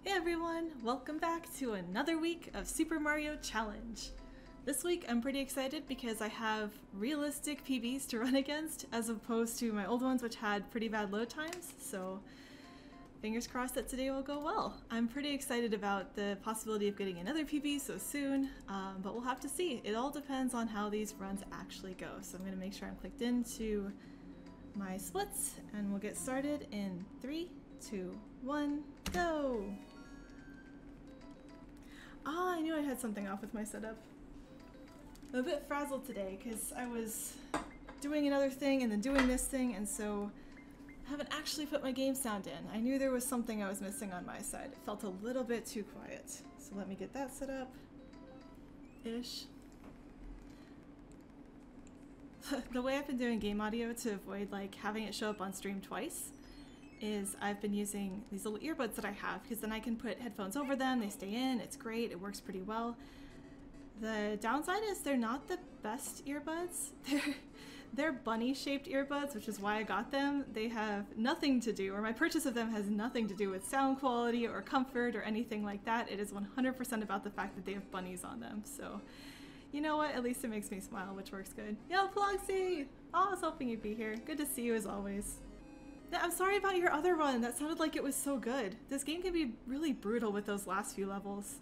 Hey everyone, welcome back to another week of Super Mario Challenge. This week I'm pretty excited because I have realistic PBs to run against as opposed to my old ones which had pretty bad load times, so fingers crossed that today will go well. I'm pretty excited about the possibility of getting another PB so soon, but we'll have to see. It all depends on how these runs actually go, so I'm going to make sure I'm clicked into my splits and we'll get started in 3, 2, 1, go! Ah, I knew I had something off with my setup. I'm a bit frazzled today because I was doing another thing and then doing this thing, and so I haven't actually put my game sound in. I knew there was something I was missing on my side. It felt a little bit too quiet. So let me get that set up. Ish. The way I've been doing game audio to avoid like having it show up on stream twice is I've been using these little earbuds that I have because then I can put headphones over them, they stay in, it's great, it works pretty well. The downside is they're not the best earbuds. They're bunny-shaped earbuds, which is why I got them. They have nothing to do, or my purchase of them has nothing to do with sound quality or comfort or anything like that. It is 100% about the fact that they have bunnies on them, so you know what, at least it makes me smile, which works good. Yo, Floxy! Oh, I was hoping you'd be here. Good to see you as always. I'm sorry about your other run. That sounded like it was so good. This game can be really brutal with those last few levels.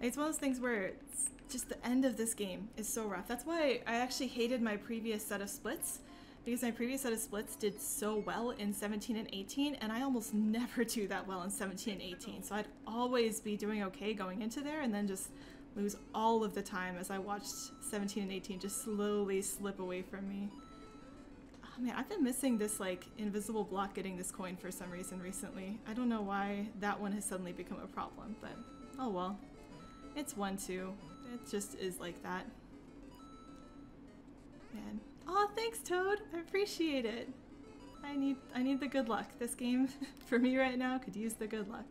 It's one of those things where it's just the end of this game is so rough. That's why I actually hated my previous set of splits, because my previous set of splits did so well in 17 and 18, and I almost never do that well in 17 and 18. So I'd always be doing okay going into there and then just lose all of the time as I watched 17 and 18 just slowly slip away from me. Oh man, I've been missing this like invisible block getting this coin for some reason recently. I don't know why that one has suddenly become a problem, but oh well. It's 1-2. It just is like that. Man. Oh, thanks Toad! I appreciate it. I need the good luck. This game for me right now could use the good luck.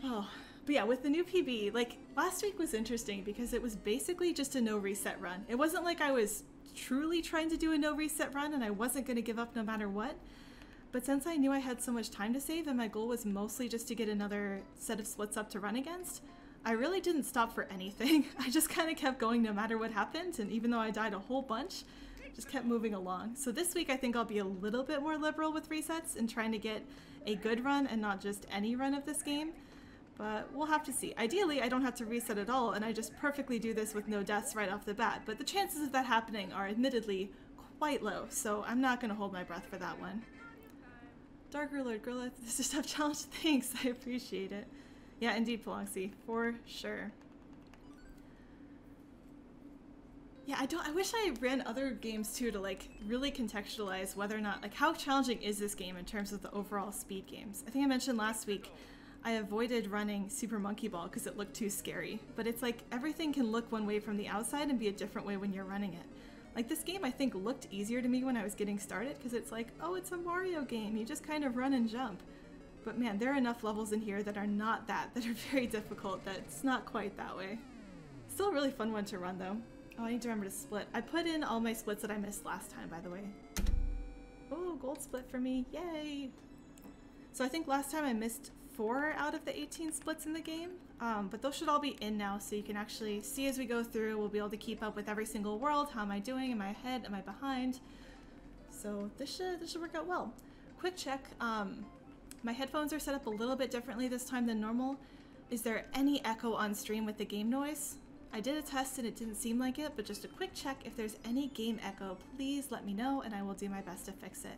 Oh, but yeah, with the new PB, like last week was interesting because it was basically just a no reset run. It wasn't like I was truly trying to do a no reset run and I wasn't going to give up no matter what. But since I knew I had so much time to save and my goal was mostly just to get another set of splits up to run against, I really didn't stop for anything. I just kind of kept going no matter what happened, and even though I died a whole bunch, just kept moving along. So this week I think I'll be a little bit more liberal with resets and trying to get a good run and not just any run of this game. But we'll have to see. Ideally, I don't have to reset at all, and I just perfectly do this with no deaths right off the bat, but the chances of that happening are admittedly quite low, so I'm not going to hold my breath for that one. Darker Lord Gorilla, this is a tough challenge. Thanks, I appreciate it. Yeah, indeed, Paloxy, for sure. Yeah, I wish I ran other games too to like really contextualize whether or not, like how challenging is this game in terms of the overall speed games. I think I mentioned last week I avoided running Super Monkey Ball because it looked too scary, but it's like everything can look one way from the outside and be a different way when you're running it. Like this game I think looked easier to me when I was getting started because it's like, oh, it's a Mario game, you just kind of run and jump. But man, there are enough levels in here that are not that are very difficult that it's not quite that way. Still a really fun one to run though. Oh, I need to remember to split. I put in all my splits that I missed last time, by the way. Oh, gold split for me, yay! So I think last time I missed 4 out of the 18 splits in the game, but those should all be in now so you can actually see as we go through. We'll be able to keep up with every single world. How am I doing? Am I ahead? Am I behind? So this should work out well. Quick check, my headphones are set up a little bit differently this time than normal. Is there any echo on stream with the game noise? I did a test and it didn't seem like it, but just a quick check. If there's any game echo, please let me know and I will do my best to fix it.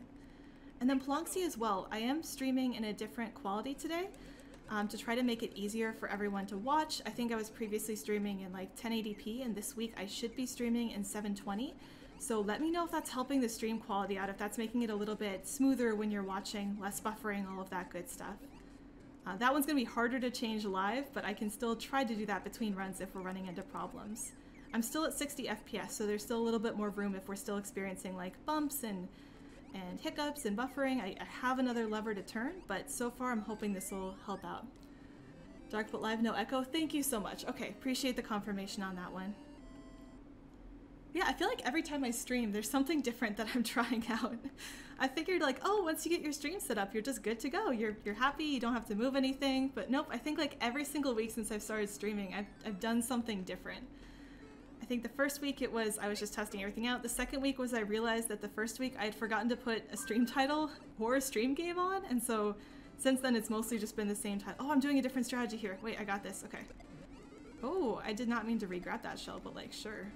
And then Plonksy as well. I am streaming in a different quality today to try to make it easier for everyone to watch. I think I was previously streaming in like 1080p and this week I should be streaming in 720. So let me know if that's helping the stream quality out, if that's making it a little bit smoother when you're watching, less buffering, all of that good stuff. That one's going to be harder to change live, but I can still try to do that between runs if we're running into problems. I'm still at 60 FPS, so there's still a little bit more room if we're still experiencing like bumps and hiccups and buffering. I have another lever to turn, but so far I'm hoping this will help out. Dark but live, no echo. Thank you so much. Okay, appreciate the confirmation on that one. Yeah, I feel like every time I stream, there's something different that I'm trying out. I figured like, oh, once you get your stream set up, you're just good to go. You're happy, you don't have to move anything. But nope, I think like every single week since I've started streaming, I've done something different. I think the first week it was I was just testing everything out. The second week was I realized that the first week I had forgotten to put a stream title or a stream game on, and so since then it's mostly just been the same title. Oh, I'm doing a different strategy here. Wait, I got this. Okay. Oh, I did not mean to re-grab that shell, but like, sure.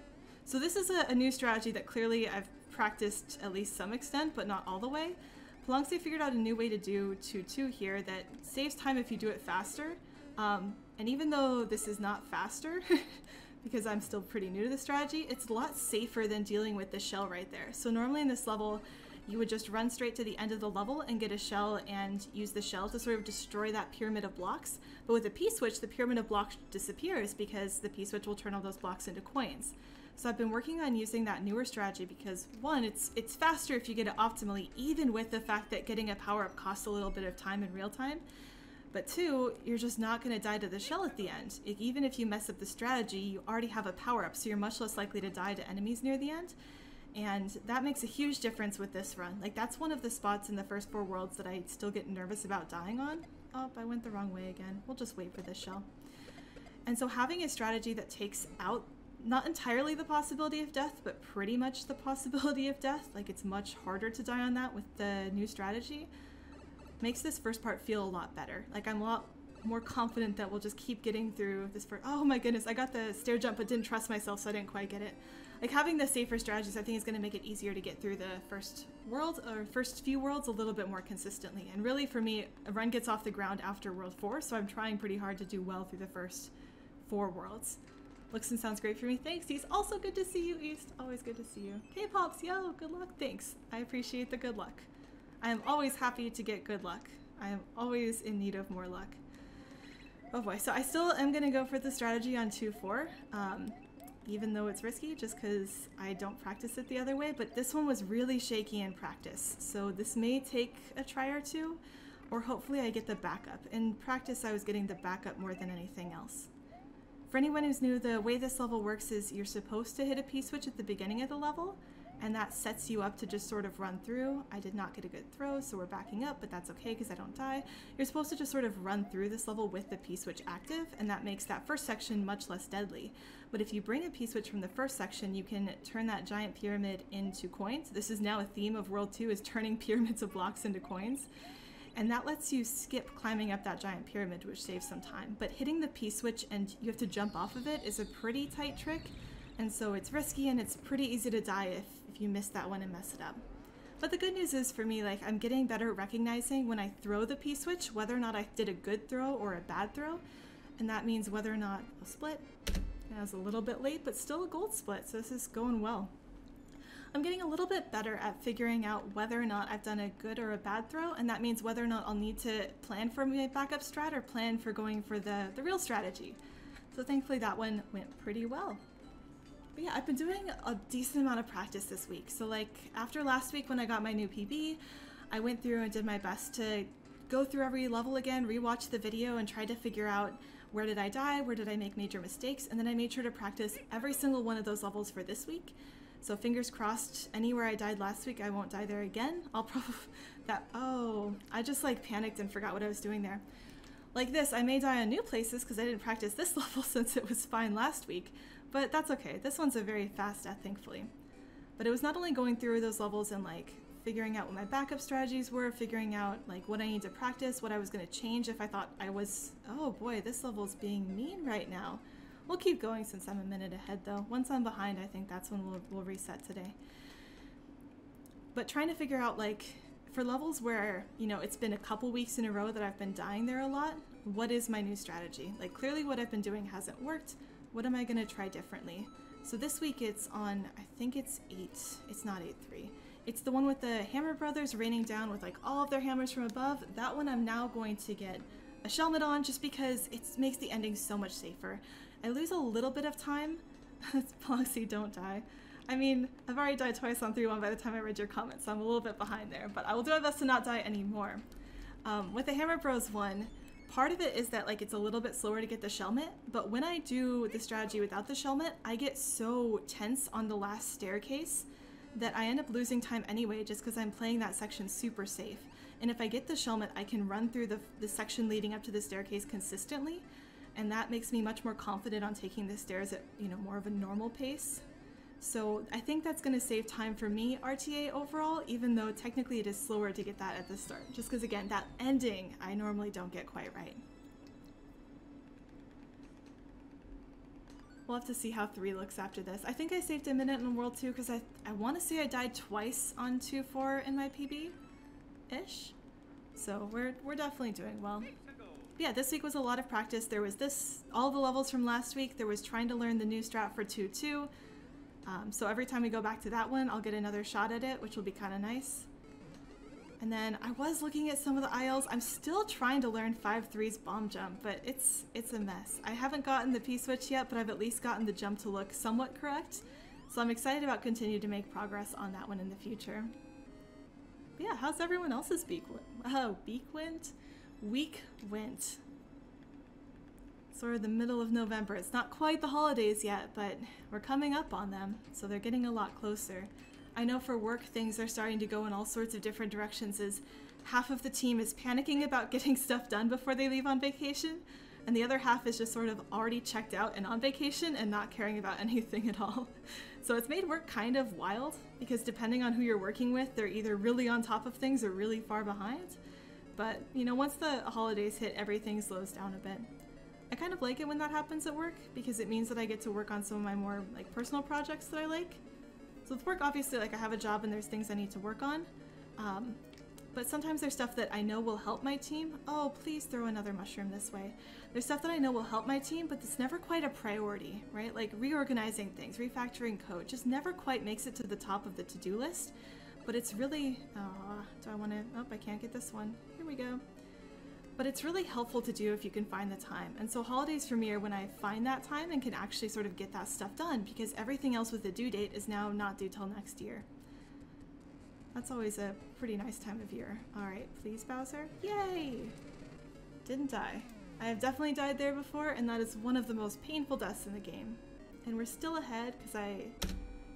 So this is a new strategy that clearly I've practiced at least some extent, but not all the way. Pelangsy figured out a new way to do 2-2 here that saves time if you do it faster. And even though this is not faster, because I'm still pretty new to the strategy, it's a lot safer than dealing with the shell right there. So normally in this level, you would just run straight to the end of the level and get a shell and use the shell to sort of destroy that pyramid of blocks. But with a P-switch, the pyramid of blocks disappears because the P-switch will turn all those blocks into coins. So I've been working on using that newer strategy because one, it's faster if you get it optimally, even with the fact that getting a power-up costs a little bit of time in real time. But two, you're just not going to die to the shell at the end. Even if you mess up the strategy, you already have a power-up, so you're much less likely to die to enemies near the end. And that makes a huge difference with this run. Like, that's one of the spots in the first 4 worlds that I still get nervous about dying on. Oh, I went the wrong way again. We'll just wait for this shell. And so having a strategy that takes out not entirely the possibility of death, but pretty much the possibility of death, like it's much harder to die on that with the new strategy, makes this first part feel a lot better. Like I'm a lot more confident that we'll just keep getting through this first— oh my goodness, I got the stair jump but didn't trust myself, so I didn't quite get it. Like having the safer strategies I think is going to make it easier to get through the first world, or first few worlds, a little bit more consistently. And really for me, a run gets off the ground after world 4, so I'm trying pretty hard to do well through the first 4 worlds. Looks and sounds great for me. Thanks, East. Also good to see you, East. Always good to see you. K-Pops, yo, good luck. Thanks. I appreciate the good luck. I am always happy to get good luck. I am always in need of more luck. Oh boy, so I still am going to go for the strategy on 2-4, even though it's risky, just because I don't practice it the other way, but this one was really shaky in practice, so this may take a try or two, or hopefully I get the backup. In practice, I was getting the backup more than anything else. For anyone who's new, the way this level works is you're supposed to hit a P-switch at the beginning of the level, and that sets you up to just sort of run through. I did not get a good throw, so we're backing up, but that's okay because I don't die. You're supposed to just sort of run through this level with the P-switch active, and that makes that first section much less deadly. But if you bring a P-switch from the first section, you can turn that giant pyramid into coins. This is now a theme of World 2, is turning pyramids of blocks into coins. And that lets you skip climbing up that giant pyramid, which saves some time. But hitting the P-switch and you have to jump off of it is a pretty tight trick. And so it's risky and it's pretty easy to die if you miss that one and mess it up. But the good news is for me, like I'm getting better at recognizing when I throw the P-switch, whether or not I did a good throw or a bad throw. And that means whether or not a split. I was a little bit late, but still a gold split, so this is going well. I'm getting a little bit better at figuring out whether or not I've done a good or a bad throw, and that means whether or not I'll need to plan for my backup strat or plan for going for the real strategy. So thankfully that one went pretty well. But yeah, I've been doing a decent amount of practice this week. So like after last week when I got my new PB, I went through and did my best to go through every level again, rewatch the video, and try to figure out where did I die, where did I make major mistakes, and then I made sure to practice every single one of those levels for this week. So fingers crossed, anywhere I died last week, I won't die there again. I'll probably, oh, I just like panicked and forgot what I was doing there. Like this, I may die on new places because I didn't practice this level since it was fine last week, but that's okay. This one's a very fast death, thankfully. But it was not only going through those levels and like figuring out what my backup strategies were, figuring out like what I need to practice, what I was going to change if I thought I was, oh boy, this level's being mean right now. We'll keep going since I'm a minute ahead though. Once I'm behind, I think that's when we'll reset today. But trying to figure out like, for levels where, you know, it's been a couple weeks in a row that I've been dying there a lot, what is my new strategy? Like clearly what I've been doing hasn't worked. What am I gonna try differently? So this week it's on, I think it's 8, it's not 8-3. It's the one with the Hammer Brothers raining down with like all of their hammers from above. That one I'm now going to get a Shelmet on just because it makes the ending so much safer. I lose a little bit of time. Pelangsy, don't die. I mean, I've already died twice on 3-1 by the time I read your comments, so I'm a little bit behind there, but I will do my best to not die anymore. With the Hammer Bros one, part of it is that like it's a little bit slower to get the shelmet, but when I do the strategy without the shelmet, I get so tense on the last staircase that I end up losing time anyway just because I'm playing that section super safe. And if I get the shelmet, I can run through the section leading up to the staircase consistently, and that makes me much more confident on taking the stairs at, you know, more of a normal pace. So I think that's going to save time for me RTA overall, even though technically it is slower to get that at the start. Just because, again, that ending I normally don't get quite right. We'll have to see how 3 looks after this. I think I saved a minute in World 2 because I want to say I died twice on 2-4 in my PB-ish. So we're definitely doing well. Yeah, this week was a lot of practice. There was all the levels from last week. There was trying to learn the new strat for 2-2. So every time we go back to that one, I'll get another shot at it, which will be kind of nice. And then I was looking at some of the ILs. I'm still trying to learn 5-3's bomb jump, but it's a mess. I haven't gotten the P-switch yet, but I've at least gotten the jump to look somewhat correct. So I'm excited about continuing to make progress on that one in the future. But yeah, how's everyone else's week went? Sort of the middle of November. It's not quite the holidays yet, but we're coming up on them, so they're getting a lot closer. I know for work things are starting to go in all sorts of different directions as half of the team is panicking about getting stuff done before they leave on vacation, and the other half is just sort of already checked out and on vacation and not caring about anything at all. So it's made work kind of wild, because depending on who you're working with, they're either really on top of things or really far behind. But, you know, once the holidays hit, everything slows down a bit. I kind of like it when that happens at work, because it means that I get to work on some of my more like personal projects that I like. So with work, obviously, like I have a job and there's things I need to work on. But sometimes there's stuff that I know will help my team. Oh, please throw another mushroom this way. There's stuff that I know will help my team, but it's never quite a priority, right? Like reorganizing things, refactoring code, just never quite makes it to the top of the to-do list. But it's really, do I want to, oh, I can't get this one. Here we go. But it's really helpful to do if you can find the time. And so holidays for me are when I find that time and can actually sort of get that stuff done, because everything else with the due date is now not due till next year. That's always a pretty nice time of year. All right, please, Bowser. Yay! Didn't die. I have definitely died there before, and that is one of the most painful deaths in the game. And we're still ahead because I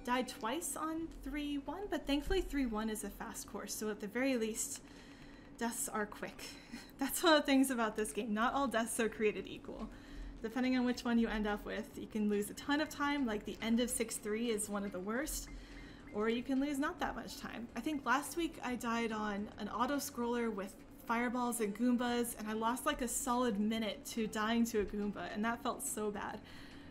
died twice on 3-1, but thankfully 3-1 is a fast course, so at the very least, deaths are quick. That's one of the things about this game. Not all deaths are created equal. Depending on which one you end up with, you can lose a ton of time, like the end of 6-3 is one of the worst, or you can lose not that much time. I think last week I died on an auto-scroller with fireballs and Goombas, and I lost like a solid minute to dying to a Goomba, and that felt so bad.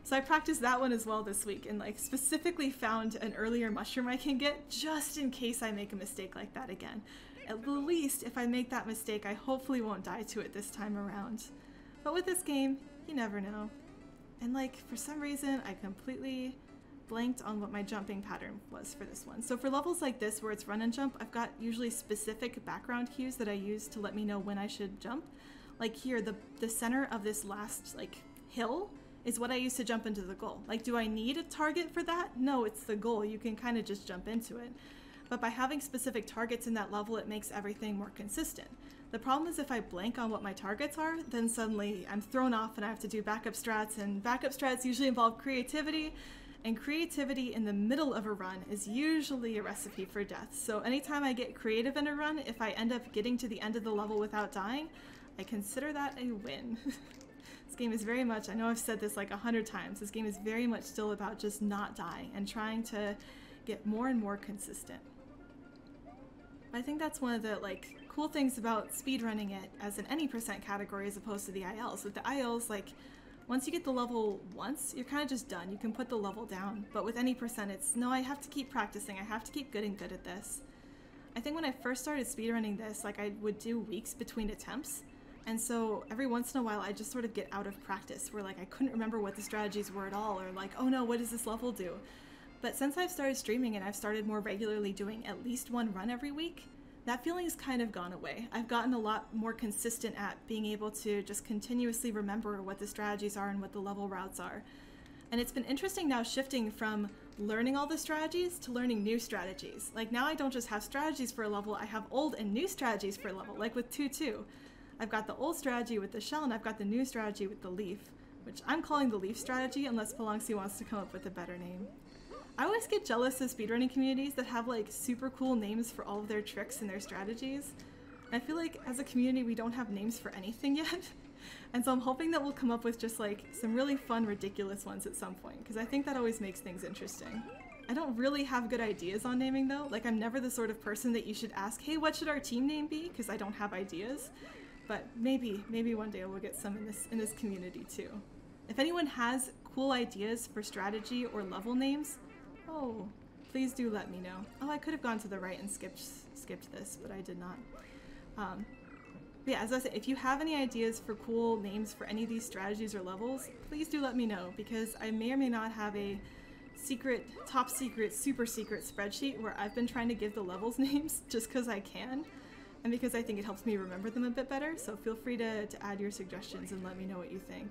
So I practiced that one as well this week, and like specifically found an earlier mushroom I can get just in case I make a mistake like that again. At least if I make that mistake, I hopefully won't die to it this time around. But with this game, you never know. And like, for some reason, I completely blanked on what my jumping pattern was for this one. So for levels like this where it's run and jump, I've got usually specific background cues that I use to let me know when I should jump. Like here, the center of this last like hill is what I use to jump into the goal. Like, do I need a target for that? No, it's the goal. You can kind of just jump into it. But by having specific targets in that level, it makes everything more consistent. The problem is if I blank on what my targets are, then suddenly I'm thrown off and I have to do backup strats, and backup strats usually involve creativity, and creativity in the middle of a run is usually a recipe for death. So anytime I get creative in a run, if I end up getting to the end of the level without dying, I consider that a win. This game is very much, I know I've said this like 100 times, this game is very much still about just not dying and trying to get more and more consistent. I think that's one of the like cool things about speedrunning it as an any percent category as opposed to the ILs. With the ILs, like once you get the level once, you're kind of just done. You can put the level down. But with any percent, it's no, I have to keep practicing. I have to keep getting good at this. I think when I first started speedrunning this, like I would do weeks between attempts. And so every once in a while, I just sort of get out of practice where like I couldn't remember what the strategies were at all, or like, oh no, what does this level do? But since I've started streaming and I've started more regularly doing at least one run every week, that feeling's kind of gone away. I've gotten a lot more consistent at being able to just continuously remember what the strategies are and what the level routes are. And it's been interesting now shifting from learning all the strategies to learning new strategies. Like now I don't just have strategies for a level, I have old and new strategies for a level, like with 2-2. I've got the old strategy with the shell, and I've got the new strategy with the leaf, which I'm calling the leaf strategy unless Palongsi wants to come up with a better name. I always get jealous of speedrunning communities that have like super cool names for all of their tricks and their strategies. I feel like as a community we don't have names for anything yet. And so I'm hoping that we'll come up with just like some really fun, ridiculous ones at some point, because I think that always makes things interesting. I don't really have good ideas on naming though. Like I'm never the sort of person that you should ask, hey, what should our team name be? Because I don't have ideas. But maybe one day we'll get some in this community too. If anyone has cool ideas for strategy or level names, oh, please do let me know. Oh, I could have gone to the right and skipped this, but I did not. But yeah, as I said, if you have any ideas for cool names for any of these strategies or levels, please do let me know, because I may or may not have a secret, top secret, super secret spreadsheet where I've been trying to give the levels names just because I can, and because I think it helps me remember them a bit better, so feel free to add your suggestions and let me know what you think.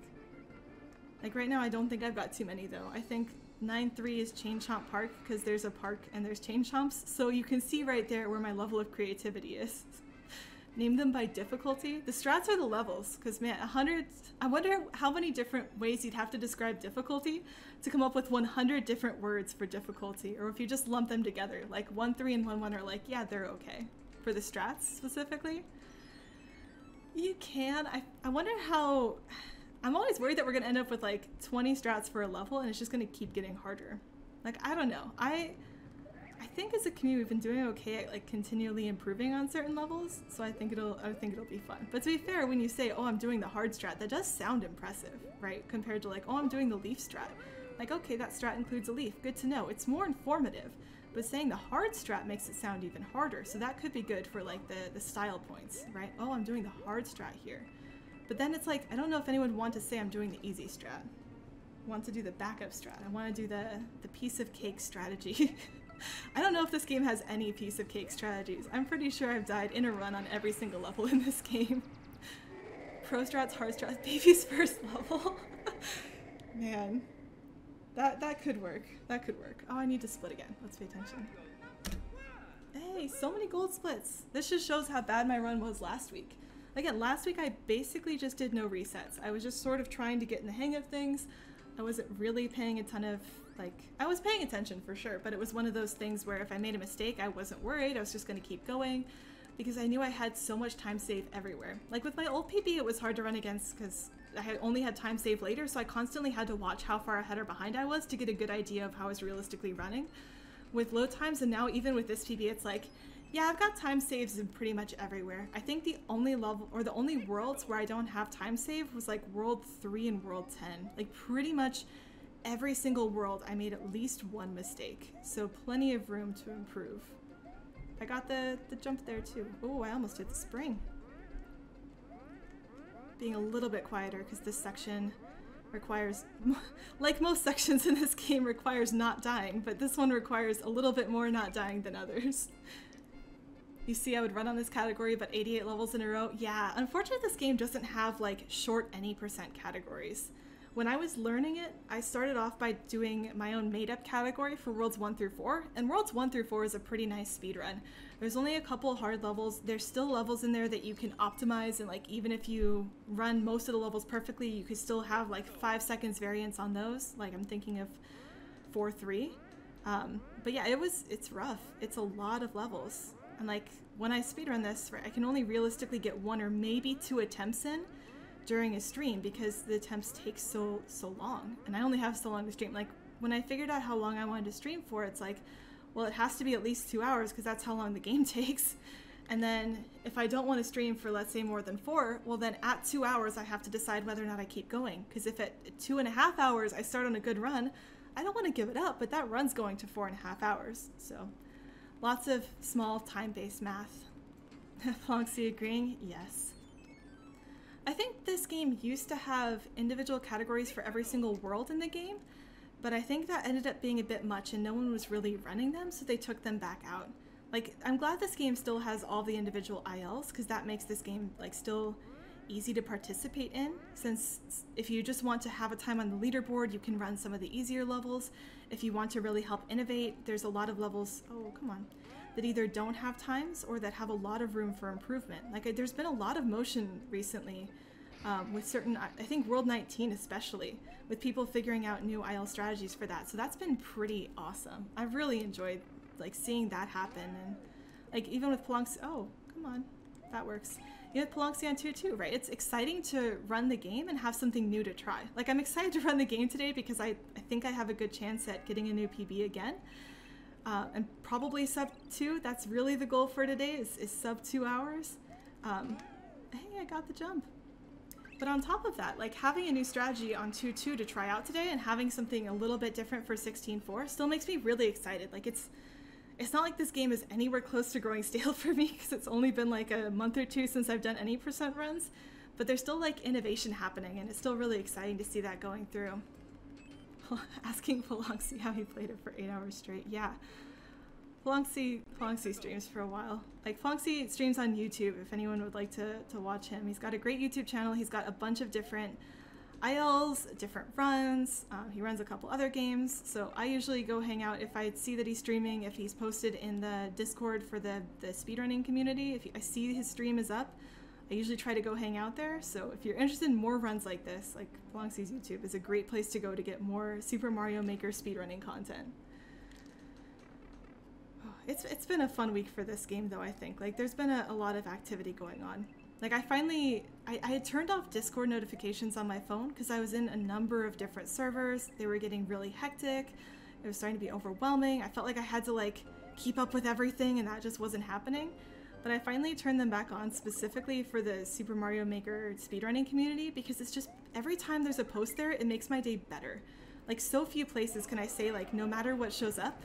Like right now I don't think I've got too many though. I think 9.3 is Chain Chomp Park because there's a park and there's chain chomps, so you can see right there where my level of creativity is. Name them by difficulty. The strats are the levels, because man, 100, I wonder how many different ways you'd have to describe difficulty to come up with 100 different words for difficulty, or if you just lump them together, like 1.3 and 1.1 are like, yeah, they're okay. For the strats specifically, you can. I wonder how, I'm always worried that we're gonna end up with like 20 strats for a level and it's just gonna keep getting harder. Like, I don't know. I think as a community we've been doing okay at like continually improving on certain levels, so I think it'll be fun. But to be fair, when you say, oh, I'm doing the hard strat, that does sound impressive, right? Compared to like, oh, I'm doing the leaf strat. Like, okay, that strat includes a leaf. Good to know. It's more informative. But saying the hard strat makes it sound even harder, so that could be good for like the style points, right? Oh, I'm doing the hard strat here. But then it's like, I don't know if anyone would want to say I'm doing the easy strat. I want to do the backup strat. I want to do the piece of cake strategy. I don't know if this game has any piece of cake strategies. I'm pretty sure I've died in a run on every single level in this game. Pro strats, hard strats, baby's first level. Man, that could work. That could work. Oh, I need to split again. Let's pay attention. Hey, so many gold splits. This just shows how bad my run was last week. Again, last week I basically just did no resets. I was just sort of trying to get in the hang of things. I wasn't really paying a ton of, like, I was paying attention for sure, but it was one of those things where if I made a mistake, I wasn't worried. I was just going to keep going because I knew I had so much time save everywhere. Like with my old PB, it was hard to run against because I had only had time save later, so I constantly had to watch how far ahead or behind I was to get a good idea of how I was realistically running. With load times, and now even with this PB, it's like, yeah, I've got time saves in pretty much everywhere. I think the only level, or the only worlds where I don't have time save was like World 3 and World 10. Like pretty much every single world I made at least one mistake. So plenty of room to improve. I got the jump there too. Oh, I almost hit the spring. Being a little bit quieter because this section requires, like most sections in this game, requires not dying, but this one requires a little bit more not dying than others. You see, I would run on this category about 88 levels in a row. Yeah, unfortunately this game doesn't have like short any percent categories. When I was learning it, I started off by doing my own made-up category for Worlds 1 through 4, and Worlds 1 through 4 is a pretty nice speed run. There's only a couple hard levels. There's still levels in there that you can optimize, and like even if you run most of the levels perfectly, you could still have like 5 seconds variance on those. Like I'm thinking of 4-3. But yeah, it's rough. It's a lot of levels. And like when I speedrun this, right, I can only realistically get 1 or maybe 2 attempts in during a stream because the attempts take so long, and I only have so long to stream. Like when I figured out how long I wanted to stream for, it's like, well, it has to be at least 2 hours because that's how long the game takes. And then if I don't want to stream for, let's say, more than 4, well then at 2 hours I have to decide whether or not I keep going, because if at 2.5 hours I start on a good run, I don't want to give it up, but that run's going to 4.5 hours. So lots of small time-based math. Flonksy agreeing? Yes. I think this game used to have individual categories for every single world in the game, but I think that ended up being a bit much and no one was really running them, so they took them back out. Like, I'm glad this game still has all the individual ILs, because that makes this game like still easy to participate in, since if you just want to have a time on the leaderboard, you can run some of the easier levels. If you want to really help innovate, there's a lot of levels, oh, come on. that either don't have times or that have a lot of room for improvement. Like there's been a lot of motion recently with certain, I think World 19 especially, with people figuring out new IL strategies for that. So that's been pretty awesome. I've really enjoyed like seeing that happen. And like even with Palanxi, oh, come on, that works. You know, with Palanxi on 2-2, right? It's exciting to run the game and have something new to try. Like I'm excited to run the game today because I think I have a good chance at getting a new PB again. And probably sub 2. That's really the goal for today is sub 2 hours. Hey, I got the jump. But on top of that, like having a new strategy on 2-2 to try out today and having something a little bit different for 16-4 still makes me really excited. Like it's not like this game is anywhere close to growing stale for me because it's only been like a month or two since I've done any percent runs, but there's still like innovation happening and it's still really exciting to see that going through. Asking Palanxi how he played it for 8 hours straight. Yeah. Palanxi streams for a while. Like Palanxi streams on YouTube if anyone would like to watch him. He's got a great YouTube channel. He's got a bunch of different ILs, different runs. He runs a couple other games. So I usually go hang out if I see that he's streaming, if he's posted in the Discord for the speedrunning community. If I see his stream is up, I usually try to go hang out there. So if you're interested in more runs like this, like Palanxi's YouTube is a great place to go to get more Super Mario Maker speedrunning content. It's been a fun week for this game though, I think. Like there's been a lot of activity going on. Like I had turned off Discord notifications on my phone because I was in a number of different servers. They were getting really hectic. It was starting to be overwhelming. I felt like I had to like keep up with everything and that just wasn't happening. But I finally turned them back on specifically for the Super Mario Maker speedrunning community because it's just every time there's a post there, it makes my day better. Like so few places can I say like no matter what shows up,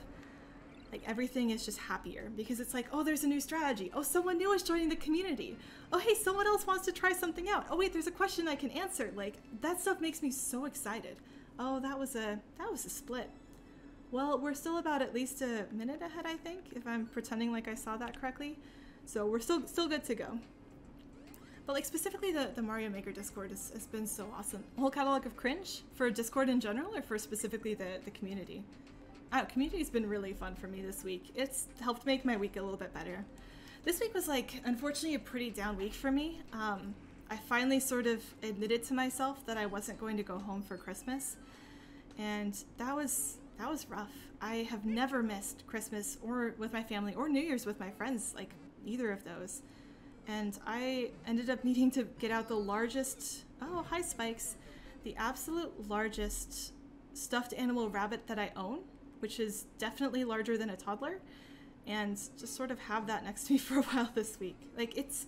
like everything is just happier because it's like, oh, there's a new strategy. Oh, someone new is joining the community. Oh, hey, someone else wants to try something out. Oh, wait, there's a question I can answer. Like that stuff makes me so excited. Oh, that was a split. Well, we're still about at least a minute ahead, I think, if I'm pretending like I saw that correctly. So we're still good to go. But like specifically the Mario Maker Discord has been so awesome. A whole catalog of cringe for Discord in general or for specifically the community? Community's been really fun for me this week. It's helped make my week a little bit better. This week was like, unfortunately, a pretty down week for me. I finally sort of admitted to myself that I wasn't going to go home for Christmas. And that was rough. I have never missed Christmas or with my family or New Year's with my friends, like either of those. And I ended up needing to get out the largest, oh, hi Spikes, the absolute largest stuffed animal rabbit that I own, which is definitely larger than a toddler, and just sort of have that next to me for a while this week. Like it's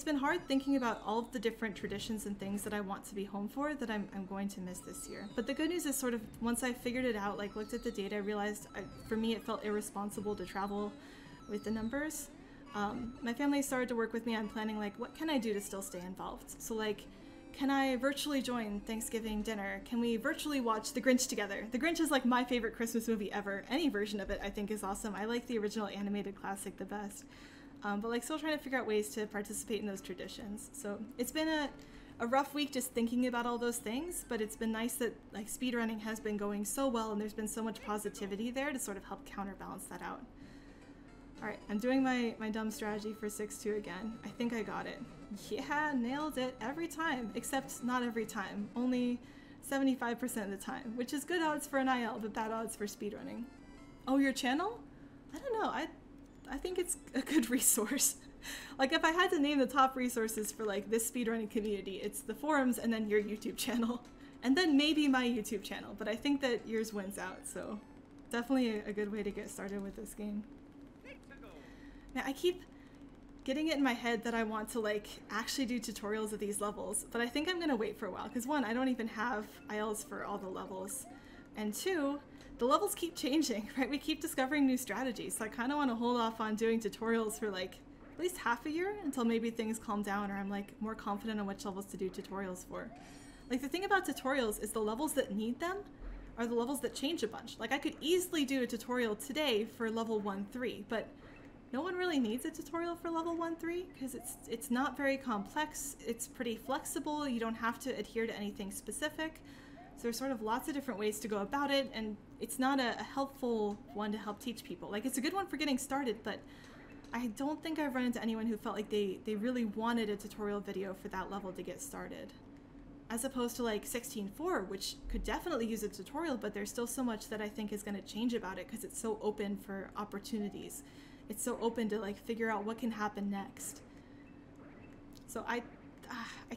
been hard thinking about all of the different traditions and things that I want to be home for that I'm going to miss this year. But the good news is sort of once I figured it out, like looked at the data, I realized for me it felt irresponsible to travel with the numbers. My family started to work with me on planning like what can I do to still stay involved. So like, can I virtually join Thanksgiving dinner? Can we virtually watch The Grinch together? The Grinch is like my favorite Christmas movie ever. Any version of it I think is awesome. I like the original animated classic the best. But like still trying to figure out ways to participate in those traditions. So it's been a rough week just thinking about all those things, but it's been nice that like speedrunning has been going so well and there's been so much positivity there to sort of help counterbalance that out. All right, I'm doing my dumb strategy for 6-2 again. I think I got it. Yeah, nailed it every time, except not every time. Only 75% of the time, which is good odds for an IL, but bad odds for speedrunning. Oh, your channel? I don't know. I think it's a good resource. Like if I had to name the top resources for like this speedrunning community, it's the forums and then your YouTube channel. And then maybe my YouTube channel, but I think that yours wins out, so definitely a good way to get started with this game. Now I keep getting it in my head that I want to like actually do tutorials of these levels, but I think I'm gonna wait for a while because one, I don't even have ILs for all the levels, and two, the levels keep changing, right? We keep discovering new strategies, so I kind of want to hold off on doing tutorials for like at least half a year until maybe things calm down or I'm like more confident on which levels to do tutorials for. Like the thing about tutorials is the levels that need them are the levels that change a bunch. Like I could easily do a tutorial today for level 1-3, but no one really needs a tutorial for level 1-3 because it's not very complex. It's pretty flexible. You don't have to adhere to anything specific. So there's sort of lots of different ways to go about it, and it's not a helpful one to help teach people. Like, it's a good one for getting started, but I don't think I've run into anyone who felt like they really wanted a tutorial video for that level to get started. As opposed to like 16.4, which could definitely use a tutorial, but there's still so much that I think is going to change about it because it's so open for opportunities. It's so open to like figure out what can happen next. So I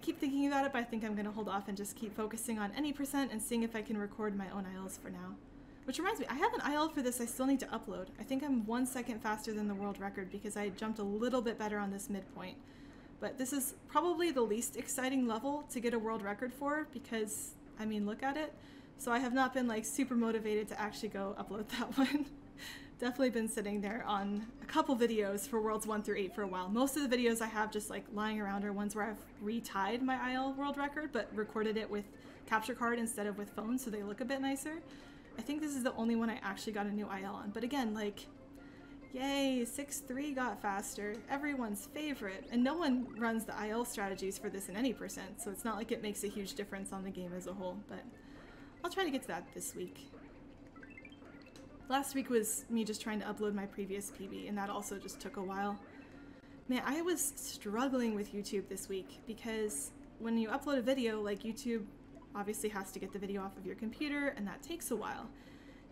keep thinking about it, but I think I'm going to hold off and just keep focusing on any percent and seeing if I can record my own ILs for now. Which reminds me, I have an IL for this I still need to upload. I think I'm 1 second faster than the world record because I jumped a little bit better on this midpoint. But this is probably the least exciting level to get a world record for because, I mean, look at it. So I have not been like super motivated to actually go upload that one. Definitely been sitting there on a couple videos for worlds 1 through 8 for a while. Most of the videos I have just like lying around are ones where I've retied my IL world record but recorded it with capture card instead of with phone so they look a bit nicer. I think this is the only one I actually got a new IL on. But again, like, yay, 6.3 got faster, everyone's favorite. And no one runs the IL strategies for this in any percent, so it's not like it makes a huge difference on the game as a whole, but I'll try to get to that this week. Last week was me just trying to upload my previous PB, and that also just took a while. Man, I was struggling with YouTube this week because when you upload a video, like YouTube obviously has to get the video off of your computer, and that takes a while.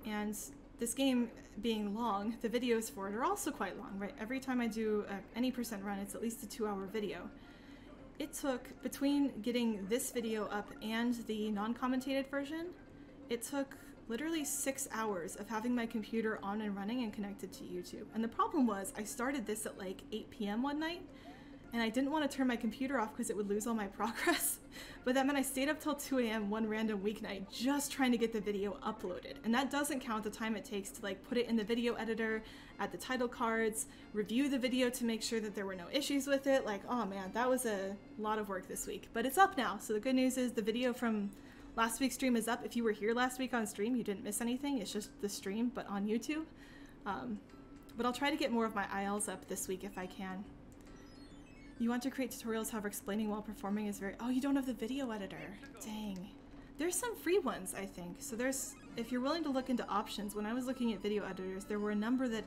And this game being long, the videos for it are also quite long, right? Every time I do any percent run, it's at least a 2-hour video. It took, between getting this video up and the non-commentated version, it took literally 6 hours of having my computer on and running and connected to YouTube. And the problem was, I started this at like 8 p.m. one night, and I didn't want to turn my computer off because it would lose all my progress. But that meant I stayed up till 2 a.m. one random weeknight just trying to get the video uploaded. And that doesn't count the time it takes to like put it in the video editor, add the title cards, review the video to make sure that there were no issues with it. Like, oh man, that was a lot of work this week. But it's up now, so the good news is the video from last week's stream is up. If you were here last week on stream, you didn't miss anything. It's just the stream, but on YouTube. But I'll try to get more of my ILs up this week if I can. You want to create tutorials, however explaining while performing is very... Oh, you don't have the video editor. Dang. There's some free ones, I think. So there's... If you're willing to look into options, when I was looking at video editors, there were a number that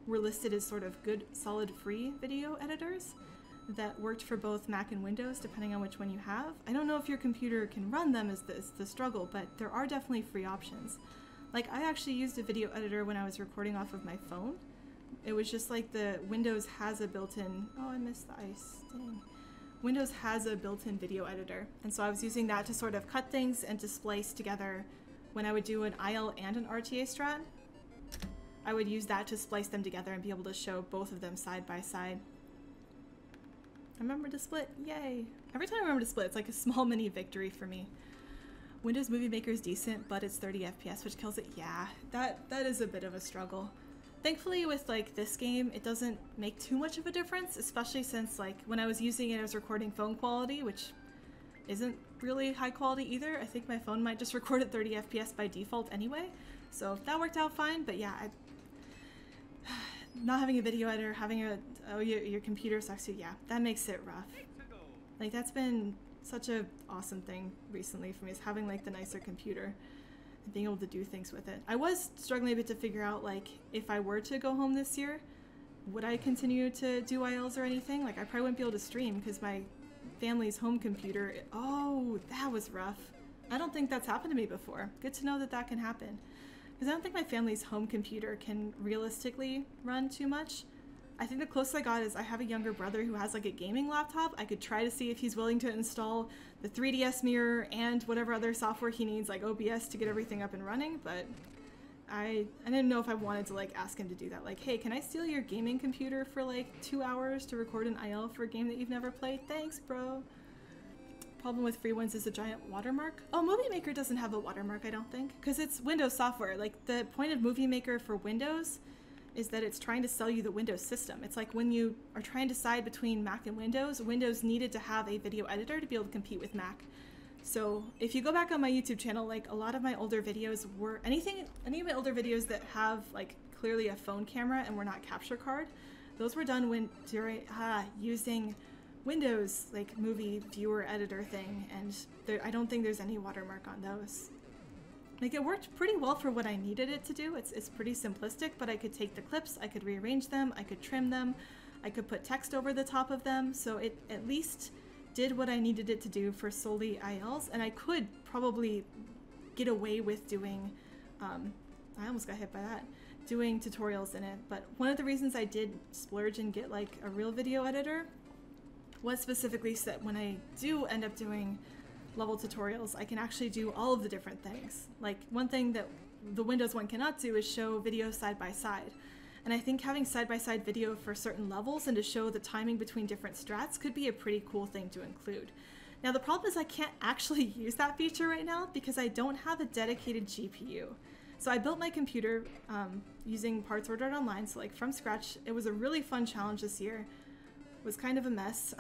were listed as sort of good, solid, free video editors that worked for both Mac and Windows, depending on which one you have. I don't know if your computer can run them is the struggle, but there are definitely free options. Like, I actually used a video editor when I was recording off of my phone. It was just like the Windows has a built-in... Oh, I missed the ice. Dang. Windows has a built-in video editor, and so I was using that to sort of cut things and to splice together when I would do an IL and an RTA strat. I would use that to splice them together and be able to show both of them side by side. I remember to split, yay! Every time I remember to split, it's like a small mini victory for me. Windows Movie Maker is decent, but it's 30 FPS, which kills it. Yeah, that is a bit of a struggle. Thankfully with like this game, it doesn't make too much of a difference, especially since like when I was using it, I was recording phone quality, which isn't really high quality either. I think my phone might just record at 30 FPS by default anyway, so that worked out fine. But yeah, not having a video editor, having your computer sucks too, yeah, that makes it rough. Like, that's been such a awesome thing recently for me, is having like the nicer computer and being able to do things with it. I was struggling a bit to figure out, like, if I were to go home this year, would I continue to do ILs or anything? Like, I probably wouldn't be able to stream because my family's home computer... Oh, that was rough. I don't think that's happened to me before. Good to know that that can happen. Because I don't think my family's home computer can realistically run too much. I think the closest I got is I have a younger brother who has like a gaming laptop. I could try to see if he's willing to install the 3DS mirror and whatever other software he needs, like OBS, to get everything up and running, but I didn't know if I wanted to like ask him to do that. Like, hey, can I steal your gaming computer for like 2 hours to record an IL for a game that you've never played? Thanks, bro. Problem with free ones is a giant watermark. Oh, Movie Maker doesn't have a watermark, I don't think, because it's Windows software. Like, the point of Movie Maker for Windows is that it's trying to sell you the Windows system. It's like when you are trying to decide between Mac and Windows, Windows needed to have a video editor to be able to compete with Mac. So if you go back on my YouTube channel, like a lot of my older videos were, any of my older videos that have like clearly a phone camera and were not capture card, those were done when using Windows like movie viewer editor thing, and I don't think there's any watermark on those. like it worked pretty well for what I needed it to do. It's pretty simplistic, but I could take the clips, I could rearrange them, I could trim them, I could put text over the top of them, so it at least did what I needed it to do for solely ILs, and I could probably get away with doing, I almost got hit by that, doing tutorials in it. But one of the reasons I did splurge and get like a real video editor was specifically so that when I do end up doing level tutorials, I can actually do all of the different things. Like one thing that the Windows one cannot do is show video side by side. And I think having side-by-side video for certain levels and to show the timing between different strats could be a pretty cool thing to include. Now the problem is I can't actually use that feature right now because I don't have a dedicated GPU. So I built my computer using parts ordered online, so like from scratch. It was a really fun challenge this year. It was kind of a mess,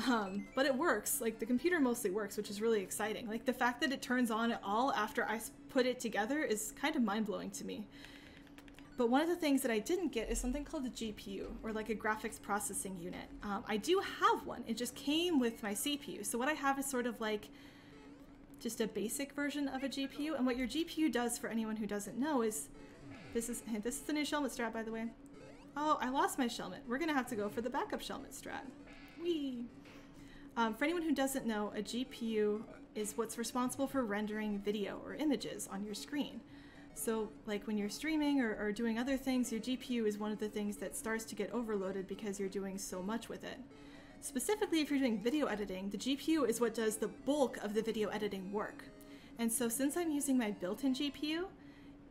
but it works. Like the computer mostly works, which is really exciting. Like the fact that it turns on at all after I put it together is kind of mind-blowing to me. But one of the things that I didn't get is something called a GPU, or like a graphics processing unit. I do have one, it just came with my CPU. So what I have is sort of like just a basic version of a GPU. And what your GPU does, for anyone who doesn't know, is, this is the new Shelmet strat, by the way. Oh, I lost my Shelmet. We're gonna have to go for the backup Shelmet strat. Whee! For anyone who doesn't know, a GPU is what's responsible for rendering video or images on your screen. So like when you're streaming or doing other things, your GPU is one of the things that starts to get overloaded because you're doing so much with it. Specifically, if you're doing video editing, the GPU is what does the bulk of the video editing work. And so since I'm using my built-in GPU,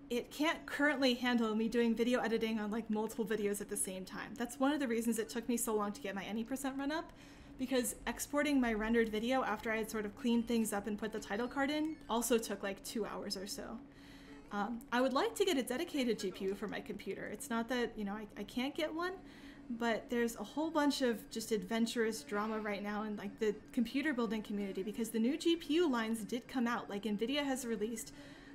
it can't currently handle me doing video editing on like multiple videos at the same time. That's one of the reasons it took me so long to get my any percent run up, because exporting my rendered video after I had sort of cleaned things up and put the title card in also took like 2 hours or so. I would like to get a dedicated GPU for my computer. It's not that, you know, I can't get one, but there's a whole bunch of just adventurous drama right now in like the computer building community, because the new GPU lines did come out. Like NVIDIA has released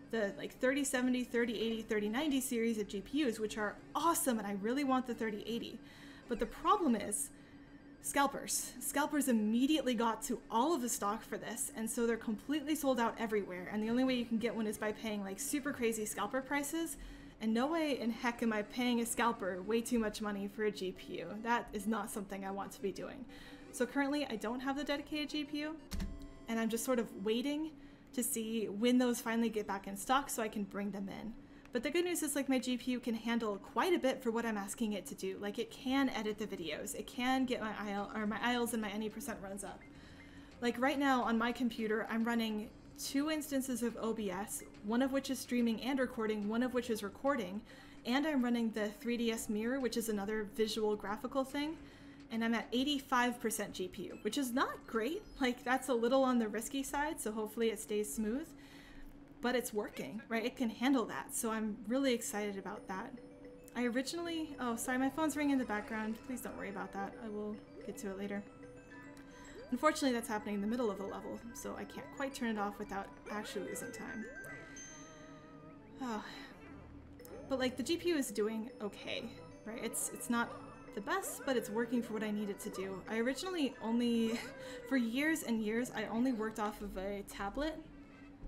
the like 3070, 3080, 3090 series of GPUs, which are awesome, and I really want the 3080. But the problem is scalpers. Scalpers immediately got to all of the stock for this, and so they're completely sold out everywhere, and the only way you can get one is by paying like super crazy scalper prices, and no way in heck am I paying a scalper way too much money for a GPU. That is not something I want to be doing. So currently I don't have the dedicated GPU, and I'm just sort of waiting to see when those finally get back in stock so I can bring them in. But the good news is like my GPU can handle quite a bit for what I'm asking it to do. Like it can edit the videos, it can get my ILs and my any percent runs up. Like right now on my computer, I'm running 2 instances of OBS, one of which is streaming and recording, one of which is recording, and I'm running the 3ds mirror, which is another visual graphical thing, and I'm at 85% GPU, which is not great. Like that's a little on the risky side, so hopefully it stays smooth. But it's working, right? It can handle that, so I'm really excited about that. I originally, oh sorry, my phone's ringing in the background. Please don't worry about that. I will get to it later. Unfortunately, that's happening in the middle of the level, so I can't quite turn it off without actually losing time. Oh. But like the GPU is doing okay, right? It's not the best, but it's working for what I need it to do. I originally only, for years and years, I only worked off of a tablet.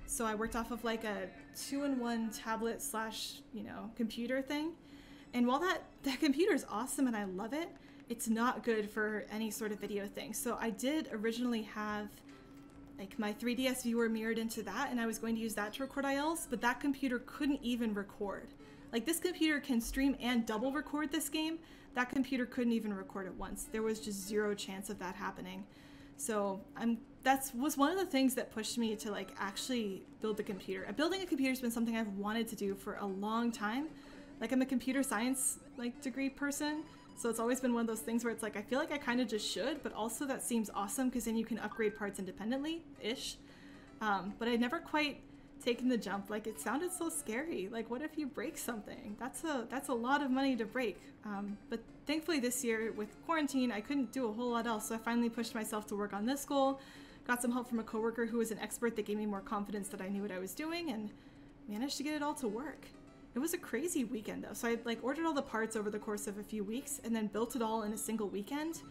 So I worked off of like a 2-in-1 tablet slash, you know, computer thing. And while that computer is awesome and I love it, it's not good for any sort of video thing. So I did originally have like my 3DS viewer mirrored into that, and I was going to use that to record ILs, but that computer couldn't even record. Like this computer can stream and double record this game. That computer couldn't even record it once. There was just 0 chance of that happening. So that was one of the things that pushed me to like actually build the computer. Building a computer has been something I've wanted to do for a long time. Like I'm a computer science like degree person, so it's always been one of those things where it's like I feel like I kind of just should, but also that seems awesome because then you can upgrade parts independently-ish. But I'd never quite taken the jump. Like it sounded so scary. Like what if you break something? That's a lot of money to break. But thankfully this year with quarantine, I couldn't do a whole lot else, so I finally pushed myself to work on this goal. Got some help from a coworker who was an expert that gave me more confidence that I knew what I was doing, and managed to get it all to work. It was a crazy weekend though. So I like ordered all the parts over the course of a few weeks and then built it all in a single weekend.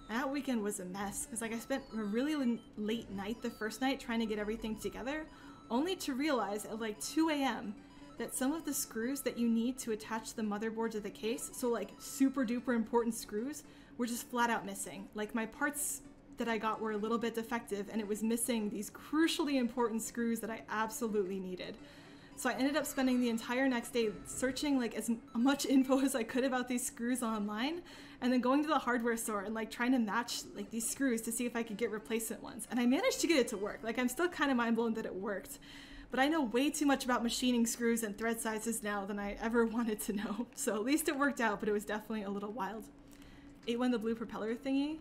And that weekend was a mess because like I spent a really late night the first night trying to get everything together, only to realize at like 2 a.m. that some of the screws that you need to attach the motherboard to the case, so like super duper important screws, were just flat out missing. Like my parts that I got were a little bit defective and it was missing these crucially important screws that I absolutely needed. So I ended up spending the entire next day searching like as much info as I could about these screws online, and then going to the hardware store and like trying to match like these screws to see if I could get replacement ones. And I managed to get it to work. Like I'm still kind of mind blown that it worked. But I know way too much about machining screws and thread sizes now than I ever wanted to know. So at least it worked out, but it was definitely a little wild. 8-1 the blue propeller thingy?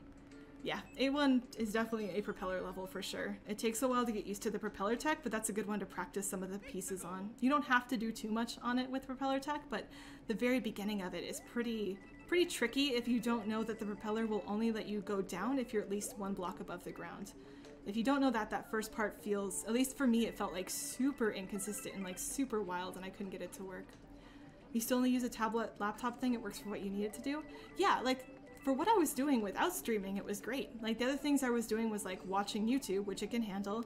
Yeah, A1 is definitely a propeller level for sure. It takes a while to get used to the propeller tech, but that's a good one to practice some of the pieces on. You don't have to do too much on it with propeller tech, but the very beginning of it is pretty tricky if you don't know that the propeller will only let you go down if you're at least 1 block above the ground. If you don't know that, that first part feels, at least for me, it felt like super inconsistent and like super wild, and I couldn't get it to work. You still only use a tablet laptop thing? It works for what you need it to do? Yeah, like for what I was doing without streaming, it was great. Like the other things I was doing was like watching YouTube, which it can handle,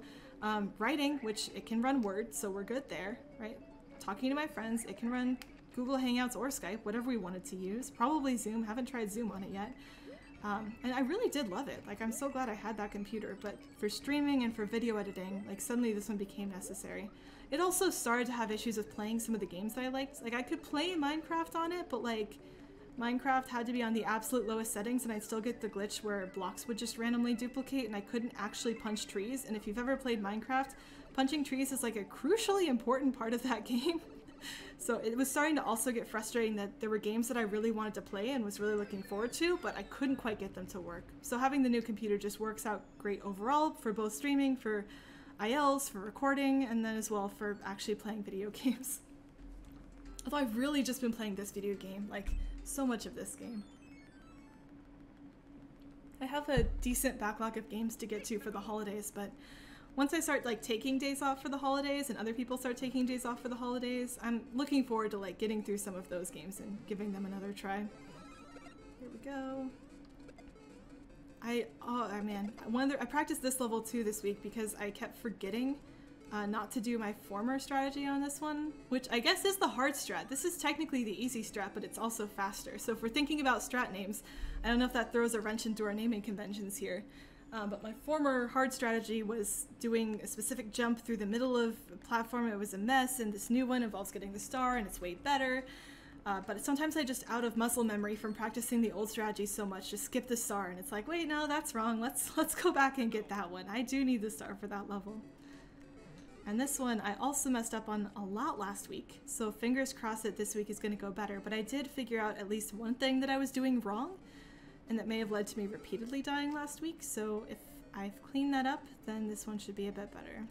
writing, which it can run Word, so we're good there, right? Talking to my friends, it can run Google Hangouts or Skype, whatever we wanted to use. Probably Zoom, haven't tried Zoom on it yet. And I really did love it. Like I'm so glad I had that computer, but for streaming and for video editing, like suddenly this one became necessary. It also started to have issues with playing some of the games that I liked. Like I could play Minecraft on it, but like Minecraft had to be on the absolute lowest settings and I'd still get the glitch where blocks would just randomly duplicate and I couldn't actually punch trees. And if you've ever played Minecraft, punching trees is like a crucially important part of that game. So it was starting to also get frustrating that there were games that I really wanted to play and was really looking forward to, but I couldn't quite get them to work. So having the new computer just works out great overall for both streaming, for ILs, for recording, and then as well for actually playing video games. Although I've really just been playing this video game, like so much of this game. I have a decent backlog of games to get to for the holidays, but once I start like taking days off for the holidays and other people start taking days off for the holidays, I'm looking forward to like getting through some of those games and giving them another try. Here we go. Oh man, I practiced this level too this week because I kept forgetting not to do my former strategy on this one, which I guess is the hard strat. This is technically the easy strat, but it's also faster. So if we're thinking about strat names, I don't know if that throws a wrench into our naming conventions here. But my former hard strategy was doing a specific jump through the middle of a platform. It was a mess, and this new one involves getting the star, and it's way better. But sometimes I just, out of muscle memory from practicing the old strategy so much, just skip the star, and it's like, wait, no, that's wrong. Let's go back and get that one. I do need the star for that level. And this one I also messed up on a lot last week, so fingers crossed that this week is going to go better. But I did figure out at least one thing that I was doing wrong, and that may have led to me repeatedly dying last week, so if I've cleaned that up, then this one should be a bit better.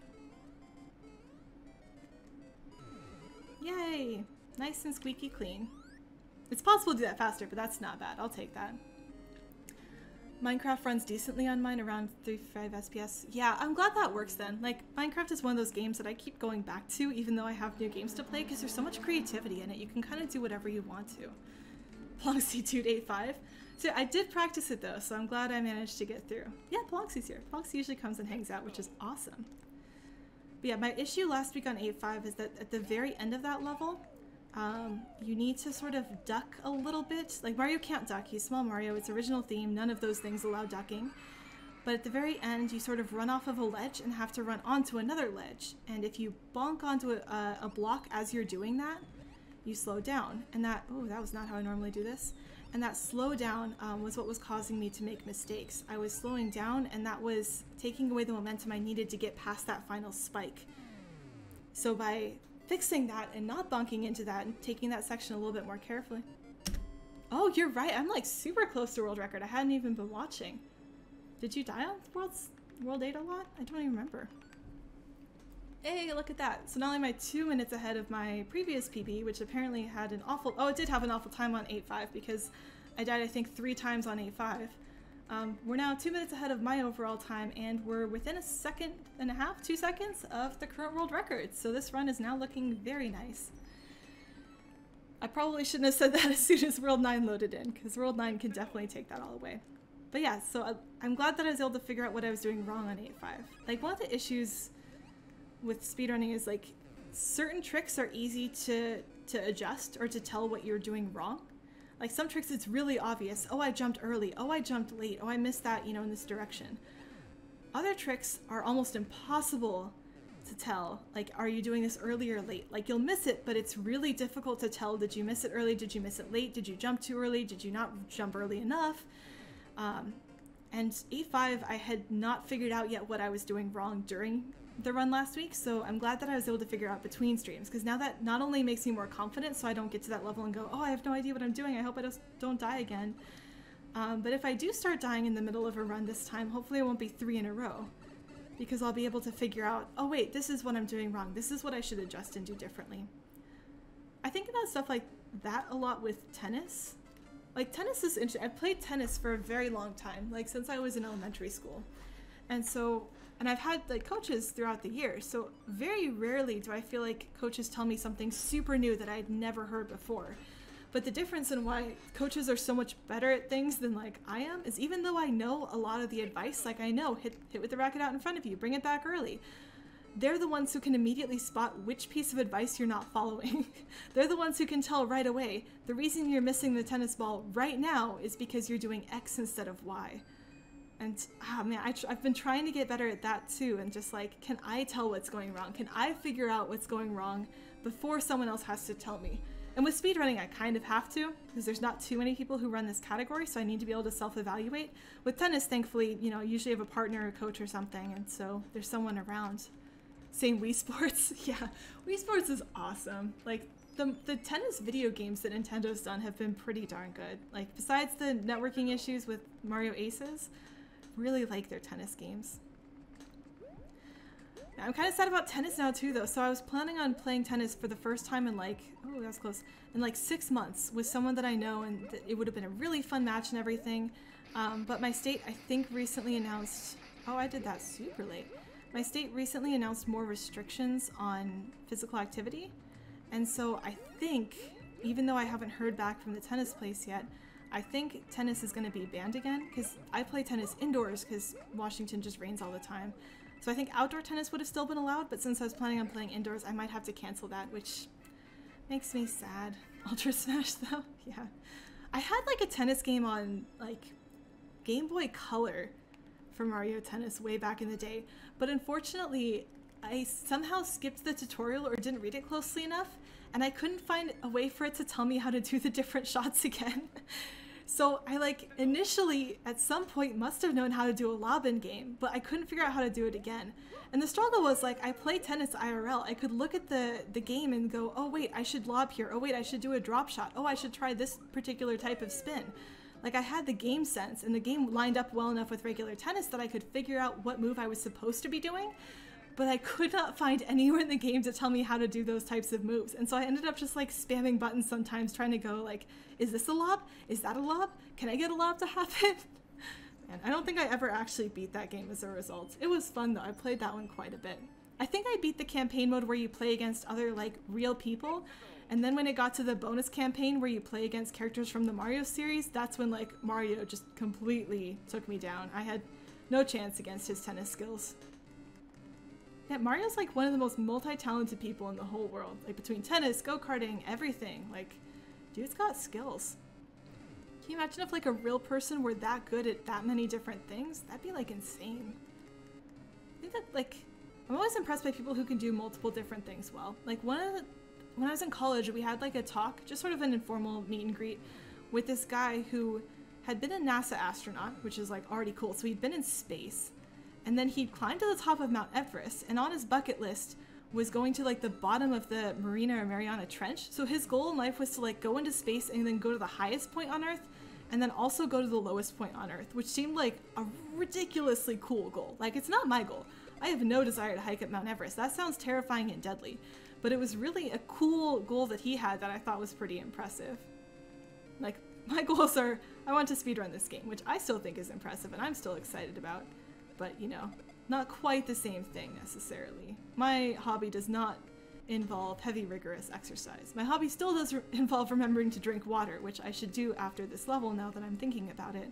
Yay! Nice and squeaky clean. It's possible to do that faster, but that's not bad. I'll take that. Minecraft runs decently on mine, around 35 FPS. Yeah, I'm glad that works then. Like, Minecraft is one of those games that I keep going back to, even though I have new games to play, because there's so much creativity in it. You can kind of do whatever you want to. Ploxy285. So I did practice it though, so I'm glad I managed to get through. Yeah, Ploxy's here. Ploxy usually comes and hangs out, which is awesome. But yeah, my issue last week on 8.5 is that at the very end of that level, you need to sort of duck a little bit. Like, Mario can't duck. He's small Mario. It's original theme. None of those things allow ducking. But at the very end, you sort of run off of a ledge and have to run onto another ledge. And if you bonk onto a block as you're doing that, you slow down. And that was not how I normally do this. And that slow down was what was causing me to make mistakes. I was slowing down, and that was taking away the momentum I needed to get past that final spike. So by fixing that and not bonking into that and taking that section a little bit more carefully. Oh, you're right. I'm like super close to world record. I hadn't even been watching. Did you die on World 8 a lot? I don't even remember. Hey, look at that. So not only am I 2 minutes ahead of my previous PB, which apparently had an awful... Oh, it did have an awful time on 8.5 because I died, I think, 3 times on 8.5. We're now 2 minutes ahead of my overall time, and we're within a second and a half, 2 seconds of the current world record. So this run is now looking very nice. I probably shouldn't have said that as soon as World 9 loaded in, because World 9 can definitely take that all away. But yeah, so I'm glad that I was able to figure out what I was doing wrong on 8.5. Like, one of the issues with speedrunning is like certain tricks are easy to adjust or to tell what you're doing wrong. Like some tricks it's really obvious. Oh, I jumped early. Oh, I jumped late. Oh, I missed that, you know, in this direction. Other tricks are almost impossible to tell. Like, are you doing this early or late? Like you'll miss it, but it's really difficult to tell. Did you miss it early? Did you miss it late? Did you jump too early? Did you not jump early enough? And E5, I had not figured out yet what I was doing wrong during the run last week, so I'm glad that I was able to figure out between streams, because now that not only makes me more confident so I don't get to that level and go, oh, I have no idea what I'm doing, I hope I just don't die again. But if I do start dying in the middle of a run this time, hopefully it won't be 3 in a row, because I'll be able to figure out, oh wait, this is what I'm doing wrong, this is what I should adjust and do differently. I think about stuff like that a lot with tennis. Like tennis is interesting. I've played tennis for a very long time, like since I was in elementary school. And I've had like coaches throughout the years, so very rarely do I feel like coaches tell me something super new that I'd never heard before. But the difference in why coaches are so much better at things than like I am is even though I know a lot of the advice, like I know hit with the racket out in front of you, bring it back early. They're the ones who can immediately spot which piece of advice you're not following. They're the ones who can tell right away, the reason you're missing the tennis ball right now is because you're doing X instead of Y. And man, I've been trying to get better at that too, and just like, can I tell what's going wrong? Can I figure out what's going wrong before someone else has to tell me? And with speedrunning, I kind of have to, because there's not too many people who run this category, so I need to be able to self-evaluate. With tennis, thankfully, you know, I usually have a partner, a coach or something, and so there's someone around. Same Wii Sports. Yeah, Wii Sports is awesome. Like, the tennis video games that Nintendo's done have been pretty darn good. Like, besides the networking issues with Mario Aces, really like their tennis games. I'm kind of sad about tennis now too though, so I was planning on playing tennis for the first time in like, oh that's close, in like 6 months with someone that I know, and it would have been a really fun match and everything, but my state I think recently announced, oh I did that super late, my state recently announced more restrictions on physical activity, and so I think, even though I haven't heard back from the tennis place yet, I think tennis is going to be banned again, because I play tennis indoors because Washington just rains all the time. So I think outdoor tennis would have still been allowed, but since I was planning on playing indoors, I might have to cancel that, which makes me sad. Ultra Smash though, yeah. I had like a tennis game on like Game Boy Color for Mario Tennis way back in the day, but unfortunately I somehow skipped the tutorial or didn't read it closely enough, and I couldn't find a way for it to tell me how to do the different shots again. So I like initially at some point must have known how to do a lob-in game, but I couldn't figure out how to do it again. And the struggle was like, I play tennis IRL. I could look at the game and go, oh wait, I should lob here. Oh wait, I should do a drop shot. Oh, I should try this particular type of spin. Like I had the game sense, and the game lined up well enough with regular tennis that I could figure out what move I was supposed to be doing, but I could not find anywhere in the game to tell me how to do those types of moves. And so I ended up just like spamming buttons sometimes, trying to go like, is this a lob? Is that a lob? Can I get a lob to happen? And I don't think I ever actually beat that game as a result. It was fun though, I played that one quite a bit. I think I beat the campaign mode where you play against other like real people, and then when it got to the bonus campaign where you play against characters from the Mario series, that's when like Mario just completely took me down. I had no chance against his tennis skills. Yeah, Mario's like one of the most multi-talented people in the whole world. Like between tennis, go-karting, everything. Like, dude's got skills. Can you imagine if like a real person were that good at that many different things? That'd be like insane. I think that like, I'm always impressed by people who can do multiple different things well. Like when I was in college, we had like a talk, just sort of an informal meet and greet with this guy who had been a NASA astronaut, which is like already cool. So he'd been in space. And then he climbed to the top of Mount Everest, and on his bucket list was going to like the bottom of the Mariana Trench. So his goal in life was to like go into space and then go to the highest point on Earth, and then also go to the lowest point on Earth, which seemed like a ridiculously cool goal. Like, it's not my goal. I have no desire to hike up Mount Everest. That sounds terrifying and deadly. But it was really a cool goal that he had that I thought was pretty impressive. Like, my goals are, I want to speedrun this game, which I still think is impressive and I'm still excited about. But, you know, not quite the same thing necessarily. My hobby does not involve heavy, rigorous exercise. My hobby still does involve remembering to drink water, which I should do after this level now that I'm thinking about it.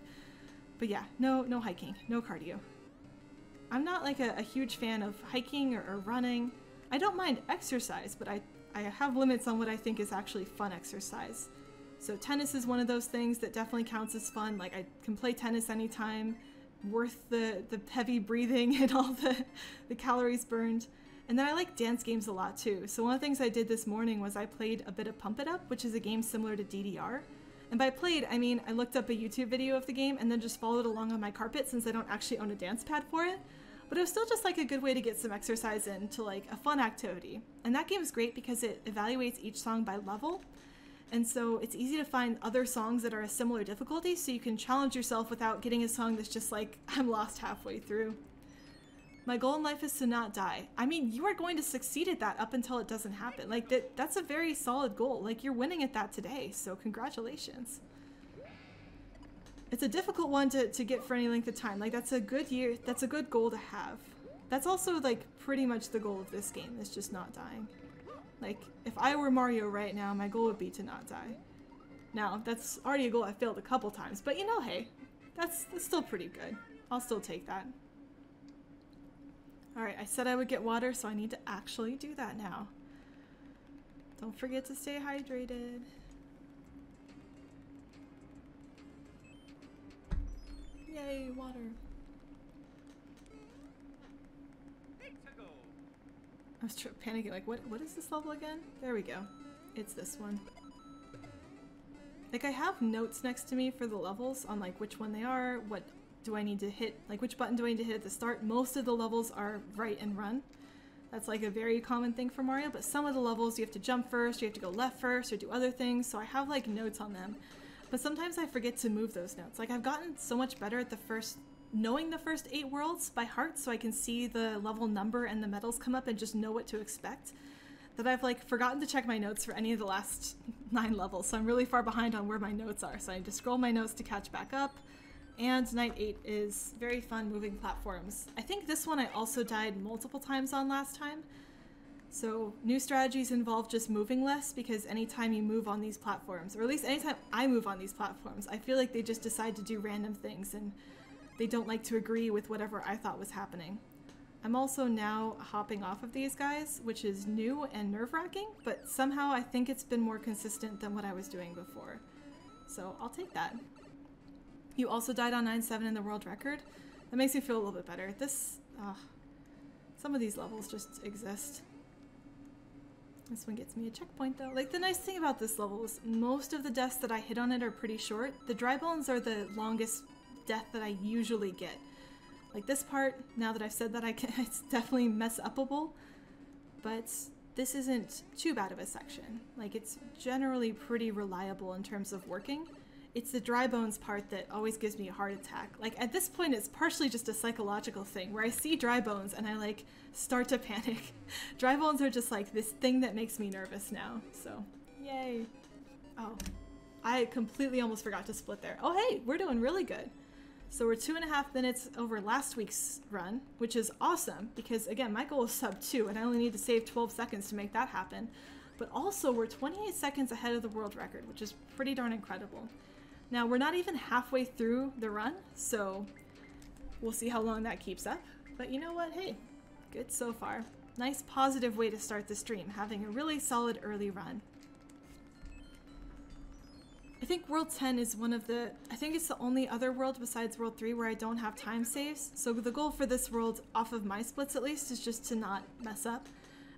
But yeah, no hiking, no cardio. I'm not like a huge fan of hiking or running. I don't mind exercise, but I have limits on what I think is actually fun exercise. So tennis is one of those things that definitely counts as fun. Like, I can play tennis anytime, worth the heavy breathing and all the calories burned. And then I like dance games a lot too. So one of the things I did this morning was I played a bit of Pump It Up, which is a game similar to DDR. And by played, I mean I looked up a YouTube video of the game and then just followed along on my carpet since I don't actually own a dance pad for it. But it was still just like a good way to get some exercise in to like a fun activity. And that game is great because it evaluates each song by level. And so it's easy to find other songs that are a similar difficulty so you can challenge yourself without getting a song that's just like, I'm lost halfway through. My goal in life is to not die. I mean, you are going to succeed at that up until it doesn't happen. Like, that's a very solid goal. Like, you're winning at that today, so congratulations. It's a difficult one to get for any length of time. Like, that's a good goal to have. That's also, like, pretty much the goal of this game, is just not dying. Like, if I were Mario right now, my goal would be to not die. Now, that's already a goal I failed a couple times, but you know, hey, that's still pretty good. I'll still take that. Alright, I said I would get water, so I need to actually do that now. Don't forget to stay hydrated. Yay, water. I was panicking, like, what is this level again? There we go. It's this one. Like, I have notes next to me for the levels on, like, which one they are, what do I need to hit, like, which button do I need to hit at the start. Most of the levels are right and run. That's, like, a very common thing for Mario, but some of the levels you have to jump first, you have to go left first, or do other things, so I have, like, notes on them. But sometimes I forget to move those notes. Like, I've gotten so much better at knowing the first 8 worlds by heart so I can see the level number and the medals come up and just know what to expect, that I've like forgotten to check my notes for any of the last 9 levels, so I'm really far behind on where my notes are, so I need to scroll my notes to catch back up. And Night 8 is very fun moving platforms. I think this one I also died multiple times on last time, so new strategies involve just moving less, because anytime you move on these platforms, or at least anytime I move on these platforms, I feel like they just decide to do random things and they don't like to agree with whatever I thought was happening. I'm also now hopping off of these guys, which is new and nerve-wracking, but somehow I think it's been more consistent than what I was doing before. So I'll take that. You also died on 9-7 in the world record. That makes me feel a little bit better. Some of these levels just exist. This one gets me a checkpoint though. Like, the nice thing about this level is most of the deaths that I hit on it are pretty short. The dry bones are the longest death that I usually get. Like this part, now that I've said that, it's definitely mess upable, but this isn't too bad of a section. Like, it's generally pretty reliable in terms of working. It's the dry bones part that always gives me a heart attack. Like, at this point, it's partially just a psychological thing where I see dry bones and I like start to panic. Dry bones are just like this thing that makes me nervous now, so yay. Oh, I completely almost forgot to split there. Oh hey, we're doing really good. So we're 2.5 minutes over last week's run, which is awesome because, again, my goal is sub 2 and I only need to save 12 seconds to make that happen. But also we're 28 seconds ahead of the world record, which is pretty darn incredible. Now, we're not even halfway through the run, so we'll see how long that keeps up. But you know what? Hey, good so far. Nice positive way to start the stream, having a really solid early run. I think World 10 is I think it's the only other world besides World 3 where I don't have time saves. So the goal for this world, off of my splits at least, is just to not mess up.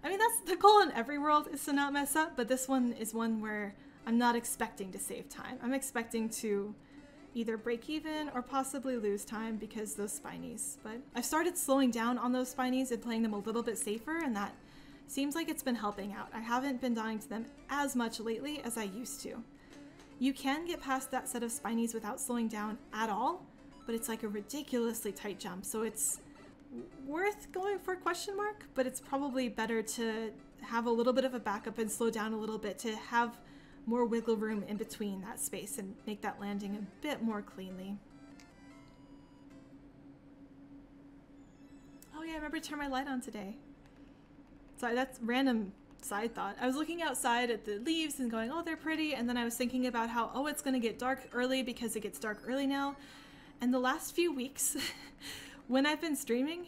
I mean, that's the goal in every world, is to not mess up, but this one is one where I'm not expecting to save time. I'm expecting to either break even or possibly lose time because those spinies. But I've started slowing down on those spinies and playing them a little bit safer, and that seems like it's been helping out. I haven't been dying to them as much lately as I used to. You can get past that set of spinies without slowing down at all, but it's like a ridiculously tight jump, so it's worth going for a question mark, but it's probably better to have a little bit of a backup and slow down a little bit to have more wiggle room in between that space and make that landing a bit more cleanly. Oh yeah, I remember to turn my light on today. Sorry, that's random side thought. I was looking outside at the leaves and going, oh, they're pretty, and then I was thinking about how, oh, it's going to get dark early because it gets dark early now. And the last few weeks, when I've been streaming,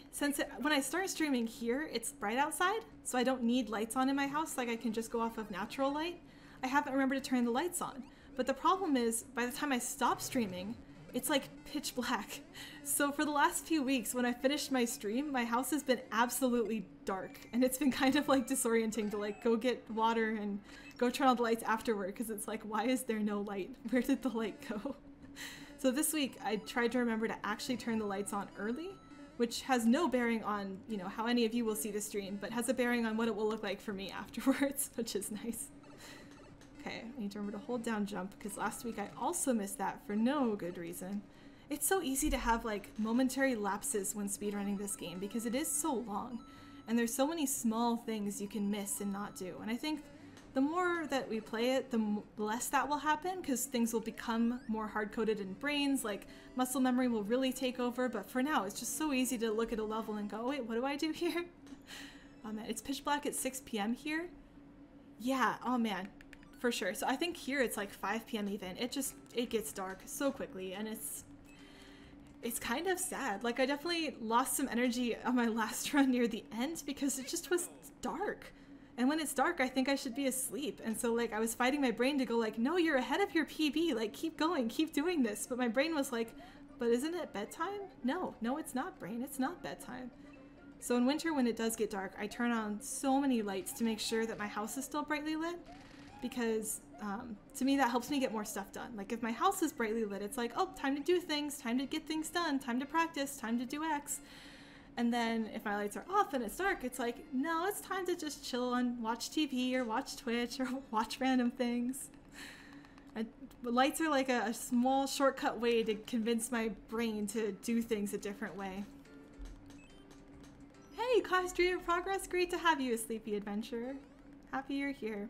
when I start streaming here, it's bright outside, so I don't need lights on in my house, like I can just go off of natural light. I haven't remembered to turn the lights on. But the problem is, by the time I stop streaming, it's like pitch black. So for the last few weeks, when I finished my stream, my house has been absolutely dark, and it's been kind of like disorienting to like go get water and go turn on the lights afterward, because it's like, why is there no light? Where did the light go? So this week I tried to remember to actually turn the lights on early, which has no bearing on, you know, how any of you will see the stream, but has a bearing on what it will look like for me afterwards, which is nice. Okay, I need to remember to hold down jump, because last week I also missed that for no good reason. It's so easy to have like momentary lapses when speedrunning this game because it is so long, and there's so many small things you can miss and not do. And I think the more that we play it, the less that will happen, because things will become more hard-coded in brains, like muscle memory will really take over. But for now, it's just so easy to look at a level and go, wait, what do I do here? Oh man, it's pitch black at 6 p.m. here. Yeah, oh man, for sure. So I think here it's like 5 p.m. even. It gets dark so quickly, and it's kind of sad. Like, I definitely lost some energy on my last run near the end because it just was dark. And when it's dark, I think I should be asleep. And so like I was fighting my brain to go like, no, you're ahead of your PB. Like, keep going, keep doing this. But my brain was like, but isn't it bedtime? No, it's not, brain. It's not bedtime. So in winter, when it does get dark, I turn on so many lights to make sure that my house is still brightly lit. Because to me, that helps me get more stuff done. Like if my house is brightly lit, it's like, oh, time to do things, time to get things done, time to practice, time to do X. And then if my lights are off and it's dark, it's like, no, it's time to just chill and watch TV or watch Twitch or watch random things. Lights are like a small shortcut way to convince my brain to do things a different way. Hey, Class Street Progress, great to have you, a sleepy adventurer. Happy you're here.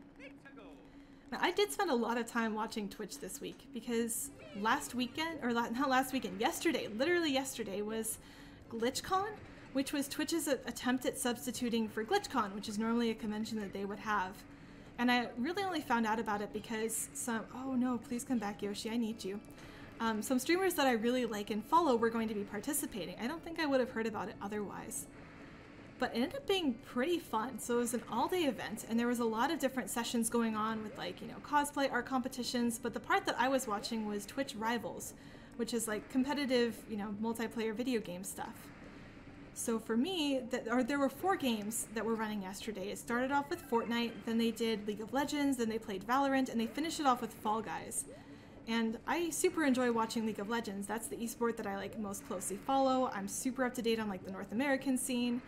Now, I did spend a lot of time watching Twitch this week because last weekend, or not last weekend, yesterday, literally yesterday was GlitchCon, which was Twitch's attempt at substituting for GlitchCon, which is normally a convention that they would have. And I really only found out about it because oh no, please come back, Yoshi, I need you. Some streamers that I really like and follow were going to be participating. I don't think I would have heard about it otherwise. But it ended up being pretty fun. So it was an all-day event, and there was a lot of different sessions going on with like, you know, cosplay, art competitions, but the part that I was watching was Twitch Rivals, which is like competitive, you know, multiplayer video game stuff. So for me, there were 4 games that were running yesterday. It started off with Fortnite, then they did League of Legends, then they played Valorant, and they finished it off with Fall Guys. And I super enjoy watching League of Legends. That's the esport that I like most closely follow. I'm super up to date on like the North American scene.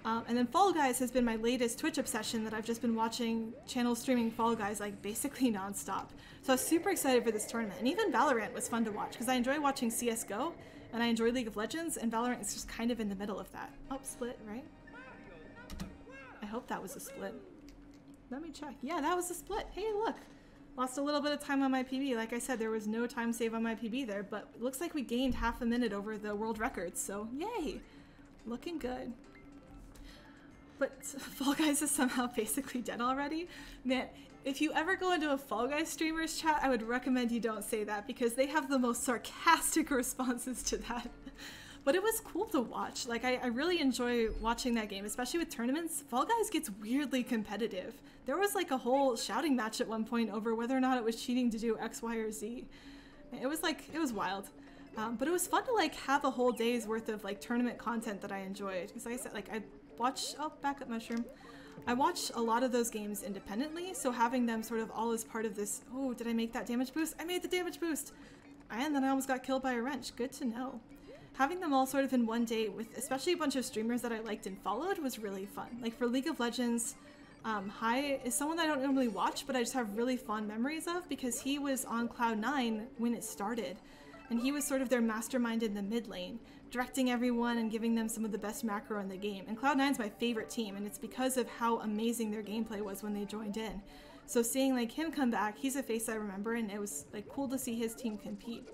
And then Fall Guys has been my latest Twitch obsession, that I've just been watching channels streaming Fall Guys like basically nonstop. So I was super excited for this tournament. And even Valorant was fun to watch because I enjoy watching CSGO and I enjoy League of Legends, and Valorant is just kind of in the middle of that. Oh, split, right? I hope that was a split. Let me check. Yeah, that was a split. Hey, look. Lost a little bit of time on my PB. Like I said, there was no time save on my PB there, but it looks like we gained half a minute over the world record, so yay! Looking good. But Fall Guys is somehow basically dead already. Man, if you ever go into a Fall Guys streamer's chat, I would recommend you don't say that because they have the most sarcastic responses to that. But it was cool to watch. Like, I really enjoy watching that game, especially with tournaments. Fall Guys gets weirdly competitive. There was like a whole shouting match at one point over whether or not it was cheating to do X, Y, or Z. It was wild. But it was fun to like have a whole day's worth of like tournament content that I enjoyed. Because like I said, like oh, back up mushroom. I watch a lot of those games independently, so having them sort of all as part of this, oh, did I make that damage boost? I made the damage boost! And then I almost got killed by a wrench. Good to know. Having them all sort of in one day with especially a bunch of streamers that I liked and followed was really fun. Like for League of Legends, Hai is someone that I don't normally watch, but I just have really fond memories of because he was on Cloud9 when it started. And he was sort of their mastermind in the mid lane, directing everyone and giving them some of the best macro in the game. And Cloud9's my favorite team, and it's because of how amazing their gameplay was when they joined in. So seeing like him come back, he's a face I remember, and it was like cool to see his team compete.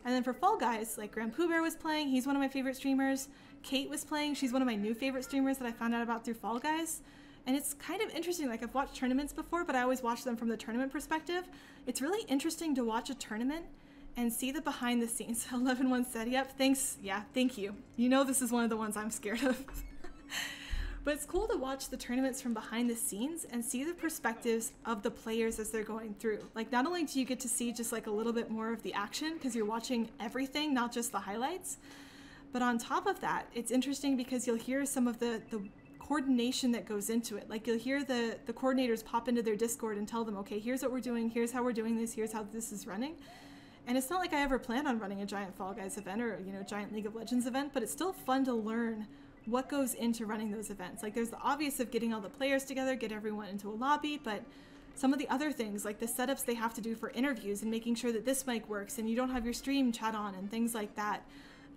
And then for Fall Guys, like Grand Pooh Bear was playing, he's one of my favorite streamers. Kate was playing, she's one of my new favorite streamers that I found out about through Fall Guys. And it's kind of interesting, like I've watched tournaments before, but I always watch them from the tournament perspective. It's really interesting to watch a tournament and see the behind the scenes. 11-1 said, yep, thanks. Yeah, thank you. You know this is one of the ones I'm scared of. But it's cool to watch the tournaments from behind the scenes and see the perspectives of the players as they're going through. Like, not only do you get to see just like a little bit more of the action because you're watching everything, not just the highlights, but on top of that, it's interesting because you'll hear some of the coordination that goes into it. Like, you'll hear the coordinators pop into their Discord and tell them, okay, here's what we're doing, here's how we're doing this, here's how this is running. And it's not like I ever planned on running a giant Fall Guys event or, you know, giant League of Legends event, but it's still fun to learn what goes into running those events. Like, there's the obvious of getting all the players together, get everyone into a lobby, but some of the other things, like the setups they have to do for interviews and making sure that this mic works and you don't have your stream chat on and things like that,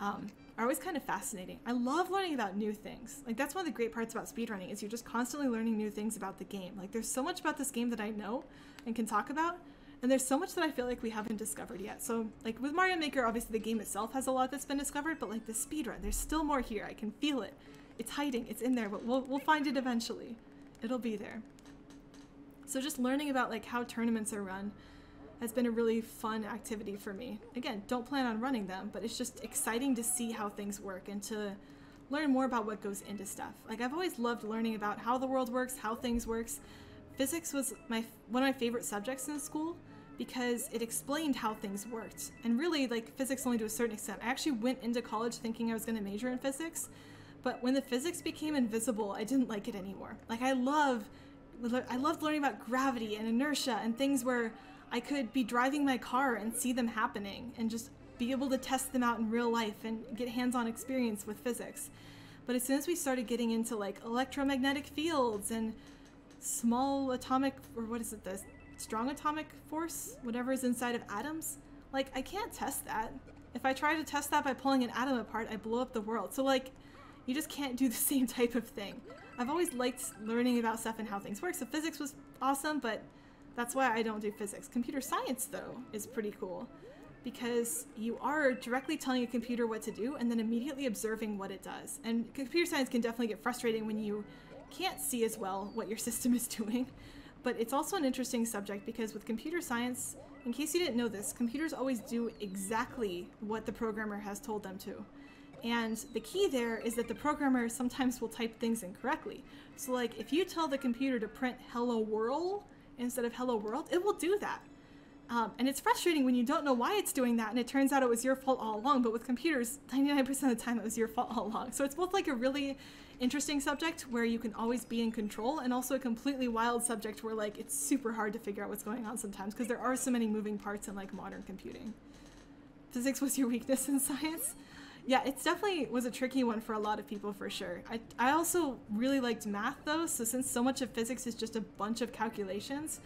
are always kind of fascinating. I love learning about new things. Like, that's one of the great parts about speedrunning is you're just constantly learning new things about the game. Like, there's so much about this game that I know and can talk about, and there's so much that I feel like we haven't discovered yet. So, like, with Mario Maker, obviously the game itself has a lot that's been discovered, but like the speedrun, there's still more here. I can feel it. It's hiding, it's in there, but we'll find it eventually. It'll be there. So just learning about like how tournaments are run has been a really fun activity for me. Again, don't plan on running them, but it's just exciting to see how things work and to learn more about what goes into stuff. Like, I've always loved learning about how the world works, how things works. Physics was one of my favorite subjects in school because it explained how things worked. And really, like, physics only to a certain extent. I actually went into college thinking I was going to major in physics, but when the physics became invisible, I didn't like it anymore. Like, I loved learning about gravity and inertia and things where I could be driving my car and see them happening and just be able to test them out in real life and get hands-on experience with physics. But as soon as we started getting into like electromagnetic fields and small atomic, or what is it, the strong atomic force, whatever is inside of atoms, like, I can't test that. If I try to test that by pulling an atom apart, I blow up the world. So like, you just can't do the same type of thing. I've always liked learning about stuff and how things work, so physics was awesome, but that's why I don't do physics. Computer science, though, is pretty cool because you are directly telling a computer what to do and then immediately observing what it does. And computer science can definitely get frustrating when you can't see as well what your system is doing, but it's also an interesting subject because with computer science, in case you didn't know this, computers always do exactly what the programmer has told them to. And the key there is that the programmer sometimes will type things incorrectly. So like, if you tell the computer to print hello world instead of hello world, it will do that. And it's frustrating when you don't know why it's doing that and it turns out it was your fault all along, but with computers, 99% of the time it was your fault all along. So it's both like a really interesting subject where you can always be in control and also a completely wild subject where like it's super hard to figure out what's going on sometimes because there are so many moving parts in like modern computing. Physics was your weakness in science? Yeah, it definitely was a tricky one for a lot of people for sure. I also really liked math though, so since so much of physics is just a bunch of calculations,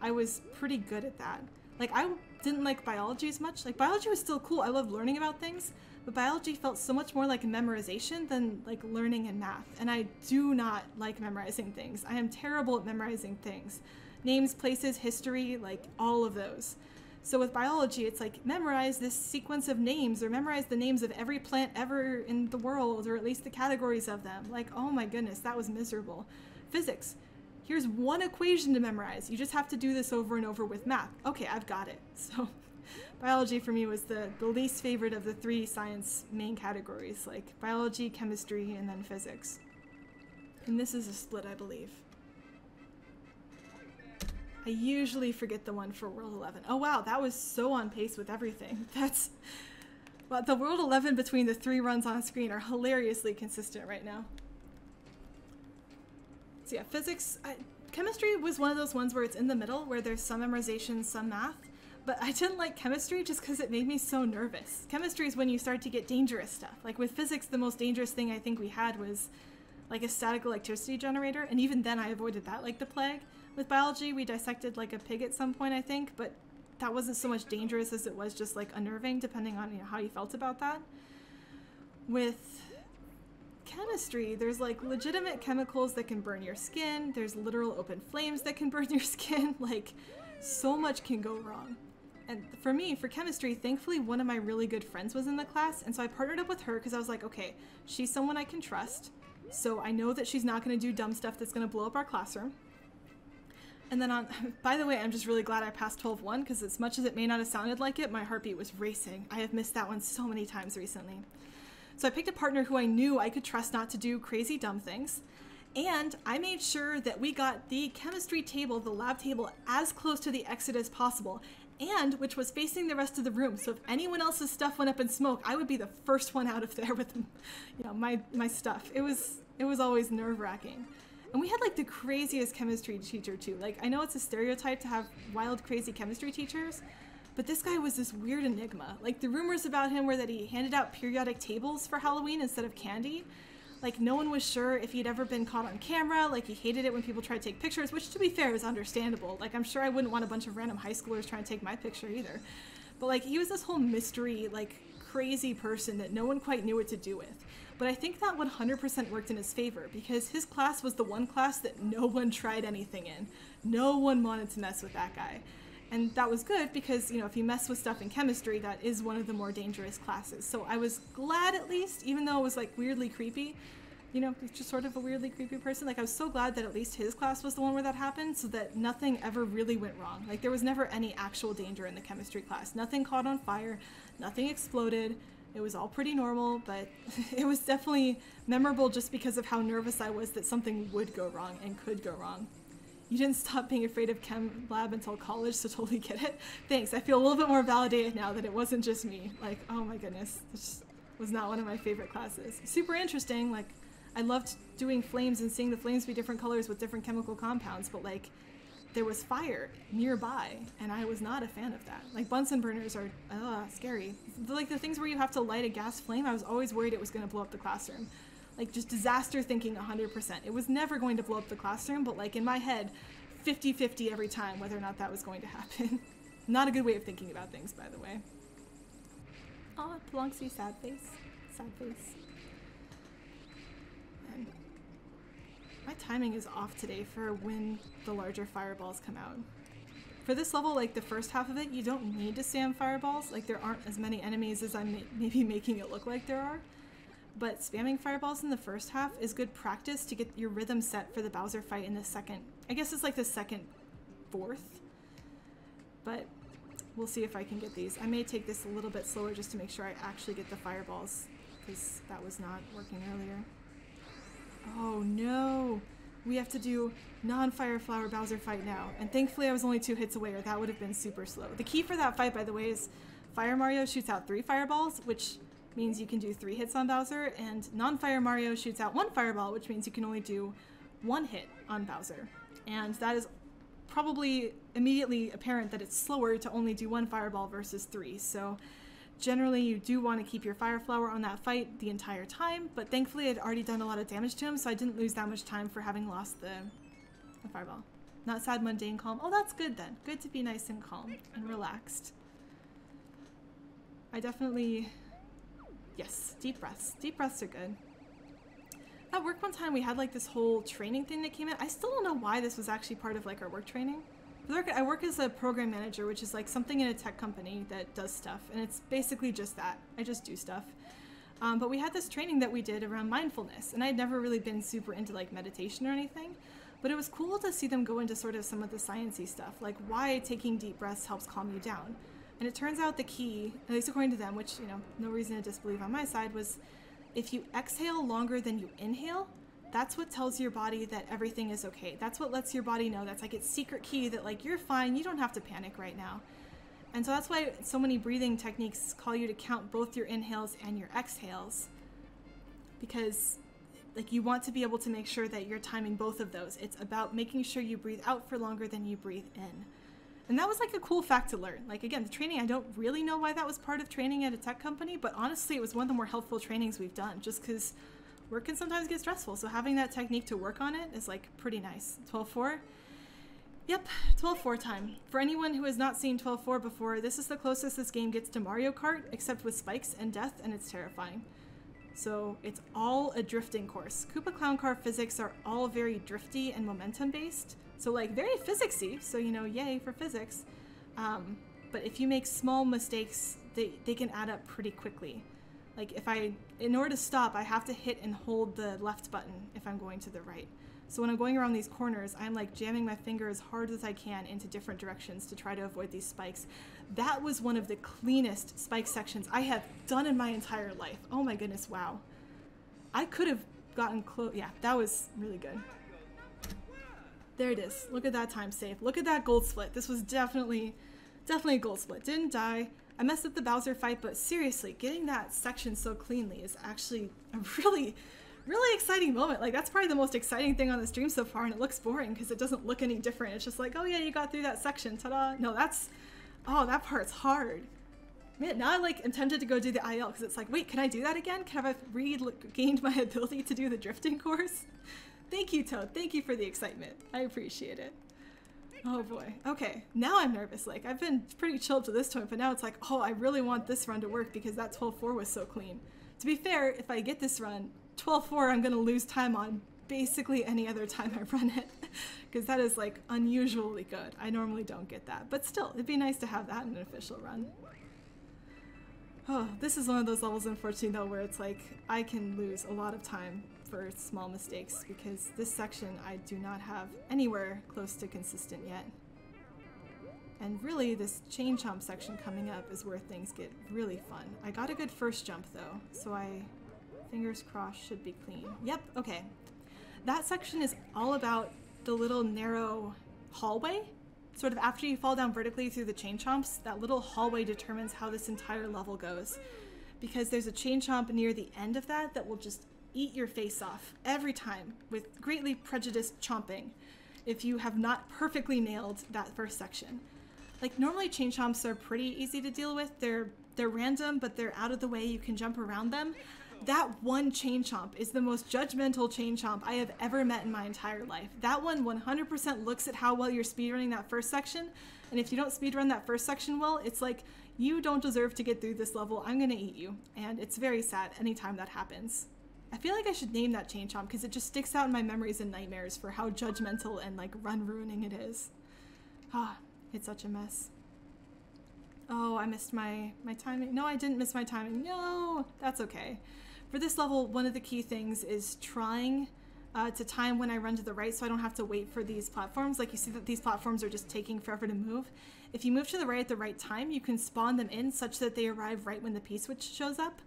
I was pretty good at that. Like, I didn't like biology as much. Like, biology was still cool. I loved learning about things, but biology felt so much more like memorization than like learning and math. And I do not like memorizing things. I am terrible at memorizing things. Names, places, history, like all of those. So with biology, it's like memorize this sequence of names or memorize the names of every plant ever in the world, or at least the categories of them. Like, oh my goodness, that was miserable. Physics. Here's one equation to memorize. You just have to do this over and over with math. Okay, I've got it. So biology for me was the least favorite of the three science main categories, like biology, chemistry, and then physics. And this is a split, I believe. I usually forget the one for World 11. Oh wow, that was so on pace with everything. That's... Well, the World 11 between the three runs on screen are hilariously consistent right now. So yeah, physics, chemistry was one of those ones where it's in the middle, where there's some memorization, some math, but I didn't like chemistry just because it made me so nervous. Chemistry is when you start to get dangerous stuff. Like with physics, the most dangerous thing I think we had was like a static electricity generator, and even then I avoided that like the plague. With biology, we dissected like a pig at some point, I think, but that wasn't so much dangerous as it was just like unnerving, depending on, you know, how you felt about that. With chemistry, there's like legitimate chemicals that can burn your skin, there's literal open flames that can burn your skin, like so much can go wrong. And for me, for chemistry, thankfully one of my really good friends was in the class, and so I partnered up with her because I was like, okay, she's someone I can trust, so I know that she's not going to do dumb stuff that's going to blow up our classroom. And then by the way, I'm just really glad I passed 12-1 because as much as it may not have sounded like it, my heartbeat was racing. I have missed that one so many times recently. So I picked a partner who I knew I could trust not to do crazy dumb things. And I made sure that we got the chemistry table, the lab table, as close to the exit as possible, and which was facing the rest of the room. So if anyone else's stuff went up in smoke, I would be the first one out of there with, my stuff. It was always nerve-wracking. And we had like the craziest chemistry teacher too. Like, I know it's a stereotype to have wild, crazy chemistry teachers, but this guy was this weird enigma. Like, the rumors about him were that he handed out periodic tables for Halloween instead of candy. Like, no one was sure if he'd ever been caught on camera. Like, he hated it when people tried to take pictures, which, to be fair, is understandable. Like, I'm sure I wouldn't want a bunch of random high schoolers trying to take my picture either. But, like, he was this whole mystery, like, crazy person that no one quite knew what to do with. But I think that 100% worked in his favor, because his class was the one class that no one tried anything in. No one wanted to mess with that guy. And that was good because, if you mess with stuff in chemistry, that is one of the more dangerous classes. So I was glad, at least, even though it was like weirdly creepy, just sort of a weirdly creepy person. Like, I was so glad that at least his class was the one where that happened, so that nothing ever really went wrong. Like, there was never any actual danger in the chemistry class. Nothing caught on fire, nothing exploded. It was all pretty normal, but it was definitely memorable just because of how nervous I was that something would go wrong and could go wrong. You didn't stop being afraid of chem lab until college, so totally get it. Thanks, I feel a little bit more validated now that it wasn't just me. Like, oh my goodness, this was not one of my favorite classes. Super interesting, like, I loved doing flames and seeing the flames be different colors with different chemical compounds, but like, there was fire nearby, and I was not a fan of that. Like, Bunsen burners are scary. Like, the things where you have to light a gas flame, I was always worried it was going to blow up the classroom. Like, just disaster thinking 100%. It was never going to blow up the classroom, but like, in my head, 50-50 every time whether or not that was going to happen. Not a good way of thinking about things, by the way. Oh, Pelunxy, sad face. Sad face. And my timing is off today for when the larger fireballs come out. For this level, like the first half of it, you don't need to spam fireballs. Like, there aren't as many enemies as I'm maybe making it look like there are. But spamming fireballs in the first half is good practice to get your rhythm set for the Bowser fight in the second. I guess it's like the second fourth. But we'll see if I can get these. I may take this a little bit slower just to make sure I actually get the fireballs, because that was not working earlier. Oh no! We have to do non-Fire Flower Bowser fight now. And thankfully I was only 2 hits away, or that would have been super slow. The key for that fight, by the way, is Fire Mario shoots out 3 fireballs, which means you can do 3 hits on Bowser, and non-Fire Mario shoots out 1 fireball, which means you can only do 1 hit on Bowser. And that is probably immediately apparent that it's slower to only do 1 fireball versus 3. So generally you do want to keep your Fire Flower on that fight the entire time, but thankfully I'd already done a lot of damage to him, so I didn't lose that much time for having lost the fireball. Not sad, mundane, calm. Oh, that's good then. Good to be nice and calm and relaxed. I definitely... Yes, deep breaths. Deep breaths are good. At work one time we had like this whole training thing that came in. I still don't know why this was actually part of like our work training. I work as a program manager, which is like something in a tech company that does stuff, and it's basically just that. I just do stuff. But we had this training that we did around mindfulness, and I had never really been super into like meditation or anything, but it was cool to see them go into sort of some of the sciencey stuff, like why taking deep breaths helps calm you down. And it turns out the key, at least according to them, which, no reason to disbelieve on my side, was if you exhale longer than you inhale, that's what tells your body that everything is okay. That's what lets your body know. That's like its secret key that like, you're fine, you don't have to panic right now. And so that's why so many breathing techniques call you to count both your inhales and your exhales, because like you want to be able to make sure that you're timing both of those. It's about making sure you breathe out for longer than you breathe in. And that was like a cool fact to learn. Like, again, the training, I don't really know why that was part of training at a tech company, but honestly, it was one of the more helpful trainings we've done, just because work can sometimes get stressful. So having that technique to work on it is like pretty nice. 12-4? Yep, 12-4 time. For anyone who has not seen 12-4 before, this is the closest this game gets to Mario Kart, except with spikes and death, and it's terrifying. So it's all a drifting course. Koopa Clown Car physics are all very drifty and momentum based. So like very physicsy, so yay for physics. But if you make small mistakes, they can add up pretty quickly. Like in order to stop, I have to hit and hold the left button if I'm going to the right. So when I'm going around these corners, I'm like jamming my finger as hard as I can into different directions to try to avoid these spikes. That was one of the cleanest spike sections I have done in my entire life. Oh my goodness, wow. I could have gotten close. Yeah, that was really good. There it is. Look at that time save. Look at that gold split. This was definitely a gold split. Didn't die. I messed up the Bowser fight, but seriously, getting that section so cleanly is actually a really exciting moment. Like, that's probably the most exciting thing on the stream so far, and it looks boring because it doesn't look any different. It's just like, oh yeah, you got through that section, ta-da. No, oh, that part's hard. Man, now I like am tempted to go do the IL because it's like, wait, can I do that again? Have I regained my ability to do the drifting course? Thank you, Toad. Thank you for the excitement. I appreciate it. Oh boy. Okay, now I'm nervous. Like, I've been pretty chill to this point, but now it's like, oh, I really want this run to work because that 12-4 was so clean. To be fair, if I get this run, 12-4, I'm gonna lose time on basically any other time I run it because that is like unusually good. I normally don't get that, but still, it'd be nice to have that in an official run. Oh, this is one of those levels, unfortunately, though, where it's like I can lose a lot of time for small mistakes because this section I do not have anywhere close to consistent yet. And really, this chain jump section coming up is where things get really fun. I got a good first jump, though, so fingers crossed, should be clean. Yep, okay. That section is all about the little narrow hallway. Sort of after you fall down vertically through the chain chomps, that little hallway determines how this entire level goes. Because there's a chain chomp near the end of that will just eat your face off every time with greatly prejudiced chomping if you have not perfectly nailed that first section. Like, normally chain chomps are pretty easy to deal with. They're random, but they're out of the way. You can jump around them. That one chain chomp is the most judgmental chain chomp I have ever met in my entire life. That one 100% looks at how well you're speedrunning that first section, and if you don't speedrun that first section well, it's like, you don't deserve to get through this level, I'm gonna eat you. And it's very sad anytime that happens. I feel like I should name that chain chomp because it just sticks out in my memories and nightmares for how judgmental and like run ruining it is. Ah, it's such a mess. Oh, I missed my timing. No, I didn't miss my timing. No, that's okay. For this level, one of the key things is trying to time when I run to the right so I don't have to wait for these platforms. Like, you see that these platforms are just taking forever to move. If you move to the right at the right time, you can spawn them in such that they arrive right when the P-switch shows up.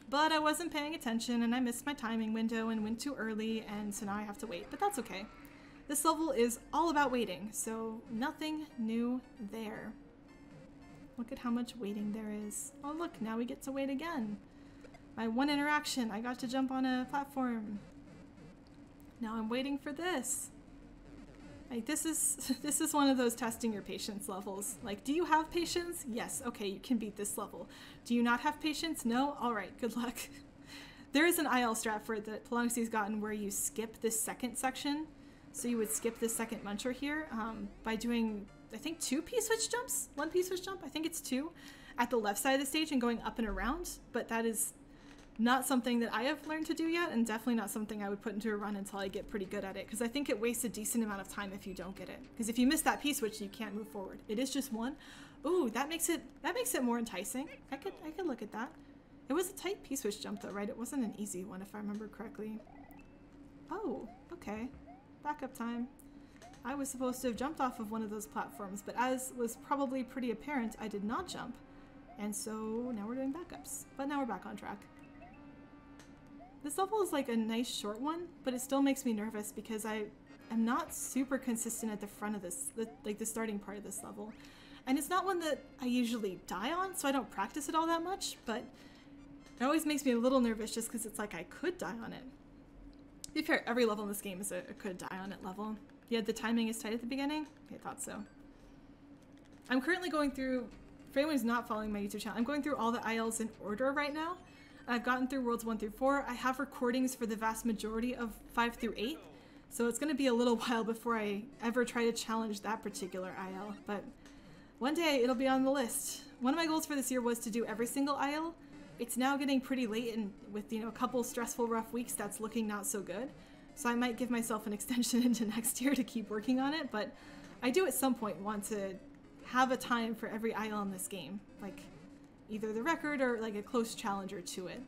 But I wasn't paying attention and I missed my timing window and went too early, and so now I have to wait, but that's okay. This level is all about waiting, so nothing new there. Look at how much waiting there is. Oh look, now we get to wait again. My one interaction, I got to jump on a platform. Now I'm waiting for this. Like, this is one of those testing your patience levels. Like, do you have patience? Yes, okay, you can beat this level. Do you not have patience? No? Alright, good luck. There is an IL strat for it that Pelongsi's gotten where you skip this second section. So you would skip this second muncher here by doing, I think, 2 P-switch jumps? 1 P-switch jump? I think it's 2 at the left side of the stage and going up and around, but that is not something that I have learned to do yet, and definitely not something I would put into a run until I get pretty good at it, because I think it wastes a decent amount of time if you don't get it. Because if you miss that P-switch, you can't move forward. It is just 1. Ooh, that makes it more enticing. I could look at that. It was a tight P-switch jump though, right? It wasn't an easy one if I remember correctly. Oh, okay. Backup time. I was supposed to have jumped off of one of those platforms, but as was probably pretty apparent, I did not jump. And so now we're doing backups. But now we're back on track. This level is like a nice short one, but it still makes me nervous because I am not super consistent at the front of this, like the starting part of this level. And it's not one that I usually die on, so I don't practice it all that much, but it always makes me a little nervous just because it's like I could die on it. To be fair, every level in this game is a could die on it level. Yeah, the timing is tight at the beginning? Okay, I thought so. I'm currently going through, for anyone who's not following my YouTube channel, I'm going through all the ILs in order right now. I've gotten through Worlds 1 through 4. I have recordings for the vast majority of 5 through 8, so it's going to be a little while before I ever try to challenge that particular IL, but one day it'll be on the list. One of my goals for this year was to do every single IL. It's now getting pretty late, and with, you know, a couple stressful, rough weeks, that's looking not so good. So I might give myself an extension into next year to keep working on it, but I do at some point want to have a time for every IL in this game. Like, either the record or like a close challenger to it.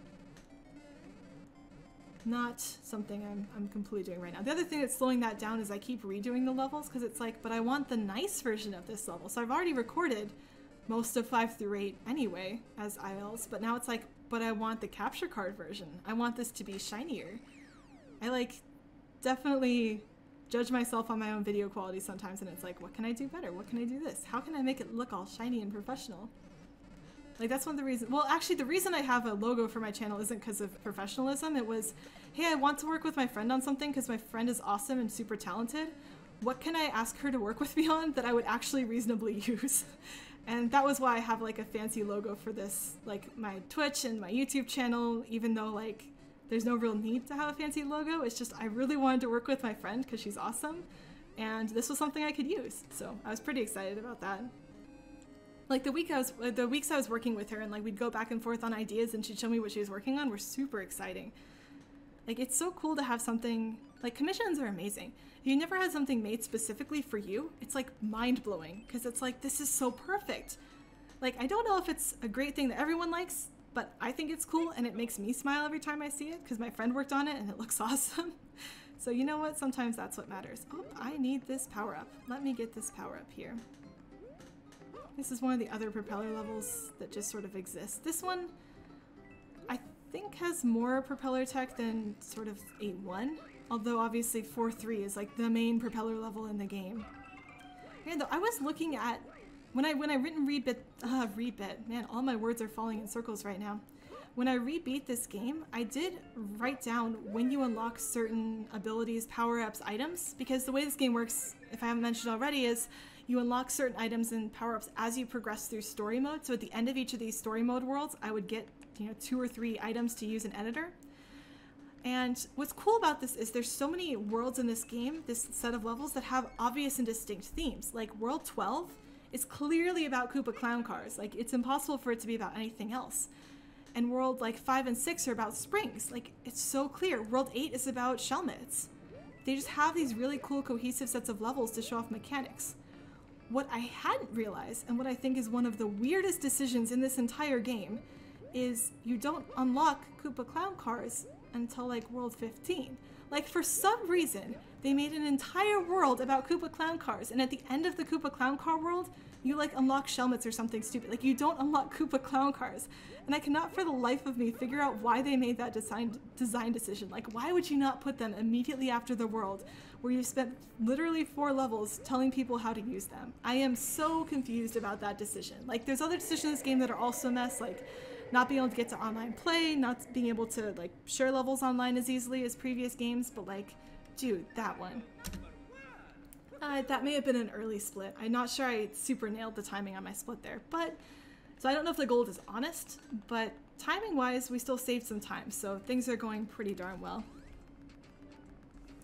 not something I'm completely doing right now. The other thing that's slowing that down is I keep redoing the levels because it's like, but I want the nice version of this level. So I've already recorded most of 5 through 8 anyway as ILs, but now it's like, but I want the capture card version. I want this to be shinier. I like definitely judge myself on my own video quality sometimes, and it's like, what can I do better? What can I do this? How can I make it look all shiny and professional? Like, that's one of the reasons. Well, actually, the reason I have a logo for my channel isn't because of professionalism. It was, hey, I want to work with my friend on something because my friend is awesome and super talented. What can I ask her to work with me on that I would actually reasonably use? And that was why I have like a fancy logo for this, like my Twitch and my YouTube channel, even though like there's no real need to have a fancy logo. It's just I really wanted to work with my friend because she's awesome, and this was something I could use. So I was pretty excited about that. Like the weeks I was working with her, and like we'd go back and forth on ideas, and she'd show me what she was working on, were super exciting. Like, it's so cool to have something, like, commissions are amazing. If you never had something made specifically for you, it's like mind-blowing, because it's like, this is so perfect. Like, I don't know if it's a great thing that everyone likes, but I think it's cool, and it makes me smile every time I see it, because my friend worked on it, and it looks awesome. So you know what? Sometimes that's what matters. Oh, I need this power-up. Let me get this power-up here. This is one of the other propeller levels that just sort of exists. This one, I think, has more propeller tech than sort of 8.1, although obviously 4.3 is like the main propeller level in the game. And though I was looking at, when I rebit, man, all my words are falling in circles right now. When I rebeat this game, I did write down when you unlock certain abilities, power-ups, items, because the way this game works, if I haven't mentioned already, is you unlock certain items and power-ups as you progress through story mode. So at the end of each of these story mode worlds, I would get, 2 or 3 items to use in editor. And what's cool about this is there's so many worlds in this game, this set of levels, that have obvious and distinct themes. Like World 12 is clearly about Koopa Clown Cars. Like, it's impossible for it to be about anything else. And World 5 and 6 are about springs. Like, it's so clear. World 8 is about Shelmets. They just have these really cool cohesive sets of levels to show off mechanics. What I hadn't realized, and what I think is one of the weirdest decisions in this entire game, is you don't unlock Koopa Clown Cars until World 15. Like, for some reason, they made an entire world about Koopa Clown Cars, and at the end of the Koopa Clown Car world, you unlock Shelmets or something stupid. Like, you don't unlock Koopa Clown Cars. And I cannot for the life of me figure out why they made that design decision. Like, why would you not put them immediately after the world where you spent literally 4 levels telling people how to use them? I am so confused about that decision. Like, there's other decisions in this game that are also a mess, like not being able to get to online play, not being able to share levels online as easily as previous games, but dude, that one. That may have been an early split. I'm not sure I super nailed the timing on my split there, but so I don't know if the gold is honest, but timing-wise, we still saved some time, so things are going pretty darn well.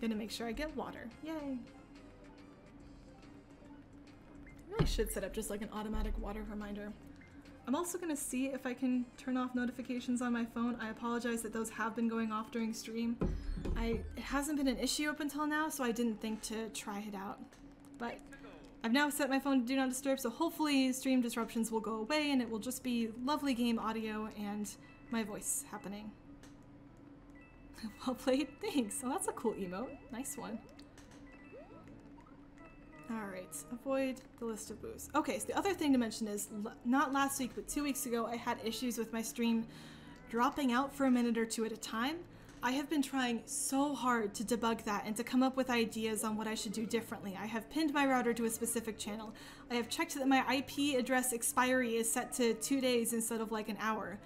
Gonna make sure I get water. Yay! I really should set up just an automatic water reminder. I'm also gonna see if I can turn off notifications on my phone. I apologize that those have been going off during stream. It hasn't been an issue up until now, so I didn't think to try it out. But I've now set my phone to Do Not Disturb, so hopefully stream disruptions will go away and it will just be lovely game audio and my voice happening. Well played, thanks. Oh, that's a cool emote. Nice one. Alright, avoid the list of boos. Okay, so the other thing to mention is, not last week, but 2 weeks ago, I had issues with my stream dropping out for a minute or 2 at a time. I have been trying so hard to debug that and to come up with ideas on what I should do differently. I have pinned my router to a specific channel. I have checked that my IP address expiry is set to 2 days instead of an hour.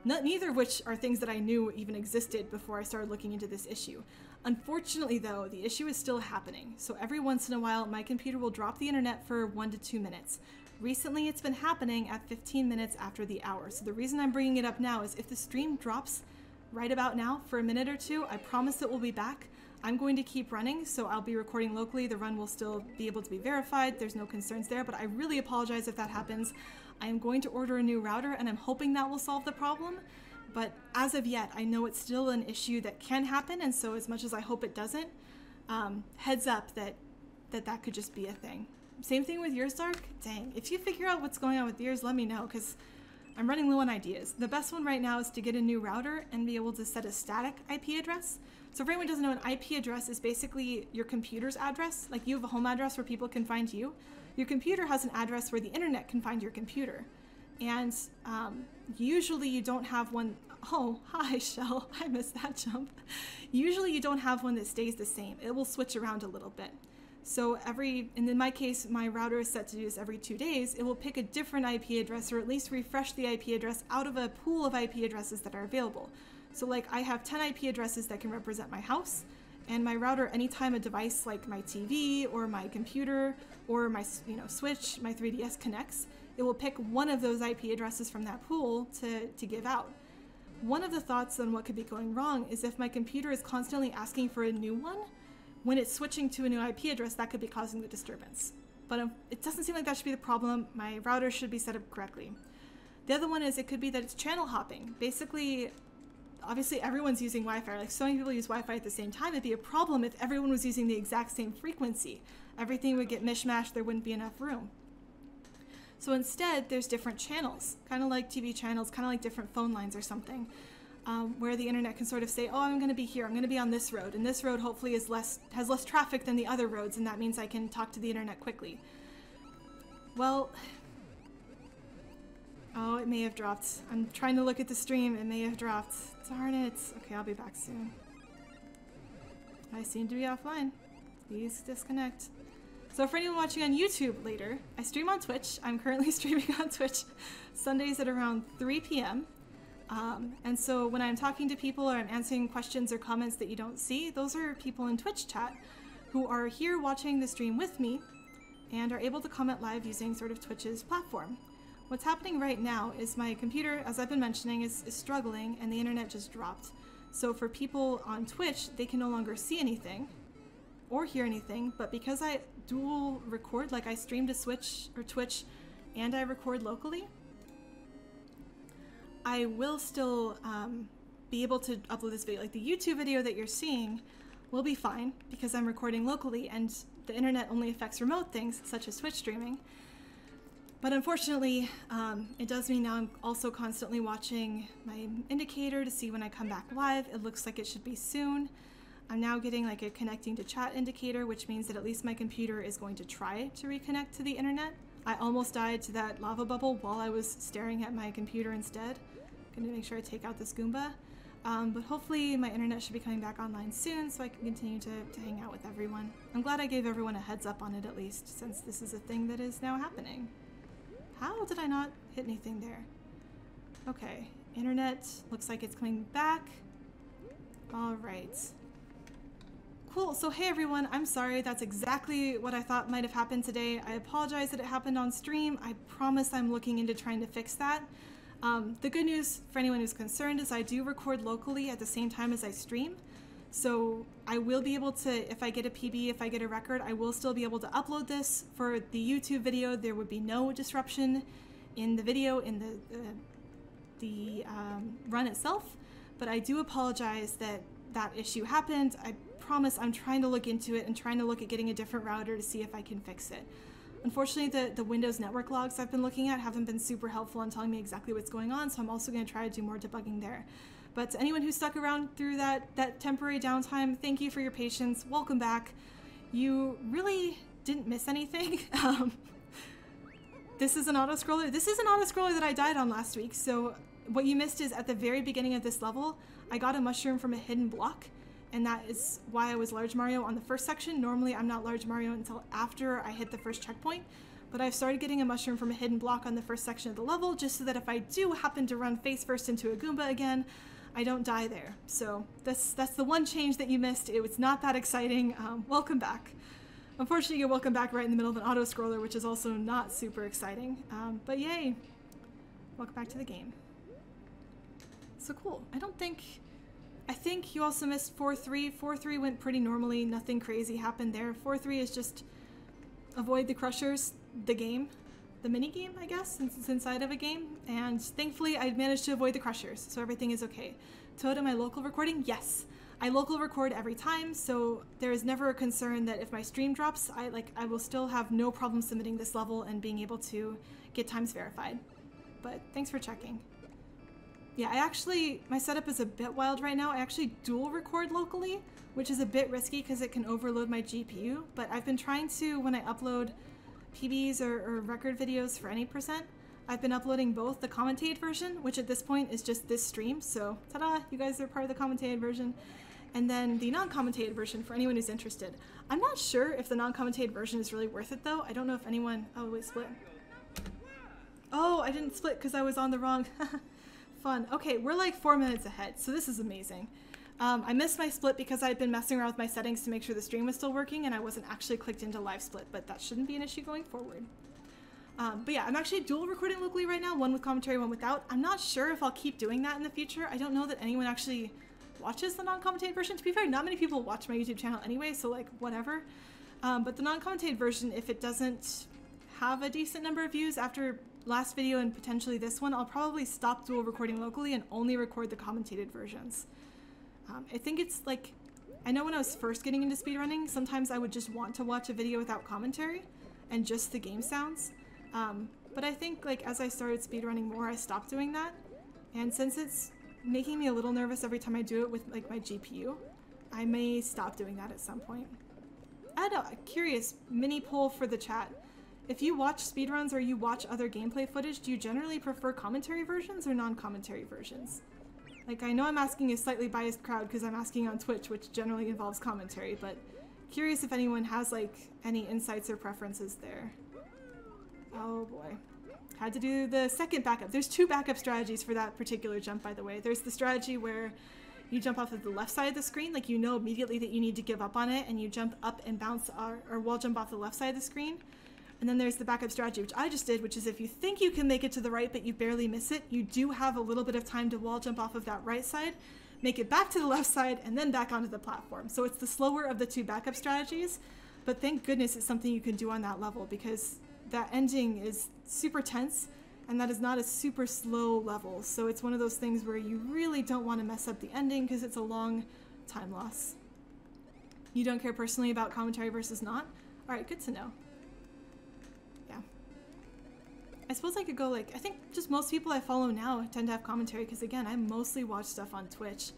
Neither of which are things that I knew even existed before I started looking into this issue. Unfortunately though, the issue is still happening, so every once in a while my computer will drop the internet for 1 to 2 minutes. Recently it's been happening at 15 minutes after the hour, so the reason I'm bringing it up now is if the stream drops right about now for a minute or 2, I promise it will be back. I'm going to keep running, so I'll be recording locally. The run will still be able to be verified. There's no concerns there, but I really apologize if that happens. I am going to order a new router, and I'm hoping that will solve the problem. But as of yet, I know it's still an issue that can happen, and so as much as I hope it doesn't, heads up that could just be a thing. Same thing with yours, Dark. Dang, if you figure out what's going on with yours, let me know, because I'm running low on ideas. The best one right now is to get a new router and be able to set a static IP address. So if anyone doesn't know, an IP address is basically your computer's address. Like you have a home address where people can find you. Your computer has an address where the internet can find your computer. And usually you don't have one. Oh, hi, Shell. I missed that jump. Usually you don't have one that stays the same. It will switch around a little bit. So and in my case, my router is set to do this every 2 days. It will pick a different IP address, or at least refresh the IP address out of a pool of IP addresses that are available. So like I have 10 IP addresses that can represent my house, and my router, anytime a device like my TV or my computer or my Switch, my 3DS connects, it will pick one of those IP addresses from that pool to give out. One of the thoughts on what could be going wrong is if my computer is constantly asking for a new one, when it's switching to a new IP address, that could be causing the disturbance. But it doesn't seem like that should be the problem. My router should be set up correctly. The other one is it could be that it's channel hopping. Basically, obviously everyone's using Wi-Fi. Like so many people use Wi-Fi at the same time. It'd be a problem if everyone was using the exact same frequency. Everything would get mishmashed. There wouldn't be enough room. So instead, there's different channels, kind of like TV channels, kind of like different phone lines or something, where the internet can sort of say, oh, I'm going to be here. I'm going to be on this road. And this road hopefully has less traffic than the other roads, and that means I can talk to the internet quickly. Well, oh, it may have dropped. I'm trying to look at the stream. It may have dropped. Darn it. Okay, I'll be back soon. I seem to be offline. Please disconnect. So for anyone watching on YouTube later, I stream on Twitch. I'm currently streaming on Twitch Sundays at around 3 p.m. And so when I'm talking to people or I'm answering questions or comments that you don't see, those are people in Twitch chat who are here watching the stream with me and are able to comment live using sort of Twitch's platform. What's happening right now is my computer, as I've been mentioning, is struggling and the internet just dropped. So for people on Twitch, they can no longer see anything or hear anything, but because I dual record, like I stream to Twitch and I record locally, I will still be able to upload this video. Like the YouTube video that you're seeing will be fine because I'm recording locally and the internet only affects remote things such as Twitch streaming. But unfortunately, it does mean now I'm also constantly watching my indicator to see when I come back live. It looks like it should be soon. I'm now getting like a connecting to chat indicator, which means that at least my computer is going to try to reconnect to the internet. I almost died to that lava bubble while I was staring at my computer instead. I'm gonna make sure I take out this Goomba. But hopefully my internet should be coming back online soon so I can continue to hang out with everyone. I'm glad I gave everyone a heads up on it at least, since this is a thing that is now happening. How did I not hit anything there? Okay, internet looks like it's coming back. All right. Cool, so hey everyone, I'm sorry, that's exactly what I thought might have happened today. I apologize that it happened on stream. I promise I'm looking into trying to fix that. The good news for anyone who's concerned is I do record locally at the same time as I stream. So I will be able to, if I get a PB, if I get a record, I will still be able to upload this. For the YouTube video, there would be no disruption in the video, in the run itself. But I do apologize that that issue happened. I promise I'm trying to look into it and trying to look at getting a different router to see if I can fix it. Unfortunately, the Windows network logs I've been looking at haven't been super helpful in telling me exactly what's going on, so I'm also going to try to do more debugging there. But to anyone who stuck around through that temporary downtime, thank you for your patience. Welcome back. You really didn't miss anything. This is an auto-scroller. This is an auto-scroller that I died on last week, so what you missed is at the very beginning of this level, I got a mushroom from a hidden block, and that is why I was Large Mario on the first section. Normally I'm not Large Mario until after I hit the first checkpoint, but I've started getting a mushroom from a hidden block on the first section of the level just so that if I do happen to run face first into a Goomba again, I don't die there. So that's the one change that you missed. It was not that exciting. Welcome back. Unfortunately, you're welcome back right in the middle of an auto-scroller, which is also not super exciting, but yay. Welcome back to the game. So cool. I think you also missed 4-3. 4-3 went pretty normally. Nothing crazy happened there. 4-3 is just avoid the crushers, the game, the mini game, I guess, since it's inside of a game. And thankfully, I managed to avoid the crushers, so everything is okay. Toad, am I local recording? Yes. I local record every time, so there is never a concern that if my stream drops, I will still have no problem submitting this level and being able to get times verified. but thanks for checking. Yeah, my setup is a bit wild right now. I actually dual record locally, which is a bit risky because it can overload my GPU, but I've been trying to, when I upload PBs or record videos for any percent, I've been uploading both the commentated version, which at this point is just this stream, so ta-da, you guys are part of the commentated version, and then the non-commentated version for anyone who's interested. I'm not sure if the non-commentated version is really worth it though. I don't know if anyone, oh wait, split. Oh, I didn't split because I was on the wrong, fun. Okay, we're like 4 minutes ahead, so this is amazing. I missed my split because I had been messing around with my settings to make sure the stream was still working and I wasn't actually clicked into live split, but that shouldn't be an issue going forward. But yeah, I'm actually dual recording locally right now, one with commentary, one without. I'm not sure if I'll keep doing that in the future. I don't know that anyone actually watches the non-commentated version. To be fair, not many people watch my YouTube channel anyway, so like whatever. But the non-commentated version, if it doesn't have a decent number of views after last video and potentially this one, I'll probably stop dual recording locally and only record the commentated versions. I think it's like, I know when I was first getting into speedrunning, sometimes I would just want to watch a video without commentary and just the game sounds. But I think like as I started speedrunning more, I stopped doing that. And since it's making me a little nervous every time I do it with like my GPU, I may stop doing that at some point. I had a curious mini poll for the chat. If you watch speedruns or you watch other gameplay footage, do you generally prefer commentary versions or non-commentary versions? Like, I know I'm asking a slightly biased crowd because I'm asking on Twitch, which generally involves commentary, but curious if anyone has, like, any insights or preferences there. Oh boy. Had to do the second backup. There's 2 backup strategies for that particular jump, by the way. There's the strategy where you jump off of the left side of the screen, like you know immediately that you need to give up on it, and you jump up and bounce or wall jump off the left side of the screen. And then there's the backup strategy, which I just did, which is if you think you can make it to the right but you barely miss it, you do have a little bit of time to wall jump off of that right side, make it back to the left side, and then back onto the platform. So it's the slower of the 2 backup strategies, but thank goodness it's something you can do on that level because that ending is super tense and that is not a super slow level. So it's one of those things where you really don't want to mess up the ending because it's a long time loss. You don't care personally about commentary versus not? All right, good to know. I suppose I could go like, I think just most people I follow now tend to have commentary because again, I mostly watch stuff on Twitch.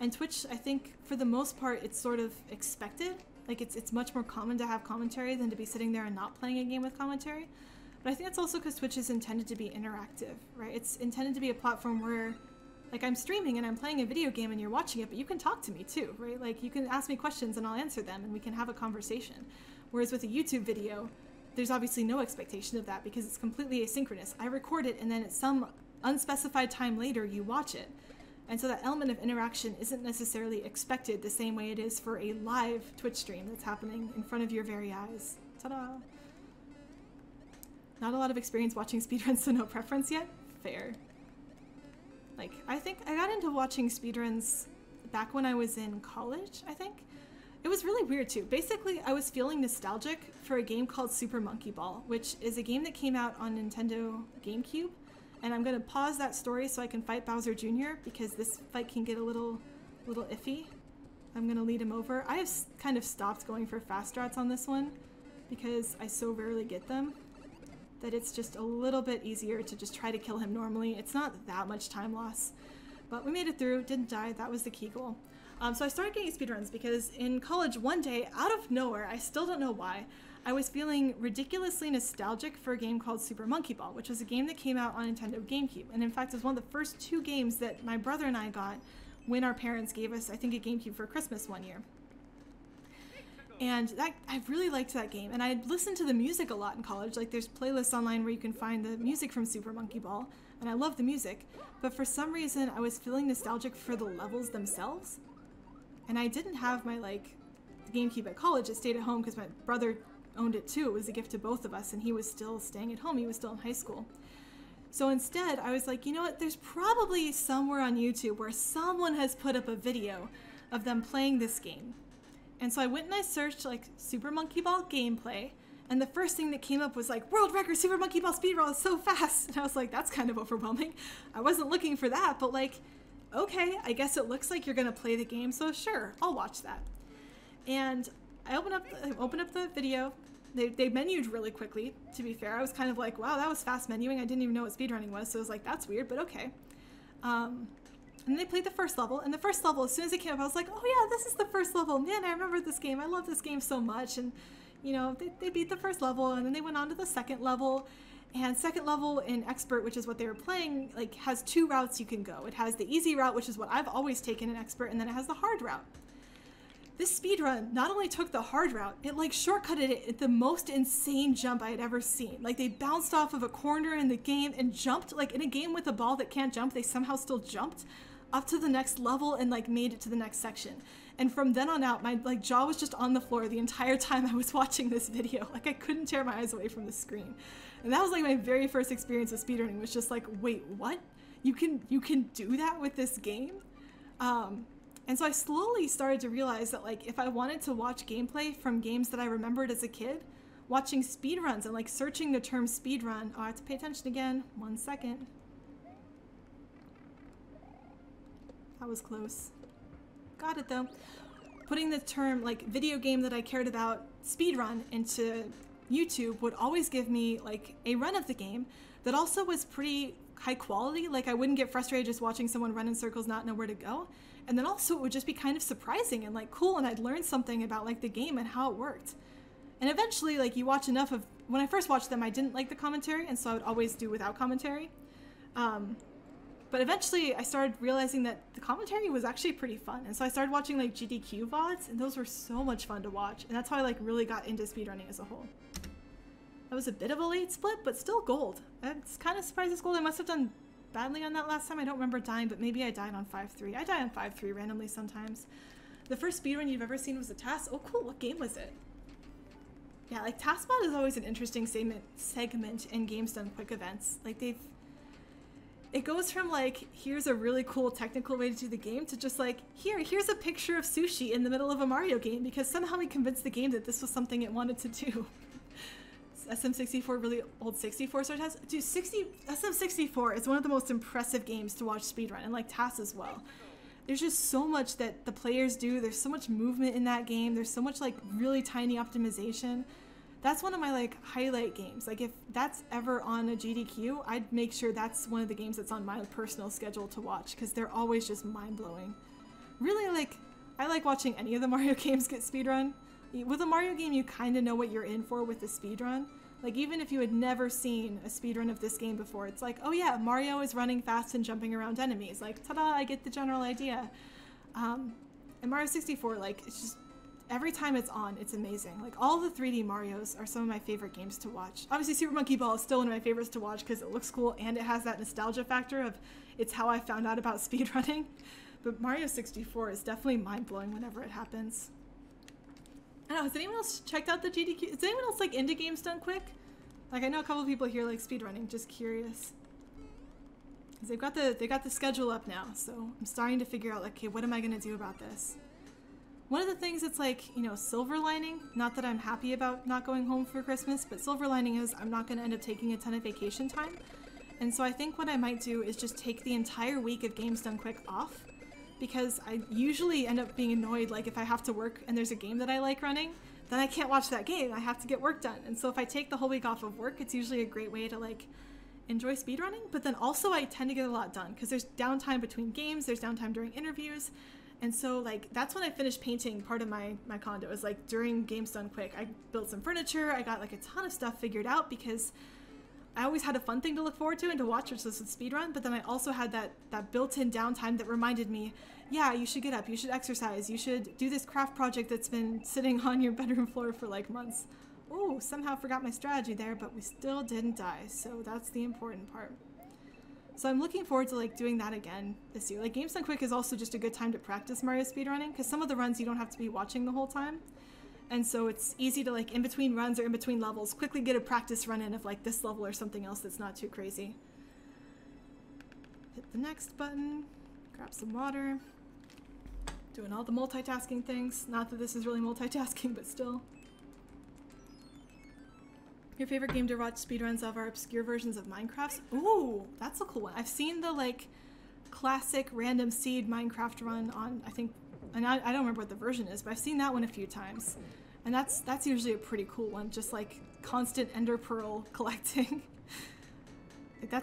And Twitch, I think for the most part, it's sort of expected. Like it's much more common to have commentary than to be sitting there and not playing a game with commentary. But I think that's also because Twitch is intended to be interactive, right? It's intended to be a platform where like I'm streaming and I'm playing a video game and you're watching it, but you can talk to me too, right? Like you can ask me questions and I'll answer them and we can have a conversation. Whereas with a YouTube video, there's obviously no expectation of that because it's completely asynchronous. I record it and then at some unspecified time later you watch it. And so that element of interaction isn't necessarily expected the same way it is for a live Twitch stream that's happening in front of your very eyes. Ta-da! Not a lot of experience watching speedruns, so no preference yet? Fair. Like, I think I got into watching speedruns back when I was in college, I think. It was really weird too. Basically, I was feeling nostalgic for a game called Super Monkey Ball, which is a game that came out on Nintendo GameCube. And I'm gonna pause that story so I can fight Bowser Jr. because this fight can get a little iffy. I'm gonna lead him over. I have kind of stopped going for fast strats on this one because I so rarely get them that it's just a little bit easier to just try to kill him normally. It's not that much time loss, but we made it through, didn't die. That was the key goal. So I started getting speedruns because in college one day, out of nowhere, I still don't know why, I was feeling ridiculously nostalgic for a game called Super Monkey Ball, which was a game that came out on Nintendo GameCube. And in fact, it was one of the first 2 games that my brother and I got when our parents gave us, I think, a GameCube for Christmas one year. And I really liked that game. And I had listened to the music a lot in college. Like there's playlists online where you can find the music from Super Monkey Ball. And I love the music. But for some reason, I was feeling nostalgic for the levels themselves. And I didn't have my GameCube at college. It stayed at home because my brother owned it too. It was a gift to both of us and he was still staying at home. He was still in high school. So instead I was like, you know what, there's probably somewhere on YouTube where someone has put up a video of them playing this game. And so I went and I searched like Super Monkey Ball gameplay, and the first thing that came up was like, world record Super Monkey Ball speedrun is so fast. And I was like, that's kind of overwhelming. I wasn't looking for that, but like, okay, I guess it looks like you're gonna play the game, so sure, I'll watch that. And I open up the video, They menued really quickly, to be fair. I was kind of like, wow, that was fast menuing. I didn't even know what speedrunning was, so I was like, that's weird, but okay. And then they played the first level, and the first level, as soon as it came up, I was like, oh yeah, this is the first level. Man, I remember this game. I love this game so much. And, you know, they beat the first level, and then they went on to the second level. And second level in Expert, which is what they were playing, like, has 2 routes you can go. It has the easy route, which is what I've always taken in Expert, and then it has the hard route. This speedrun not only took the hard route, it like shortcutted it at the most insane jump I had ever seen. Like, they bounced off of a corner in the game and jumped, like in a game with a ball that can't jump, they somehow still jumped up to the next level and like made it to the next section. And from then on out, my like jaw was just on the floor the entire time I was watching this video. Like, I couldn't tear my eyes away from the screen. And that was like my very first experience with speedrunning, was just like, wait, what? You can do that with this game? And so I slowly started to realize that, like, if I wanted to watch gameplay from games that I remembered as a kid, watching speedruns and like searching the term speedrun, oh, I have to pay attention again. 1 second. That was close. Got it though. Putting the term like video game that I cared about, speedrun, into YouTube would always give me like a run of the game that also was pretty high quality. Like, I wouldn't get frustrated just watching someone run in circles, not know where to go. And then also it would just be kind of surprising and like cool, and I'd learn something about like the game and how it worked. And eventually, like, you watch enough of, when I first watched them, I didn't like the commentary, and so I would always do without commentary. But eventually I started realizing that the commentary was actually pretty fun. And so I started watching like GDQ VODs, and those were so much fun to watch. And that's how I like really got into speedrunning as a whole. That was a bit of a late split, but still gold. I'm kind of surprised it's gold. I must have done badly on that last time. I don't remember dying, but maybe I died on 5-3. I die on 5-3 randomly sometimes. The first speedrun you've ever seen was a TAS. Oh cool, what game was it? Yeah, like TASBot is always an interesting segment in Games Done Quick events. Like, it goes from like, here's a really cool technical way to do the game, to just like, here's a picture of sushi in the middle of a Mario game, because somehow we convinced the game that this was something it wanted to do. SM64, really old 64 star TAS. Dude, SM64 is one of the most impressive games to watch speedrun, and like TAS as well. There's just so much that the players do. There's so much movement in that game. There's so much like really tiny optimization. That's one of my like highlight games. Like, if that's ever on a GDQ, I'd make sure that's one of the games that's on my personal schedule to watch, because they're always just mind-blowing. Really, like, I like watching any of the Mario games get speedrun. With a Mario game, you kind of know what you're in for with the speedrun. Like, even if you had never seen a speedrun of this game before, it's like, oh yeah, Mario is running fast and jumping around enemies. Like, ta-da, I get the general idea. And Mario 64, like, it's just, every time it's on, it's amazing. Like, all the 3D Marios are some of my favorite games to watch. Obviously, Super Monkey Ball is still one of my favorites to watch because it looks cool and it has that nostalgia factor of it's how I found out about speedrunning. But Mario 64 is definitely mind-blowing whenever it happens. I don't know, has anyone else checked out the GDQ? Is anyone else like into Games Done Quick? Like, I know a couple of people here like speedrunning, just curious. Because they got the schedule up now, so I'm starting to figure out like, okay, what am I gonna do about this? One of the things that's like, you know, silver lining, not that I'm happy about not going home for Christmas, but silver lining is I'm not gonna end up taking a ton of vacation time. And so I think what I might do is just take the entire week of Games Done Quick off, because I usually end up being annoyed, like if I have to work and there's a game that I like running, then I can't watch that game. I have to get work done. And so if I take the whole week off of work, it's usually a great way to like enjoy speedrunning. But then also I tend to get a lot done because there's downtime between games, there's downtime during interviews. And so like that's when I finished painting part of my condo, is like during Games Done Quick. I built some furniture, I got like a ton of stuff figured out because I always had a fun thing to look forward to and to watch, which was the speedrun, but then I also had that built-in downtime that reminded me, yeah, you should get up, you should exercise, you should do this craft project that's been sitting on your bedroom floor for like months. Oh, somehow forgot my strategy there, but we still didn't die, so that's the important part. So I'm looking forward to like doing that again this year. Like Games Done Quick is also just a good time to practice Mario speedrunning, because some of the runs you don't have to be watching the whole time. And so it's easy to like in between runs or in between levels quickly get a practice run in of like this level or something else that's not too crazy. Hit the next button, grab some water, doing all the multitasking things. Not that this is really multitasking, but still. Your favorite game to watch speedruns of are obscure versions of Minecraft? Ooh, that's a cool one. I've seen the like classic random seed Minecraft run on, I think, and I don't remember what the version is, but I've seen that one a few times. And that's usually a pretty cool one, just like constant ender pearl collecting. Like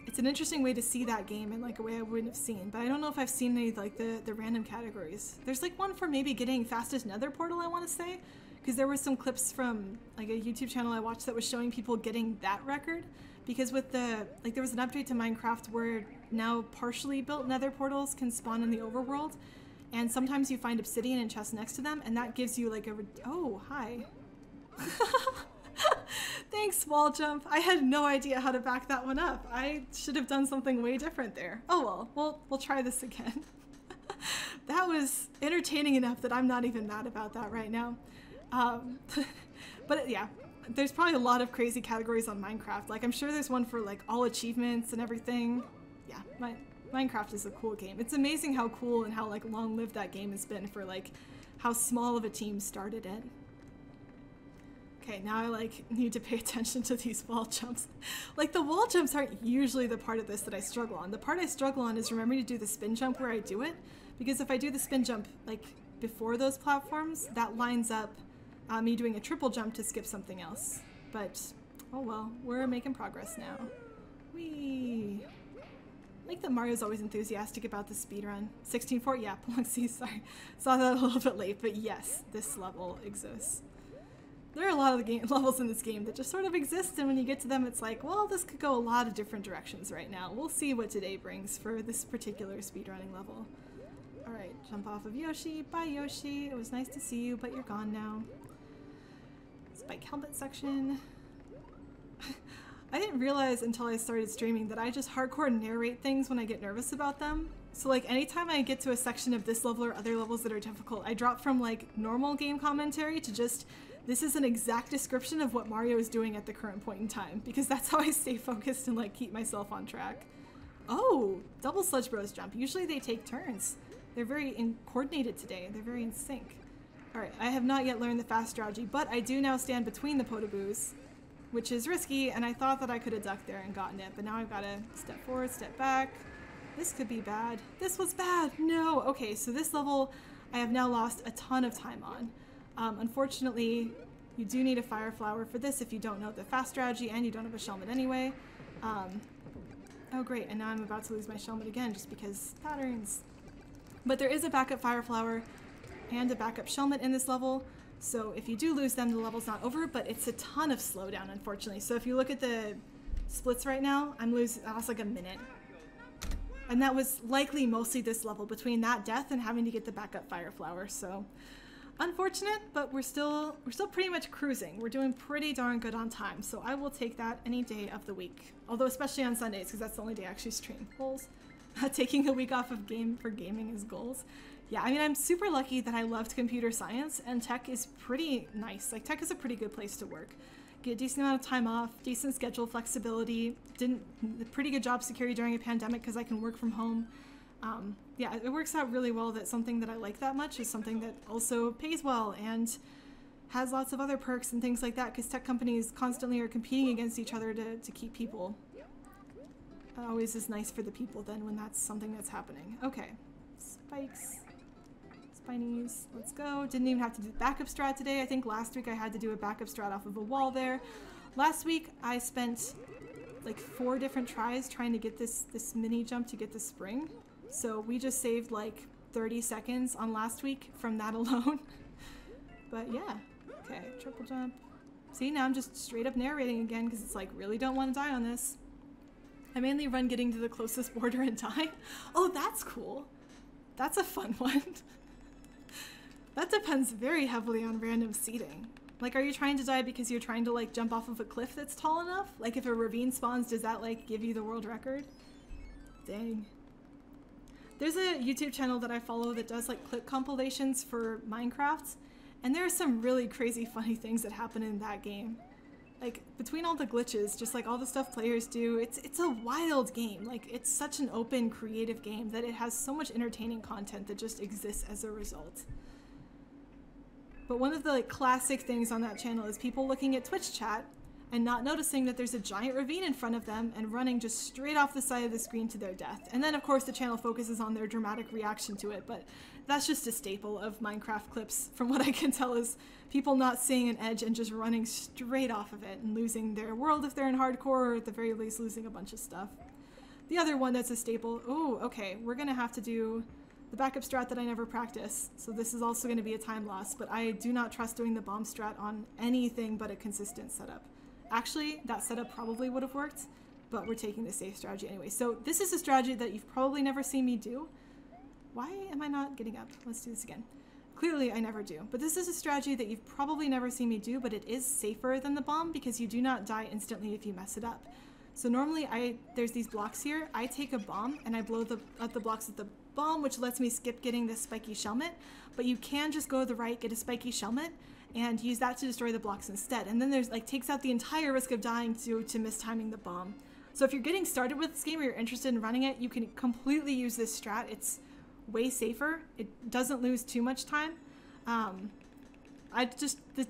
it's an interesting way to see that game in like a way I wouldn't have seen, but I don't know if I've seen any like the random categories. There's like one for maybe getting fastest nether portal, I want to say, because there were some clips from like a YouTube channel I watched that was showing people getting that record, because with there was an update to Minecraft where now partially built nether portals can spawn in the overworld, and sometimes you find obsidian and chests next to them, and that gives you like oh, hi. Thanks, wall jump. I had no idea how to back that one up. I should have done something way different there. Oh well, we'll try this again. That was entertaining enough that I'm not even mad about that right now. But yeah, there's probably a lot of crazy categories on Minecraft. Like I'm sure there's one for like all achievements and everything. Yeah, Minecraft is a cool game. It's amazing how cool and how like long-lived that game has been for like how small of a team started it. Okay, now I like need to pay attention to these wall jumps. Like the wall jumps aren't usually the part of this that I struggle on. The part I struggle on is remembering to do the spin jump where I do it, because if I do the spin jump like before those platforms, that lines up me doing a triple jump to skip something else. But oh well, we're making progress now. Whee! I like that Mario's always enthusiastic about the speedrun. 16-4, yeah, Palunxi, sorry. Saw that a little bit late, but yes, this level exists. There are a lot of levels in this game that just sort of exist, and when you get to them, it's like, well, this could go a lot of different directions right now. We'll see what today brings for this particular speedrunning level. Alright, jump off of Yoshi. Bye, Yoshi. It was nice to see you, but you're gone now. Spike helmet section. I didn't realize until I started streaming that I just hardcore narrate things when I get nervous about them. So like anytime I get to a section of this level or other levels that are difficult, I drop from like normal game commentary to just, this is an exact description of what Mario is doing at the current point in time, because that's how I stay focused and like keep myself on track. Oh, double Sludge Bros jump. Usually they take turns. They're very coordinated today. They're very in sync. Alright, I have not yet learned the fast strategy, but I do now stand between the Potaboos, which is risky, and I thought that I could have ducked there and gotten it, but now I've got to step forward, step back. This could be bad. This was bad! No! Okay, so this level I have now lost a ton of time on. Unfortunately, you do need a fire flower for this if you don't know the fast strategy and you don't have a shellmet anyway. Oh great, and now I'm about to lose my shellmet again just because patterns. But there is a backup fire flower and a backup shellmet in this level, so if you do lose them, the level's not over, but it's a ton of slowdown, unfortunately. So if you look at the splits right now, I lost like a minute. And that was likely mostly this level, between that death and having to get the backup fire flower, so unfortunate, but we're still pretty much cruising. We're doing pretty darn good on time, so I will take that any day of the week. Although especially on Sundays, because that's the only day I actually stream. Goals. Taking a week off of gaming is goals. Yeah, I mean, I'm super lucky that I loved computer science, and tech is pretty nice. Like, tech is a pretty good place to work. Get a decent amount of time off, decent schedule flexibility, pretty good job security during a pandemic because I can work from home. Yeah, it works out really well that something that I like that much is something that also pays well and has lots of other perks and things like that, because tech companies constantly are competing against each other to keep people. It always is nice for the people then when that's something that's happening. Okay, spikes. Spinies, let's go. Didn't even have to do the backup strat today. I think last week I had to do a backup strat off of a wall there. Last week I spent like 4 different tries trying to get this mini jump to get the spring. So we just saved like 30 seconds on last week from that alone. But yeah, okay, triple jump. See, now I'm just straight up narrating again because it's like, really don't want to die on this. I mainly run getting to the closest border and die. Oh, that's cool. That's a fun one. That depends very heavily on random seeding. Like, are you trying to die because you're trying to like jump off of a cliff that's tall enough? Like if a ravine spawns, does that like give you the world record? Dang. There's a YouTube channel that I follow that does like clip compilations for Minecraft, and there are some really crazy funny things that happen in that game. Like, between all the glitches, just like all the stuff players do, it's a wild game. Like, it's such an open, creative game that it has so much entertaining content that just exists as a result. But one of the like classic things on that channel is people looking at Twitch chat and not noticing that there's a giant ravine in front of them and running just straight off the side of the screen to their death. And then of course the channel focuses on their dramatic reaction to it, but that's just a staple of Minecraft clips from what I can tell, is people not seeing an edge and just running straight off of it and losing their world if they're in hardcore, or at the very least losing a bunch of stuff. The other one that's a staple, oh, okay, we're gonna have to do the backup strat that I never practice, so this is also gonna be a time loss, but I do not trust doing the bomb strat on anything but a consistent setup. Actually, that setup probably would have worked, but we're taking the safe strategy anyway. So this is a strategy that you've probably never seen me do. Why am I not getting up? Let's do this again. Clearly I never do, but this is a strategy that you've probably never seen me do, but it is safer than the bomb because you do not die instantly if you mess it up. So normally there's these blocks here, I take a bomb and I blow up the blocks with the bomb, which lets me skip getting this spiky shelmet, but you can just go to the right, get a spiky shelmet, and use that to destroy the blocks instead. And then there's takes out the entire risk of dying to mistiming the bomb. So if you're getting started with this game or you're interested in running it, you can completely use this strat. It's way safer. It doesn't lose too much time. The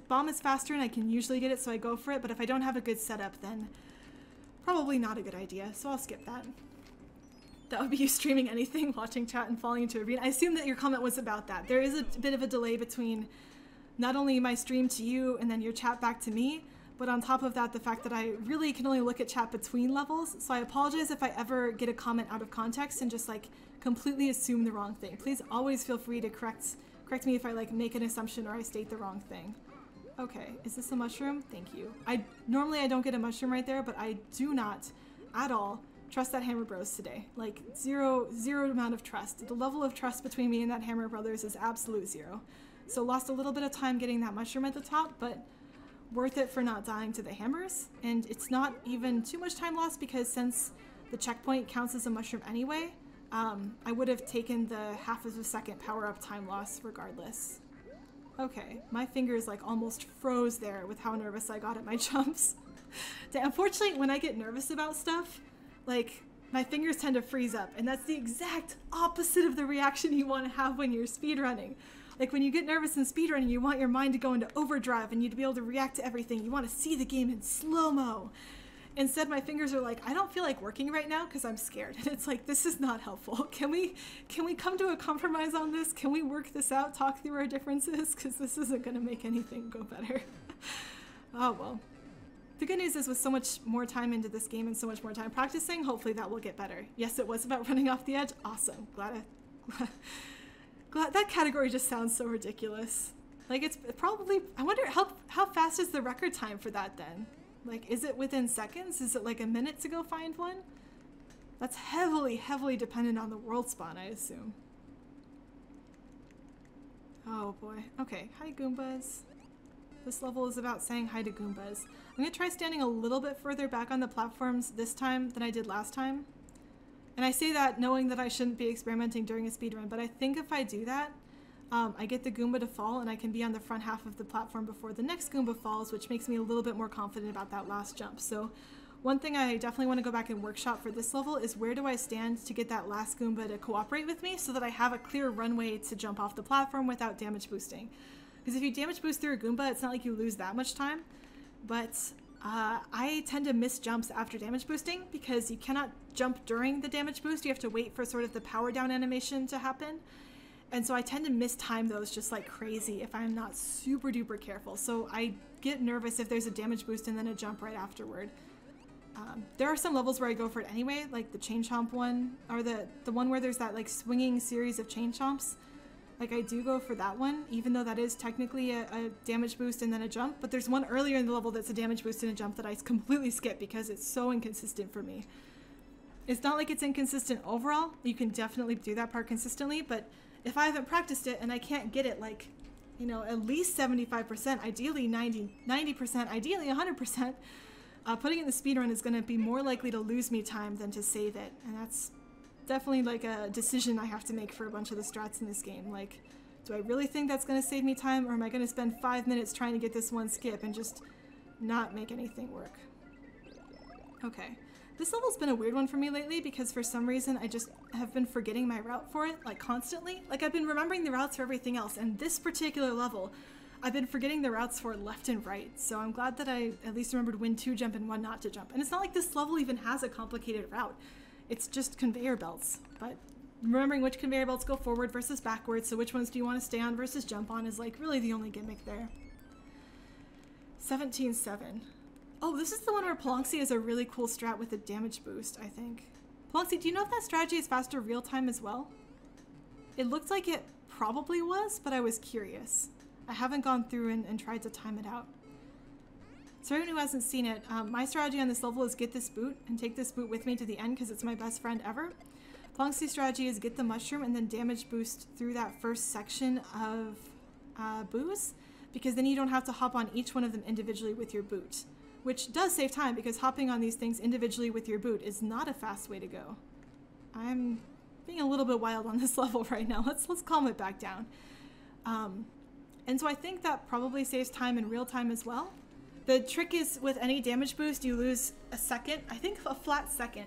bomb is faster and I can usually get it, so I go for it, but if I don't have a good setup, then probably not a good idea, so I'll skip that. That would be you streaming anything, watching chat, and falling into a ravine. I assume that your comment was about that. There is a bit of a delay between not only my stream to you and then your chat back to me, but on top of that, the fact that I really can only look at chat between levels. So I apologize if I ever get a comment out of context and just completely assume the wrong thing. Please always feel free to correct me if I make an assumption or I state the wrong thing. Okay, is this a mushroom? Thank you. Normally I don't get a mushroom right there, but I do not at all trust that Hammer Bros today. Zero amount of trust. The level of trust between me and that Hammer Brothers is absolute zero. So lost a little bit of time getting that mushroom at the top, but worth it for not dying to the hammers. And it's not even too much time lost because since the checkpoint counts as a mushroom anyway, I would have taken the half of a second power-up time loss regardless. Okay, my fingers almost froze there with how nervous I got at my jumps. Unfortunately, when I get nervous about stuff, my fingers tend to freeze up, and that's the exact opposite of the reaction you want to have when you're speedrunning. When you get nervous in speedrunning, you want your mind to go into overdrive and you to be able to react to everything. You want to see the game in slow-mo. Instead, my fingers are I don't feel like working right now because I'm scared. And it's this is not helpful. Can we come to a compromise on this? Can we work this out, talk through our differences? Because this isn't going to make anything go better. Oh, well. The good news is with so much more time into this game and so much more time practicing, hopefully that will get better. Yes, it was about running off the edge. Awesome. Glad that category just sounds so ridiculous. It's probably, I wonder how fast is the record time for that then? Is it within seconds? Is it a minute to go find one? That's heavily dependent on the world spawn, I assume. Oh boy. Okay, hi Goombas. This level is about saying hi to Goombas. I'm gonna try standing a little bit further back on the platforms this time than I did last time. And I say that knowing that I shouldn't be experimenting during a speedrun, but I think if I do that, I get the Goomba to fall and I can be on the front half of the platform before the next Goomba falls, which makes me a little bit more confident about that last jump. So one thing I definitely want to go back and workshop for this level is where do I stand to get that last Goomba to cooperate with me so that I have a clear runway to jump off the platform without damage boosting. Because if you damage boost through a Goomba, it's not like you lose that much time, but I tend to miss jumps after damage boosting because you cannot jump during the damage boost. You have to wait for sort of the power down animation to happen. And so I tend to mistime those just like crazy if I'm not super duper careful. So I get nervous if there's a damage boost and then a jump right afterward. There are some levels where I go for it anyway, like the chain chomp one, or the one where there's that like swinging series of chain chomps. Like I do go for that one, even though that is technically a damage boost and then a jump. But there's one earlier in the level that's a damage boost and a jump that I completely skip because it's so inconsistent for me. It's not like it's inconsistent overall. You can definitely do that part consistently, but if I haven't practiced it and I can't get it like, you know, at least 75%, ideally 90%, ideally 100%, putting it in the speedrun is going to be more likely to lose me time than to save it. And that's definitely like a decision I have to make for a bunch of the strats in this game. Like, do I really think that's going to save me time, or am I going to spend 5 minutes trying to get this one skip and just not make anything work? Okay. This level's been a weird one for me lately because for some reason I just have been forgetting my route for it, like constantly. Like I've been remembering the routes for everything else, and this particular level, I've been forgetting the routes for left and right, so I'm glad that I at least remembered when to jump and when not to jump. And it's not like this level even has a complicated route. It's just conveyor belts, but remembering which conveyor belts go forward versus backwards, so which ones do you want to stay on versus jump on is like really the only gimmick there. 17-7. Oh, this is the one where Polonxi has a really cool strat with a damage boost, I think. Polonxi, do you know if that strategy is faster real time as well? It looked like it probably was, but I was curious. I haven't gone through and tried to time it out. So everyone who hasn't seen it, my strategy on this level is get this boot and take this boot with me to the end because it's my best friend ever. Polonxi's strategy is get the mushroom and then damage boost through that first section of booze, because then you don't have to hop on each one of them individually with your boot, which does save time because hopping on these things individually with your boot is not a fast way to go. I'm being a little bit wild on this level right now. Let's calm it back down. And so I think that probably saves time in real time as well. The trick is with any damage boost, you lose a second, I think a flat second,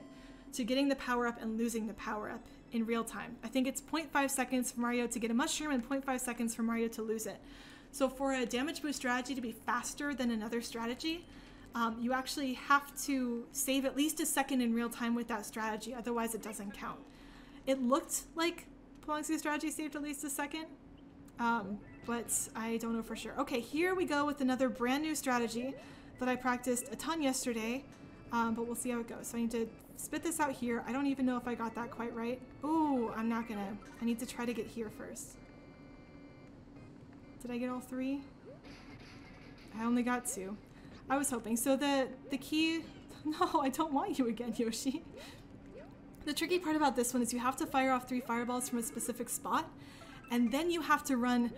to getting the power up and losing the power up in real time. I think it's 0.5 seconds for Mario to get a mushroom and 0.5 seconds for Mario to lose it. So for a damage boost strategy to be faster than another strategy, you actually have to save at least a second in real time with that strategy, otherwise it doesn't count. It looked like Polonxi's strategy saved at least a second, but I don't know for sure. Okay, here we go with another brand new strategy that I practiced a ton yesterday, but we'll see how it goes. So I need to spit this out here. I don't even know if I got that quite right. Ooh, I'm not gonna. I need to try to get here first. Did I get all three? I only got two. I was hoping. So the key... No, I don't want you again, Yoshi. The tricky part about this one is you have to fire off 3 fireballs from a specific spot, and then you have to run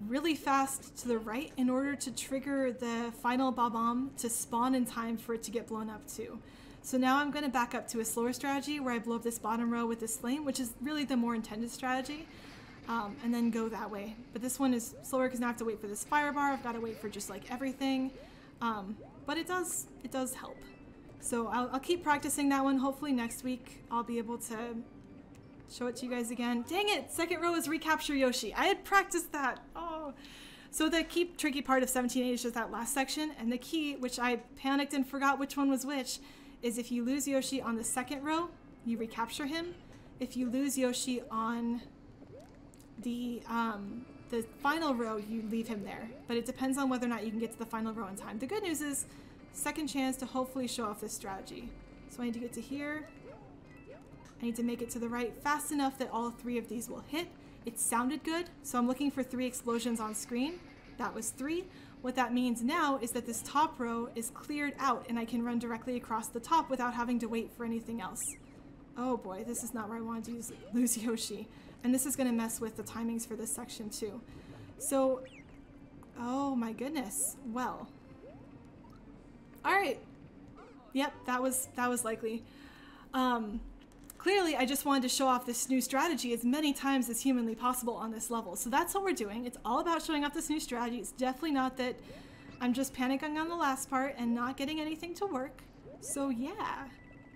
really fast to the right in order to trigger the final Bob-omb to spawn in time for it to get blown up too. So now I'm going to back up to a slower strategy where I blow up this bottom row with this flame, which is really the more intended strategy, and then go that way. But this one is slower because now I have to wait for this fire bar. I've got to wait for just like everything, but it does help. So I'll keep practicing that one. Hopefully next week I'll be able to show it to you guys again. Dang it! Second row is recapture Yoshi. I had practiced that. Oh. So the key tricky part of 17-8 is just that last section, and the key, which I panicked and forgot which one was which, is if you lose Yoshi on the second row, you recapture him. If you lose Yoshi on the final row, you leave him there. But it depends on whether or not you can get to the final row in time. The good news is, second chance to hopefully show off this strategy. So I need to get to here. I need to make it to the right fast enough that all 3 of these will hit. It sounded good, so I'm looking for 3 explosions on screen. That was 3. What that means now is that this top row is cleared out and I can run directly across the top without having to wait for anything else. Oh boy, this is not where I wanted to lose Yoshi. And this is going to mess with the timings for this section too. So, oh my goodness. Well. Alright. Yep, that was likely. Clearly, I just wanted to show off this new strategy as many times as humanly possible on this level. So that's what we're doing. It's all about showing off this new strategy. It's definitely not that I'm just panicking on the last part and not getting anything to work. So yeah,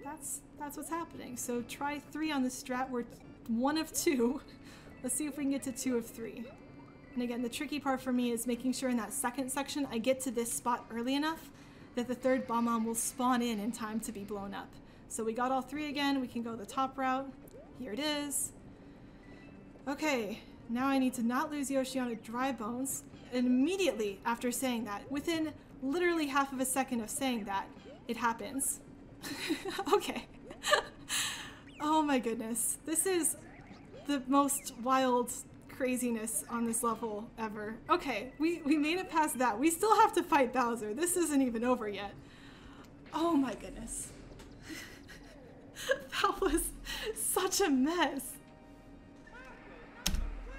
that's what's happening. So try 3 on the strat. We're 1 of 2. Let's see if we can get to 2 of 3. And again, the tricky part for me is making sure in that second section I get to this spot early enough that the third Bob-omb will spawn in time to be blown up. So we got all 3 again. We can go the top route. Here it is. Okay, now I need to not lose Yoshi on a dry bones. And immediately after saying that, within literally half of a second of saying that, it happens. Okay. Oh my goodness. This is the most wild craziness on this level ever. Okay, we made it past that. We still have to fight Bowser. This isn't even over yet. Oh my goodness. That was such a mess.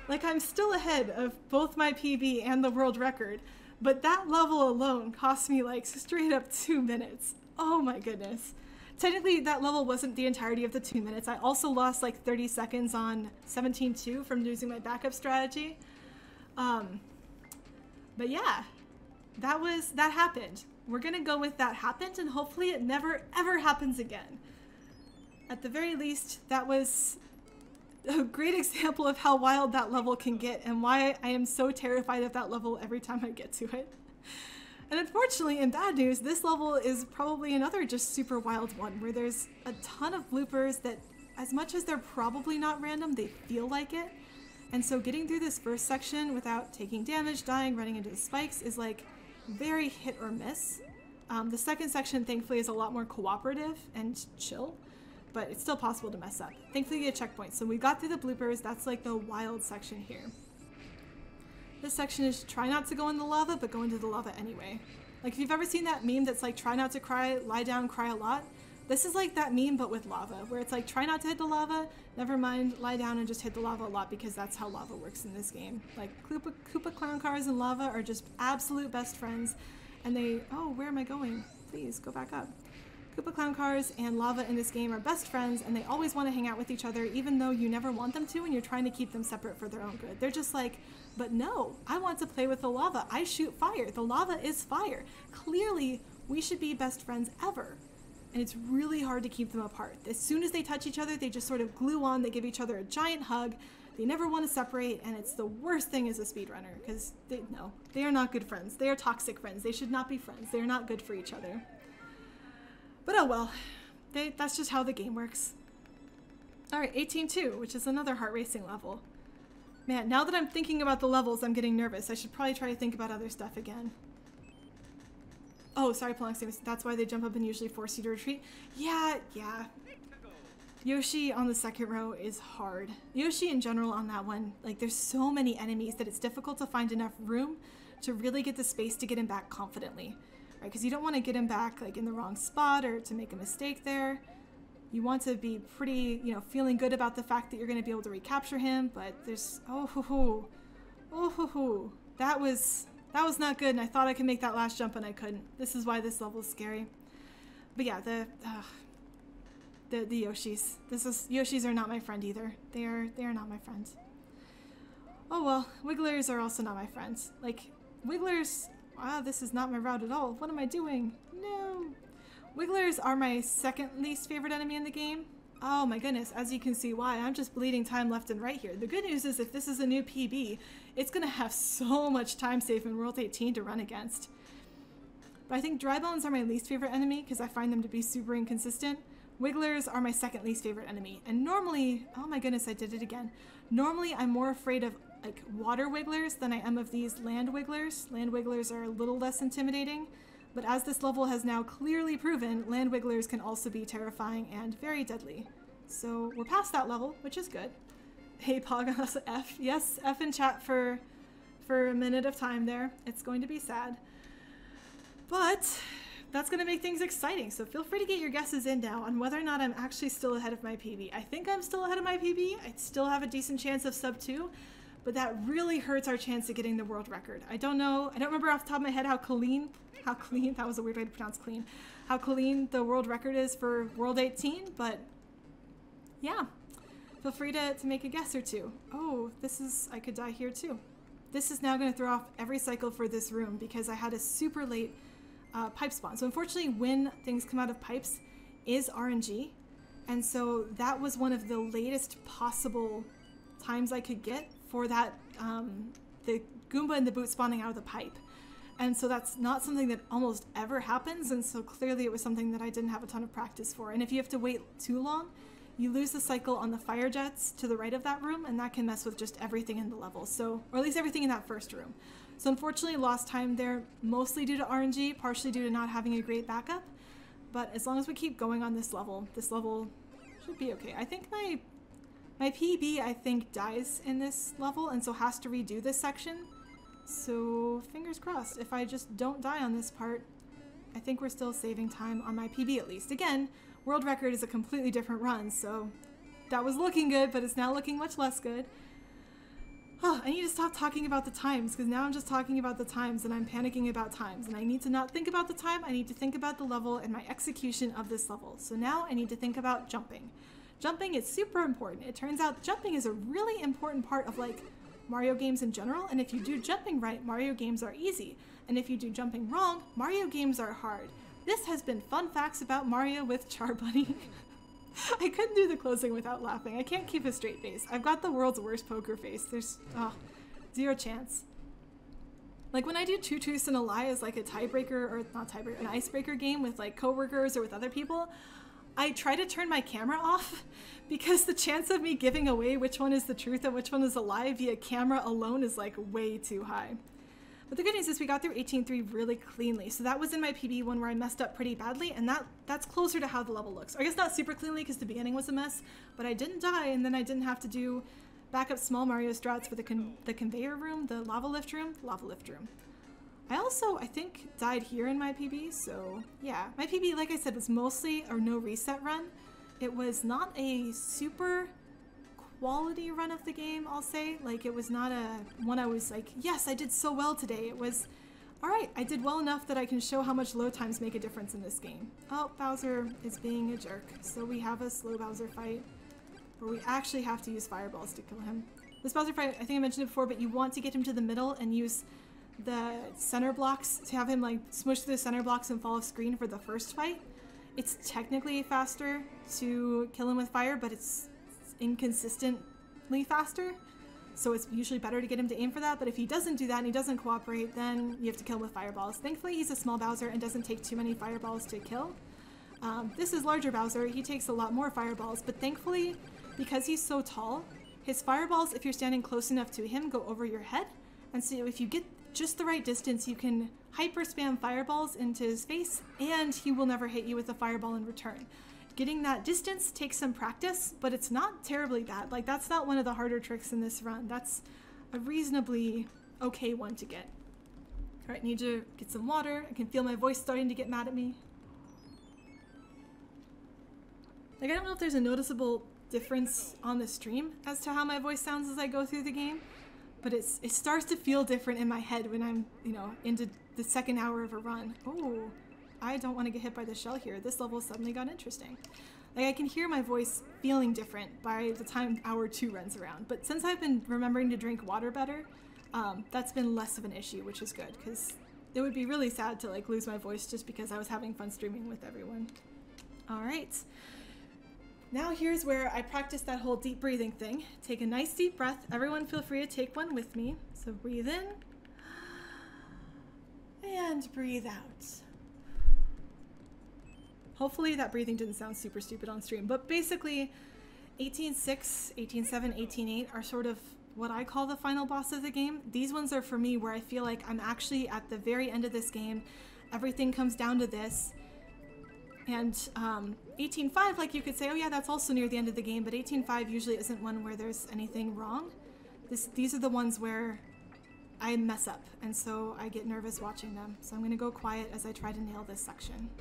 Like, I'm still ahead of both my PB and the world record, but that level alone cost me like straight up 2 minutes. Oh my goodness. Technically, that level wasn't the entirety of the 2 minutes. I also lost like 30 seconds on 17-2 from losing my backup strategy. But yeah, that happened. We're gonna go with that happened, and hopefully it never ever happens again. At the very least, that was a great example of how wild that level can get and why I am so terrified of that level every time I get to it. And unfortunately, in bad news, this level is probably another just super wild one where there's a ton of bloopers that, as much as they're probably not random, they feel like it. And so getting through this first section without taking damage, dying, running into the spikes is like very hit or miss. The second section, thankfully, is a lot more cooperative and chill, but it's still possible to mess up. Thankfully, you get checkpoints. So we got through the bloopers. That's like the wild section here. This section is try not to go in the lava, but go into the lava anyway. Like if you've ever seen that meme that's like try not to cry, lie down, cry a lot. This is like that meme, but with lava, where it's like try not to hit the lava, never mind, lie down and just hit the lava a lot because that's how lava works in this game. Like Koopa clown cars and lava are just absolute best friends. And they, oh, where am I going? Please go back up. Koopa clown cars and lava in this game are best friends, and they always want to hang out with each other even though you never want them to and you're trying to keep them separate for their own good. They're just like, but no, I want to play with the lava. I shoot fire. The lava is fire. Clearly, we should be best friends ever. And it's really hard to keep them apart. As soon as they touch each other, they just sort of glue on. They give each other a giant hug. They never want to separate, and it's the worst thing as a speedrunner because they are not good friends. They are toxic friends. They should not be friends. They are not good for each other. But oh well, that's just how the game works. Alright, 18-2, which is another heart racing level. Man, now that I'm thinking about the levels, I'm getting nervous. I should probably try to think about other stuff again. Oh, sorry, Polox, that's why they jump up and usually force you to retreat. Yeah. Yoshi on the second row is hard. Yoshi in general on that one, like there's so many enemies that it's difficult to find enough room to really get the space to get him back confidently. Right, because you don't want to get him back like in the wrong spot or to make a mistake there. You want to be pretty, feeling good about the fact that you're going to be able to recapture him, but there's, that was not good, and I thought I could make that last jump and I couldn't. This is why this level is scary. But yeah, the Yoshis. Yoshis are not my friend either. They are not my friends. Oh well, Wigglers are also not my friends. Like, Wigglers, wow, this is not my route at all. What am I doing? No. Wigglers are my second least favorite enemy in the game. Oh my goodness, as you can see why, I'm just bleeding time left and right here. The good news is if this is a new PB, it's gonna have so much time save in World 18 to run against. But I think Dry Bones are my least favorite enemy because I find them to be super inconsistent. Wigglers are my second least favorite enemy. And normally, oh my goodness, I did it again. Normally I'm more afraid of like water wigglers than I am of these land wigglers. Land wigglers are a little less intimidating. But as this level has now clearly proven, land wigglers can also be terrifying and very deadly. So we're past that level, which is good. Hey Pog, F. Yes, F in chat for a minute of time there. It's going to be sad. But that's going to make things exciting. So feel free to get your guesses in now on whether or not I'm actually still ahead of my PB. I think I'm still ahead of my PB. I still have a decent chance of sub 2. But that really hurts our chance of getting the world record. I don't know, I don't remember off the top of my head how clean, that was a weird way to pronounce clean, how clean the world record is for World 18, but yeah, feel free to make a guess or two. Oh, I could die here too. This is now gonna throw off every cycle for this room because I had a super late pipe spawn. So unfortunately when things come out of pipes is RNG, and so that was one of the latest possible times I could get for that, the Goomba and the boot spawning out of the pipe. And so that's not something that almost ever happens, and so clearly it was something that I didn't have a ton of practice for. And if you have to wait too long, you lose the cycle on the fire jets to the right of that room, and that can mess with just everything in the level, so, or at least everything in that first room. So unfortunately lost time there, mostly due to RNG, partially due to not having a great backup. But as long as we keep going on this level should be okay. I think my PB, I think, dies in this level and so has to redo this section. So fingers crossed. If I just don't die on this part, I think we're still saving time on my PB at least. Again, world record is a completely different run, so that was looking good, but it's now looking much less good. Oh, I need to stop talking about the times because now I'm just talking about the times and I'm panicking about times, and I need to not think about the time. I need to think about the level and my execution of this level. So now I need to think about jumping. Jumping is super important. It turns out jumping is a really important part of like Mario games in general, and if you do jumping right, Mario games are easy. And if you do jumping wrong, Mario games are hard. This has been Fun Facts About Mario with Charbunny. I couldn't do the closing without laughing. I can't keep a straight face. I've got the world's worst poker face. There's, zero chance. Like when I do two truths and a lie as like a tiebreaker, or not tiebreaker, an icebreaker game with like coworkers or with other people, I try to turn my camera off because the chance of me giving away which one is the truth and which one is a lie via camera alone is like way too high. But the good news is we got through 18.3 really cleanly. So that was in my PB one where I messed up pretty badly, and that's closer to how the level looks. Or I guess not super cleanly because the beginning was a mess, but I didn't die, and then I didn't have to do backup small Mario strats for the conveyor room, the lava lift room. I also, I think, died here in my PB, so yeah. My PB, like I said, was mostly a no reset run. It was not a super quality run of the game, I'll say. Like, it was not a one I was like, yes, I did so well today. It was, all right, I did well enough that I can show how much load times make a difference in this game. Oh, Bowser is being a jerk. So we have a slow Bowser fight where we actually have to use fireballs to kill him. This Bowser fight, I think I mentioned it before, but you want to get him to the middle and use the center blocks to have him like smush through the center blocks and fall off screen for the first fight. It's technically faster to kill him with fire, but it's inconsistently faster, so it's usually better to get him to aim for that. But if he doesn't do that and he doesn't cooperate, then you have to kill him with fireballs. Thankfully he's a small Bowser and doesn't take too many fireballs to kill. This is larger Bowser. He takes a lot more fireballs, but thankfully because he's so tall, his fireballs, if you're standing close enough to him, go over your head, and so if you get just the right distance, you can hyper spam fireballs into his face and he will never hit you with a fireball in return. Getting that distance takes some practice, but it's not terribly bad. Like, that's not one of the harder tricks in this run. That's a reasonably okay one to get. All right, need to get some water. I can feel my voice starting to get mad at me. Like, I don't know if there's a noticeable difference on the stream as to how my voice sounds as I go through the game, but it starts to feel different in my head when I'm, you know, into the second hour of a run. Oh, I don't want to get hit by the shell here. This level suddenly got interesting. Like, I can hear my voice feeling different by the time hour 2 runs around. But since I've been remembering to drink water better, that's been less of an issue, which is good, because it would be really sad to like lose my voice just because I was having fun streaming with everyone. All right. Now here's where I practice that whole deep breathing thing. Take a nice deep breath. Everyone feel free to take one with me. So breathe in and breathe out. Hopefully that breathing didn't sound super stupid on stream, but basically 18.6, 18.7, 18.8 are sort of what I call the final boss of the game. These ones are for me where I feel like I'm actually at the very end of this game. Everything comes down to this. And 18.5, like you could say, oh yeah, that's also near the end of the game, but 18.5 usually isn't one where there's anything wrong. These are the ones where I mess up, and so I get nervous watching them. So I'm going to go quiet as I try to nail this section.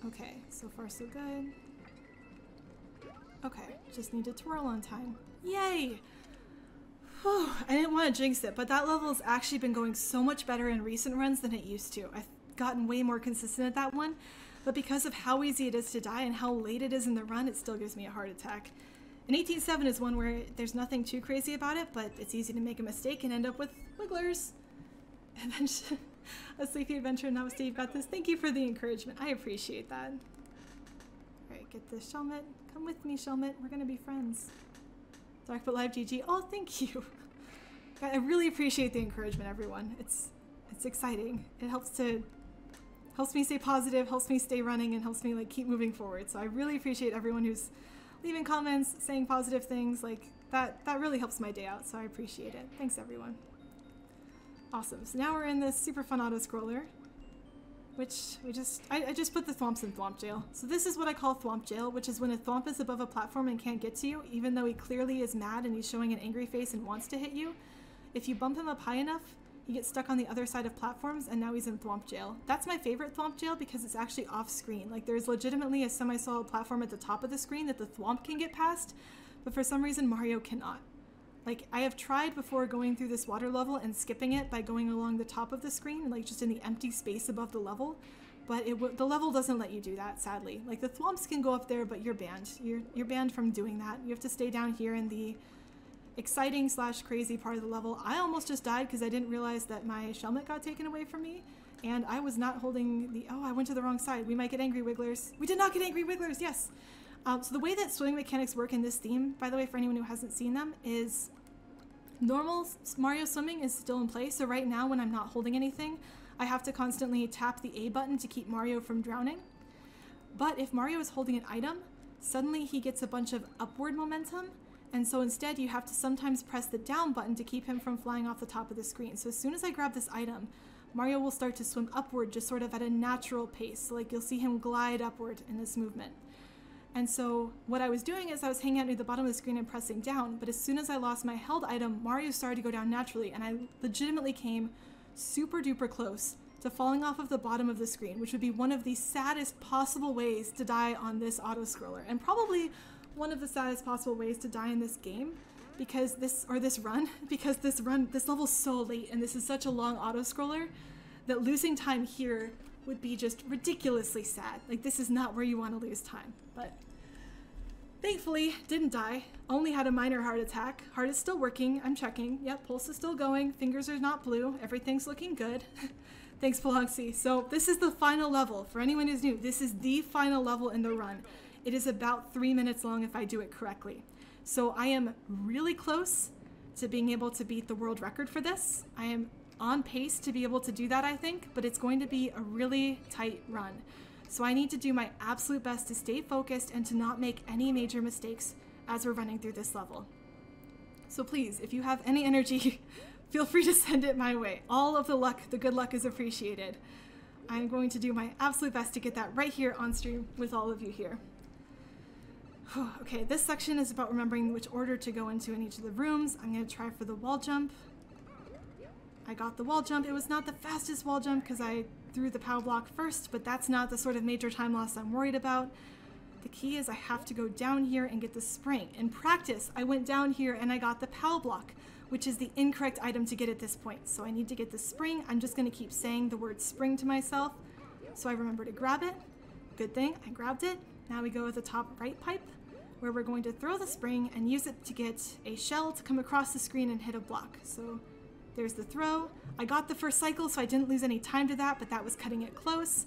Okay, so far so good. Okay, just need to twirl on time. Yay! Whew, I didn't want to jinx it, but that level has actually been going so much better in recent runs than it used to. I've gotten way more consistent at that one, but because of how easy it is to die and how late it is in the run, it still gives me a heart attack. And 18.7 is one where there's nothing too crazy about it, but it's easy to make a mistake and end up with wigglers. Adventure, a sleepy adventure. Now, Steve, got this. Thank you for the encouragement. I appreciate that. All right, get this, Shelmet. Come with me, Shelmet. We're gonna be friends. Dark but Live GG. Oh, thank you. I really appreciate the encouragement, everyone. It's exciting. It helps me stay positive, helps me stay running, and helps me like keep moving forward. So I really appreciate everyone who's leaving comments, saying positive things. Like that really helps my day out. So I appreciate it. Thanks, everyone. Awesome. So now we're in this super fun auto scroller, which I just put the thwomps in thwomp jail. So this is what I call thwomp jail, which is when a thwomp is above a platform and can't get to you, even though he clearly is mad and he's showing an angry face and wants to hit you. If you bump him up high enough, he gets stuck on the other side of platforms, and now he's in thwomp jail. That's my favorite thwomp jail because it's actually off screen. Like, there's legitimately a semi-solid platform at the top of the screen that the thwomp can get past, but for some reason Mario cannot. Like, I have tried before going through this water level and skipping it by going along the top of the screen, like just in the empty space above the level, but the level doesn't let you do that, sadly. Like, the thwomps can go up there, but you're banned. You're banned from doing that. You have to stay down here in the exciting / crazy part of the level. I almost just died because I didn't realize that my Shelmet got taken away from me, and I was not holding the, oh, I went to the wrong side. We might get angry wigglers. We did not get angry wigglers, yes. So the way that swimming mechanics work in this theme, by the way, for anyone who hasn't seen them, is normal Mario swimming is still in place. So right now when I'm not holding anything, I have to constantly tap the A button to keep Mario from drowning. But if Mario is holding an item, suddenly he gets a bunch of upward momentum, and so instead you have to sometimes press the down button to keep him from flying off the top of the screen. So as soon as I grab this item, Mario will start to swim upward just sort of at a natural pace. So like you'll see him glide upward in this movement. And so what I was doing is I was hanging out near the bottom of the screen and pressing down, but as soon as I lost my held item, Mario started to go down naturally, and I legitimately came super duper close to falling off of the bottom of the screen, which would be one of the saddest possible ways to die on this auto-scroller, and probably one of the saddest possible ways to die in this game, because this level's so late and this is such a long auto-scroller that losing time here would be just ridiculously sad. Like, this is not where you want to lose time. But thankfully, didn't die. Only had a minor heart attack. Heart is still working. I'm checking. Yep, pulse is still going. Fingers are not blue. Everything's looking good. Thanks, Pelaxi. So this is the final level. For anyone who's new, this is the final level in the run. It is about 3 minutes long if I do it correctly. So I am really close to being able to beat the world record for this. I am on pace to be able to do that, I think, but it's going to be a really tight run. So I need to do my absolute best to stay focused and to not make any major mistakes as we're running through this level. So please, if you have any energy, feel free to send it my way. All of the luck, the good luck is appreciated. I'm going to do my absolute best to get that right here on stream with all of you here. Okay, this section is about remembering which order to go into in each of the rooms. I'm going to try for the wall jump. I got the wall jump. It was not the fastest wall jump because I threw the POW block first, but that's not the sort of major time loss I'm worried about. The key is I have to go down here and get the spring. In practice, I went down here and I got the POW block, which is the incorrect item to get at this point. So I need to get the spring. I'm just going to keep saying the word spring to myself so I remember to grab it. Good thing, I grabbed it. Now we go with the top right pipe, where we're going to throw the spring and use it to get a shell to come across the screen and hit a block. So there's the throw. I got the first cycle, so I didn't lose any time to that, but that was cutting it close.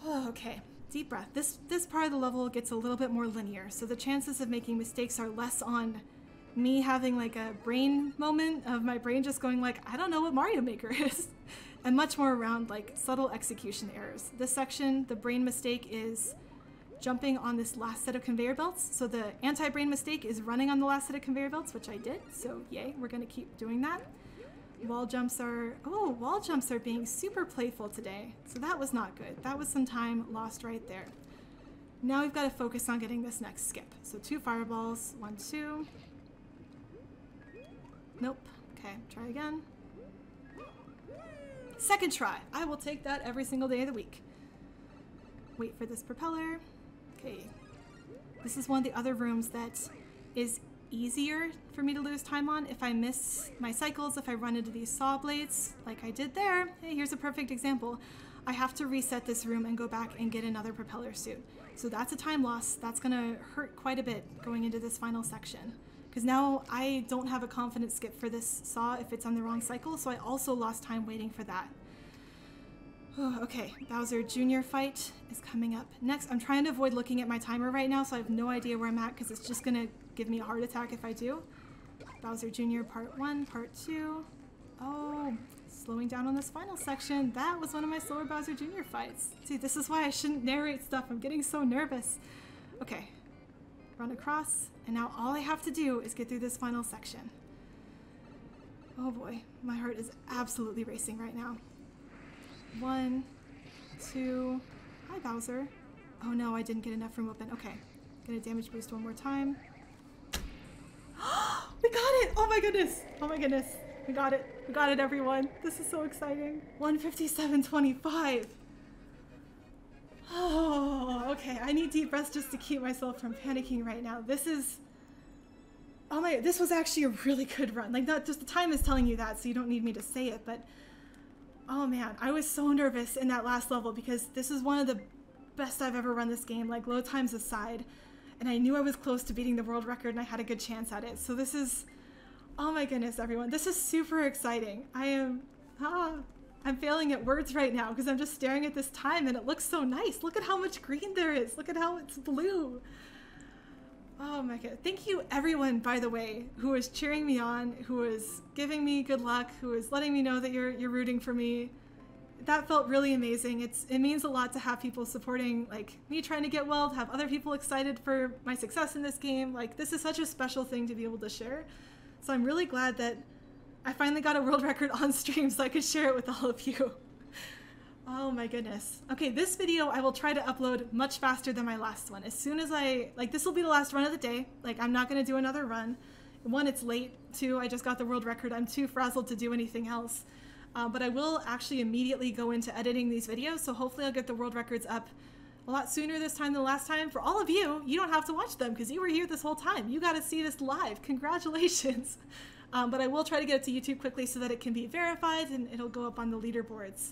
Oh, okay, deep breath. This part of the level gets a little bit more linear, so the chances of making mistakes are less on me having like a brain moment of my brain just going like, I don't know what Mario Maker is, and much more around like subtle execution errors. This section, the brain mistake is jumping on this last set of conveyor belts. So the anti-brain mistake is running on the last set of conveyor belts, which I did. So yay, we're gonna keep doing that. Wall jumps are being super playful today. So that was not good. That was some time lost right there. Now we've got to focus on getting this next skip. So 2 fireballs, 1, 2. Nope. Okay, try again. Second try. I will take that every single day of the week. Wait for this propeller. Okay, this is one of the other rooms that is easier for me to lose time on if I miss my cycles, if I run into these saw blades like I did there. Hey, here's a perfect example. I have to reset this room and go back and get another propeller suit. So that's a time loss. That's gonna hurt quite a bit going into this final section. Because now I don't have a confident skip for this saw if it's on the wrong cycle, so I also lost time waiting for that. Oh, okay, Bowser Jr. fight is coming up next. I'm trying to avoid looking at my timer right now, so I have no idea where I'm at because it's just gonna give me a heart attack if I do. Bowser Jr. Part 1, Part 2. Oh, slowing down on this final section. That was one of my slower Bowser Jr. fights. See, this is why I shouldn't narrate stuff. I'm getting so nervous. Okay, run across, and now all I have to do is get through this final section. Oh boy, my heart is absolutely racing right now. 1, 2, hi Bowser. Oh no, I didn't get enough room open. Okay, gonna damage boost one more time. We got it! Oh my goodness! Oh my goodness! We got it! We got it, everyone! This is so exciting. 157.25. Oh, okay. I need deep breaths just to keep myself from panicking right now. This is... Oh my... This was actually a really good run. Like, not just the time is telling you that, so you don't need me to say it, but... Oh man, I was so nervous in that last level because this is one of the best I've ever run this game, like load times aside. And I knew I was close to beating the world record and I had a good chance at it. So this is... Oh my goodness, everyone. This is super exciting. I am... I'm failing at words right now because I'm just staring at this time and it looks so nice. Look at how much green there is. Look at how it's blue. Oh my god. Thank you everyone, by the way, who is cheering me on, who is giving me good luck, who is letting me know that you're rooting for me. That felt really amazing. It means a lot to have people supporting like me trying to get well, to have other people excited for my success in this game. Like this is such a special thing to be able to share. So I'm really glad that I finally got a world record on stream so I could share it with all of you. Oh my goodness. Okay, this video I will try to upload much faster than my last one. As soon as this will be the last run of the day. Like, I'm not gonna do another run. One, it's late. Two, I just got the world record. I'm too frazzled to do anything else. But I will actually immediately go into editing these videos, so hopefully I'll get the world records up a lot sooner this time than last time. For all of you, you don't have to watch them because you were here this whole time. You got to see this live. Congratulations. But I will try to get it to YouTube quickly so that it can be verified and it'll go up on the leaderboards.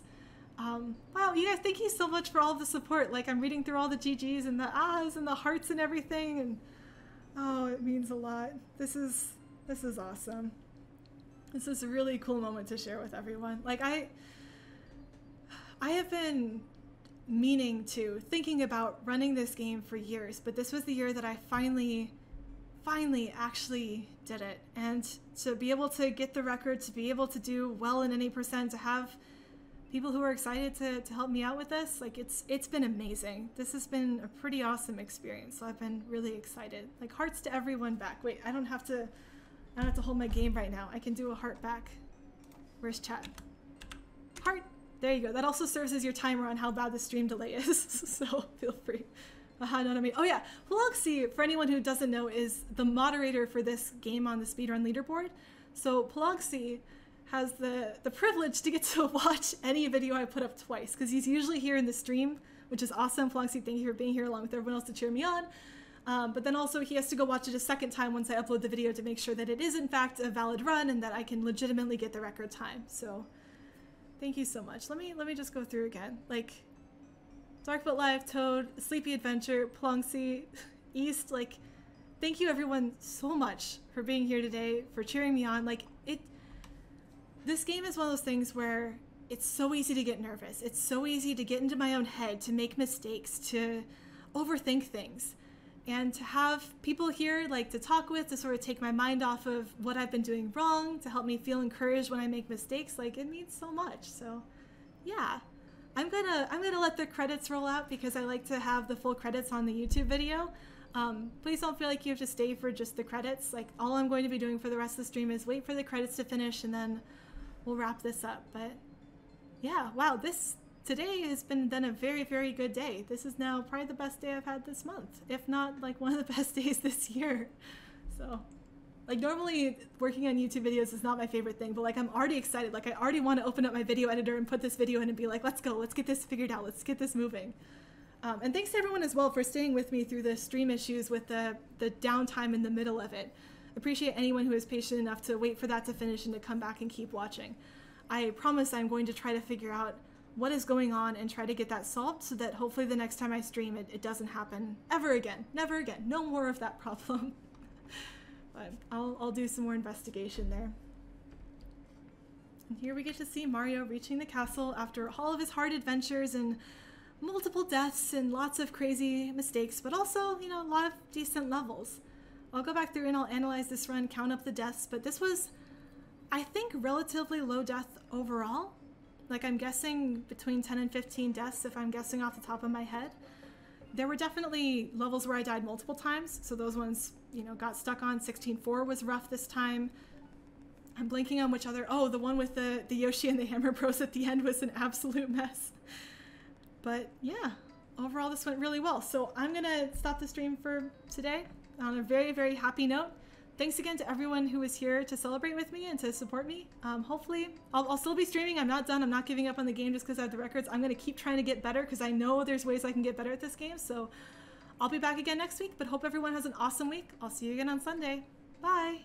Wow, you guys, thank you so much for all the support. Like, I'm reading through all the GGs and the ahs and the hearts and everything, and oh, it means a lot. This is awesome. This is a really cool moment to share with everyone. Like, I have been thinking about running this game for years, but this was the year that I finally actually did it. And to be able to get the record, to be able to do well in any percent, to have people who are excited to help me out with this, like it's been amazing. This has been a pretty awesome experience. So I've been really excited. Like, hearts to everyone back. Wait, I don't have to hold my game right now. I can do a heart back. Where's chat? Heart. There you go. That also serves as your timer on how bad the stream delay is. So feel free. Aha, no, me. Oh yeah, Poloxy, for anyone who doesn't know, is the moderator for this game on the speedrun leaderboard. So Poloxy has the privilege to get to watch any video I put up twice, because he's usually here in the stream, which is awesome. Poloxy, thank you for being here along with everyone else to cheer me on. But then also he has to go watch it a second time once I upload the video to make sure that it is in fact a valid run and that I can legitimately get the record time. So thank you so much. Let me just go through again. Like, Darkfoot Live, Toad, Sleepy Adventure, Plonksy, East, like, thank you everyone so much for being here today, for cheering me on. Like, this game is one of those things where it's so easy to get nervous. It's so easy to get into my own head, to make mistakes, to overthink things. And to have people here, like, to talk with, to sort of take my mind off of what I've been doing wrong, to help me feel encouraged when I make mistakes, like, it means so much. So, yeah. I'm gonna let the credits roll out because I like to have the full credits on the YouTube video. Please don't feel like you have to stay for just the credits. Like, all I'm going to be doing for the rest of the stream is wait for the credits to finish and then we'll wrap this up. But yeah, wow, today has been a very, very good day. This is now probably the best day I've had this month, if not like one of the best days this year. So, like, normally working on YouTube videos is not my favorite thing, but like, I'm already excited. Like, I already want to open up my video editor and put this video in and be like, let's go, let's get this figured out, let's get this moving. And thanks to everyone as well for staying with me through the stream issues with the downtime in the middle of it. Appreciate anyone who is patient enough to wait for that to finish and to come back and keep watching. I promise I'm going to try to figure out what is going on and try to get that solved so that hopefully the next time I stream it doesn't happen ever again. Never again. No more of that problem. But I'll do some more investigation there. And here we get to see Mario reaching the castle after all of his hard adventures and multiple deaths and lots of crazy mistakes, but also, you know, a lot of decent levels. I'll go back through and I'll analyze this run, count up the deaths, but this was, I think, relatively low death overall. Like, I'm guessing between 10 and 15 deaths if I'm guessing off the top of my head. There were definitely levels where I died multiple times, so those ones, you know, got stuck on. 16.4 was rough this time. I'm blanking on which other, oh, the one with the Yoshi and the Hammer Bros at the end was an absolute mess. But yeah, overall this went really well. So I'm gonna stop the stream for today on a very, very happy note. Thanks again to everyone who was here to celebrate with me and to support me. Hopefully, I'll still be streaming. I'm not done. I'm not giving up on the game just because I have the records. I'm going to keep trying to get better because I know there's ways I can get better at this game. So I'll be back again next week, but hope everyone has an awesome week. I'll see you again on Sunday. Bye.